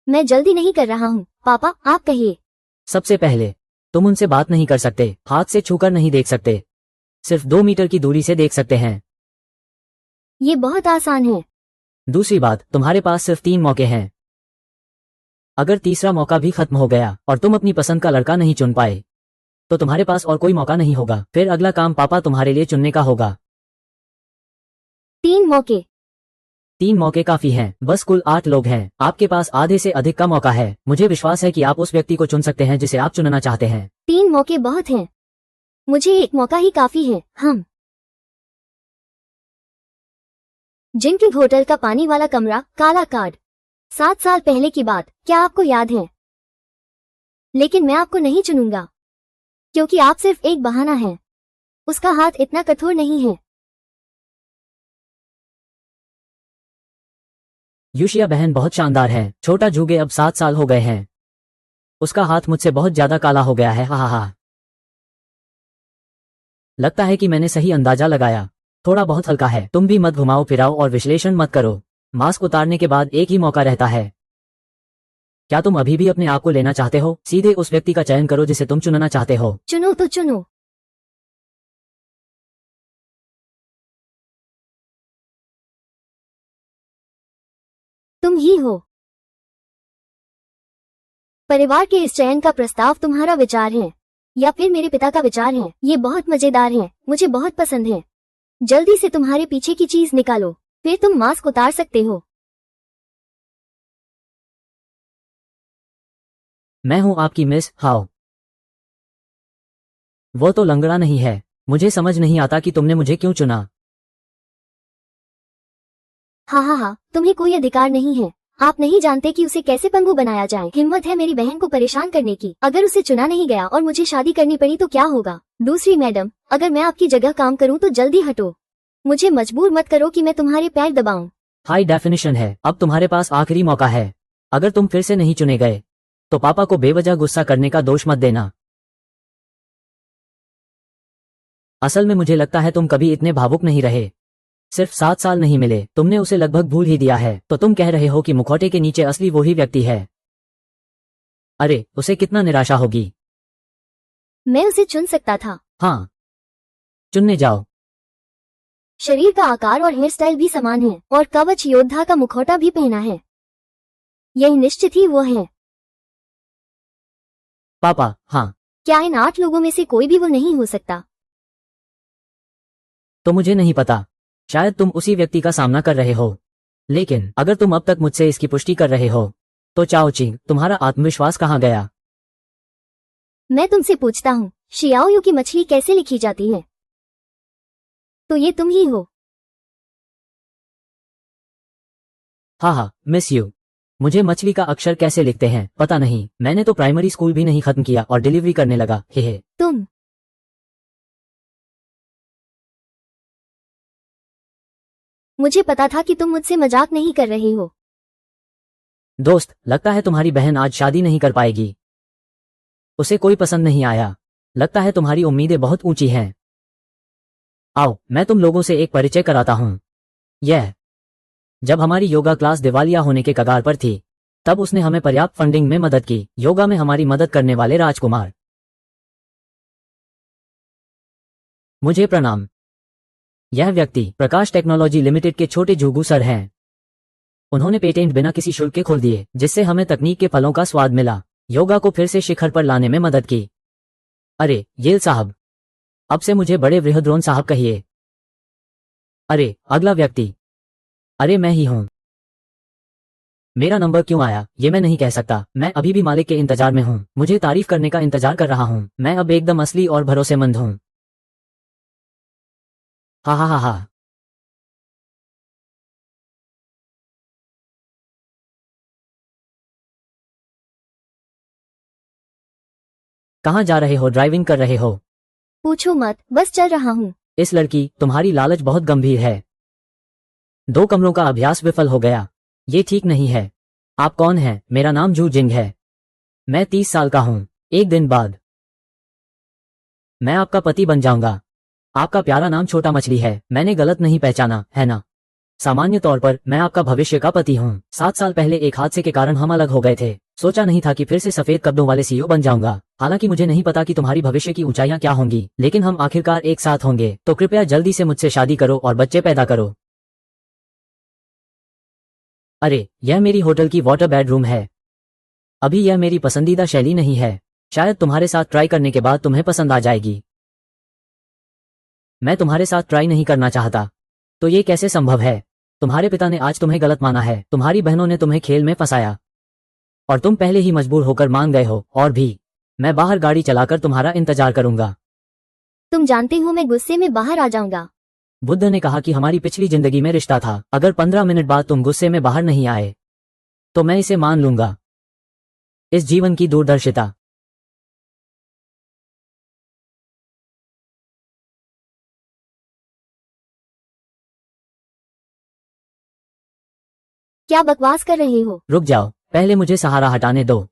मैं जल्दी नहीं कर रहा हूँ। पापा, आप कहिए। सबसे पहले तुम उनसे बात नहीं कर सकते, हाथ से छूकर नहीं देख सकते, सिर्फ 2 मीटर की दूरी से देख सकते हैं। ये बहुत आसान है। दूसरी बात, तुम्हारे पास सिर्फ 3 मौके हैं। अगर तीसरा मौका भी खत्म हो गया और तुम अपनी पसंद का लड़का नहीं चुन पाए तो तुम्हारे पास और कोई मौका नहीं होगा। फिर अगला काम पापा तुम्हारे लिए चुनने का होगा। 3 मौके? 3 मौके काफी हैं, बस कुल 8 लोग हैं, आपके पास आधे से अधिक का मौका है। मुझे विश्वास है कि आप उस व्यक्ति को चुन सकते हैं जिसे आप चुनना चाहते हैं। 3 मौके बहुत हैं। मुझे एक मौका ही काफी है। हम जिनकिंग होटल का पानी वाला कमरा, काला कार्ड। 7 साल पहले की बात, क्या आपको याद है? लेकिन मैं आपको नहीं चुनूंगा क्योंकि आप सिर्फ एक बहाना है। उसका हाथ इतना कठोर नहीं है। यूशिया बहन बहुत शानदार है। छोटा जूगे अब 7 साल हो गए हैं। उसका हाथ मुझसे बहुत ज्यादा काला हो गया है। हा हा हा। लगता है कि मैंने सही अंदाजा लगाया। थोड़ा बहुत हल्का है। तुम भी मत घुमाओ फिराओ और विश्लेषण मत करो। मास्क उतारने के बाद एक ही मौका रहता है। क्या तुम अभी भी अपने आप को लेना चाहते हो? सीधे उस व्यक्ति का चयन करो जिसे तुम चुनना चाहते हो। चुनो तो चुनो। तुम ही हो। परिवार के इस चयन का प्रस्ताव तुम्हारा विचार है या फिर मेरे पिता का विचार है? ये बहुत मजेदार है, मुझे बहुत पसंद है। जल्दी से तुम्हारे पीछे की चीज निकालो, फिर तुम मास्क उतार सकते हो। मैं हूं आपकी मिस हाओ। वो तो लंगड़ा नहीं है। मुझे समझ नहीं आता कि तुमने मुझे क्यों चुना। हाँ, तुम्हें कोई अधिकार नहीं है। आप नहीं जानते कि उसे कैसे पंगु बनाया जाए। हिम्मत है मेरी बहन को परेशान करने की। अगर उसे चुना नहीं गया और मुझे शादी करनी पड़ी तो क्या होगा? दूसरी मैडम, अगर मैं आपकी जगह काम करूं तो जल्दी हटो। मुझे मजबूर मत करो कि मैं तुम्हारे पैर दबाऊं। हाई डेफिनेशन है। अब तुम्हारे पास आखिरी मौका है। अगर तुम फिर से नहीं चुने गए तो पापा को बेवजह गुस्सा करने का दोष मत देना। असल में मुझे लगता है तुम कभी इतने भावुक नहीं रहे। सिर्फ 7 साल नहीं मिले, तुमने उसे लगभग भूल ही दिया है। तो तुम कह रहे हो कि मुखौटे के नीचे असली वही व्यक्ति है। अरे उसे कितना निराशा होगी। मैं उसे चुन सकता था। हाँ, चुनने जाओ। शरीर का आकार और हेयर स्टाइल भी समान है और कवच योद्धा का मुखौटा भी पहना है। यही निश्चित ही वो है। पापा, हाँ। क्या इन 8 लोगों में से कोई भी वो नहीं हो सकता? तो मुझे नहीं पता, शायद तुम उसी व्यक्ति का सामना कर रहे हो। लेकिन अगर तुम अब तक मुझसे इसकी पुष्टि कर रहे हो तो चाओ चिंग, तुम्हारा आत्मविश्वास कहाँ गया? मैं तुमसे पूछता हूँ, शियाओयू की मछली कैसे लिखी जाती है? तो ये तुम ही हो। हाँ, मिस यू। मुझे मछली का अक्षर कैसे लिखते हैं पता नहीं। मैंने तो प्राइमरी स्कूल भी नहीं खत्म किया और डिलीवरी करने लगा। हे। तुम। मुझे पता था कि तुम मुझसे मजाक नहीं कर रहे हो। दोस्त, लगता है तुम्हारी बहन आज शादी नहीं कर पाएगी। उसे कोई पसंद नहीं आया। लगता है तुम्हारी उम्मीदें बहुत ऊंची हैं। आओ, मैं तुम लोगों से एक परिचय कराता हूँ। यह जब हमारी योगा क्लास दिवालिया होने के कगार पर थी तब उसने हमें पर्याप्त फंडिंग में मदद की। योगा में हमारी मदद करने वाले राजकुमार। मुझे प्रणाम। यह व्यक्ति प्रकाश टेक्नोलॉजी लिमिटेड के छोटे जुगू सर हैं। उन्होंने पेटेंट बिना किसी शुल्क के खोल दिए जिससे हमें तकनीक के फलों का स्वाद मिला। योगा को फिर से शिखर पर लाने में मदद की। अरे येल साहब, अब से मुझे बड़े बृहद्रोन साहब कहिए। अरे अगला व्यक्ति, अरे मैं ही हूं। मेरा नंबर क्यों आया ये मैं नहीं कह सकता। मैं अभी भी मालिक के इंतजार में हूं। मुझे तारीफ करने का इंतजार कर रहा हूं। मैं अब एकदम असली और भरोसेमंद हूं। हा। कहाँ जा रहे हो? ड्राइविंग कर रहे हो? पूछो मत, बस चल रहा हूँ। इस लड़की, तुम्हारी लालच बहुत गंभीर है। 2 कमरों का अभ्यास विफल हो गया। ये ठीक नहीं है। आप कौन हैं? मेरा नाम जू जिंग है। मैं 30 साल का हूँ। एक दिन बाद मैं आपका पति बन जाऊंगा। आपका प्यारा नाम छोटा मछली है। मैंने गलत नहीं पहचाना, है ना? सामान्य तौर पर मैं आपका भविष्य का पति हूँ। 7 साल पहले एक हादसे के कारण हम अलग हो गए थे। सोचा नहीं था कि फिर से सफेद कपड़ों वाले सीईओ बन जाऊंगा। हालांकि मुझे नहीं पता कि तुम्हारी भविष्य की ऊंचाइयां क्या होंगी, लेकिन हम आखिरकार एक साथ होंगे। तो कृपया जल्दी से मुझसे शादी करो और बच्चे पैदा करो। अरे, यह मेरी होटल की वाटर बेडरूम है। अभी यह मेरी पसंदीदा शैली नहीं है। शायद तुम्हारे साथ ट्राई करने के बाद तुम्हें पसंद आ जाएगी। मैं तुम्हारे साथ ट्राई नहीं करना चाहता। तो ये कैसे संभव है? तुम्हारे पिता ने आज तुम्हें गलत माना है। तुम्हारी बहनों ने तुम्हें खेल में फंसाया और तुम पहले ही मजबूर होकर मान गए हो। और भी, मैं बाहर गाड़ी चलाकर तुम्हारा इंतजार करूंगा। तुम जानते हो मैं गुस्से में बाहर आ जाऊंगा। बुद्ध ने कहा कि हमारी पिछली जिंदगी में रिश्ता था। अगर 15 मिनट बाद तुम गुस्से में बाहर नहीं आए तो मैं इसे मान लूंगा। इस जीवन की दूरदर्शिता। क्या बकवास कर रहे हो? रुक जाओ, पहले मुझे सहारा हटाने दो।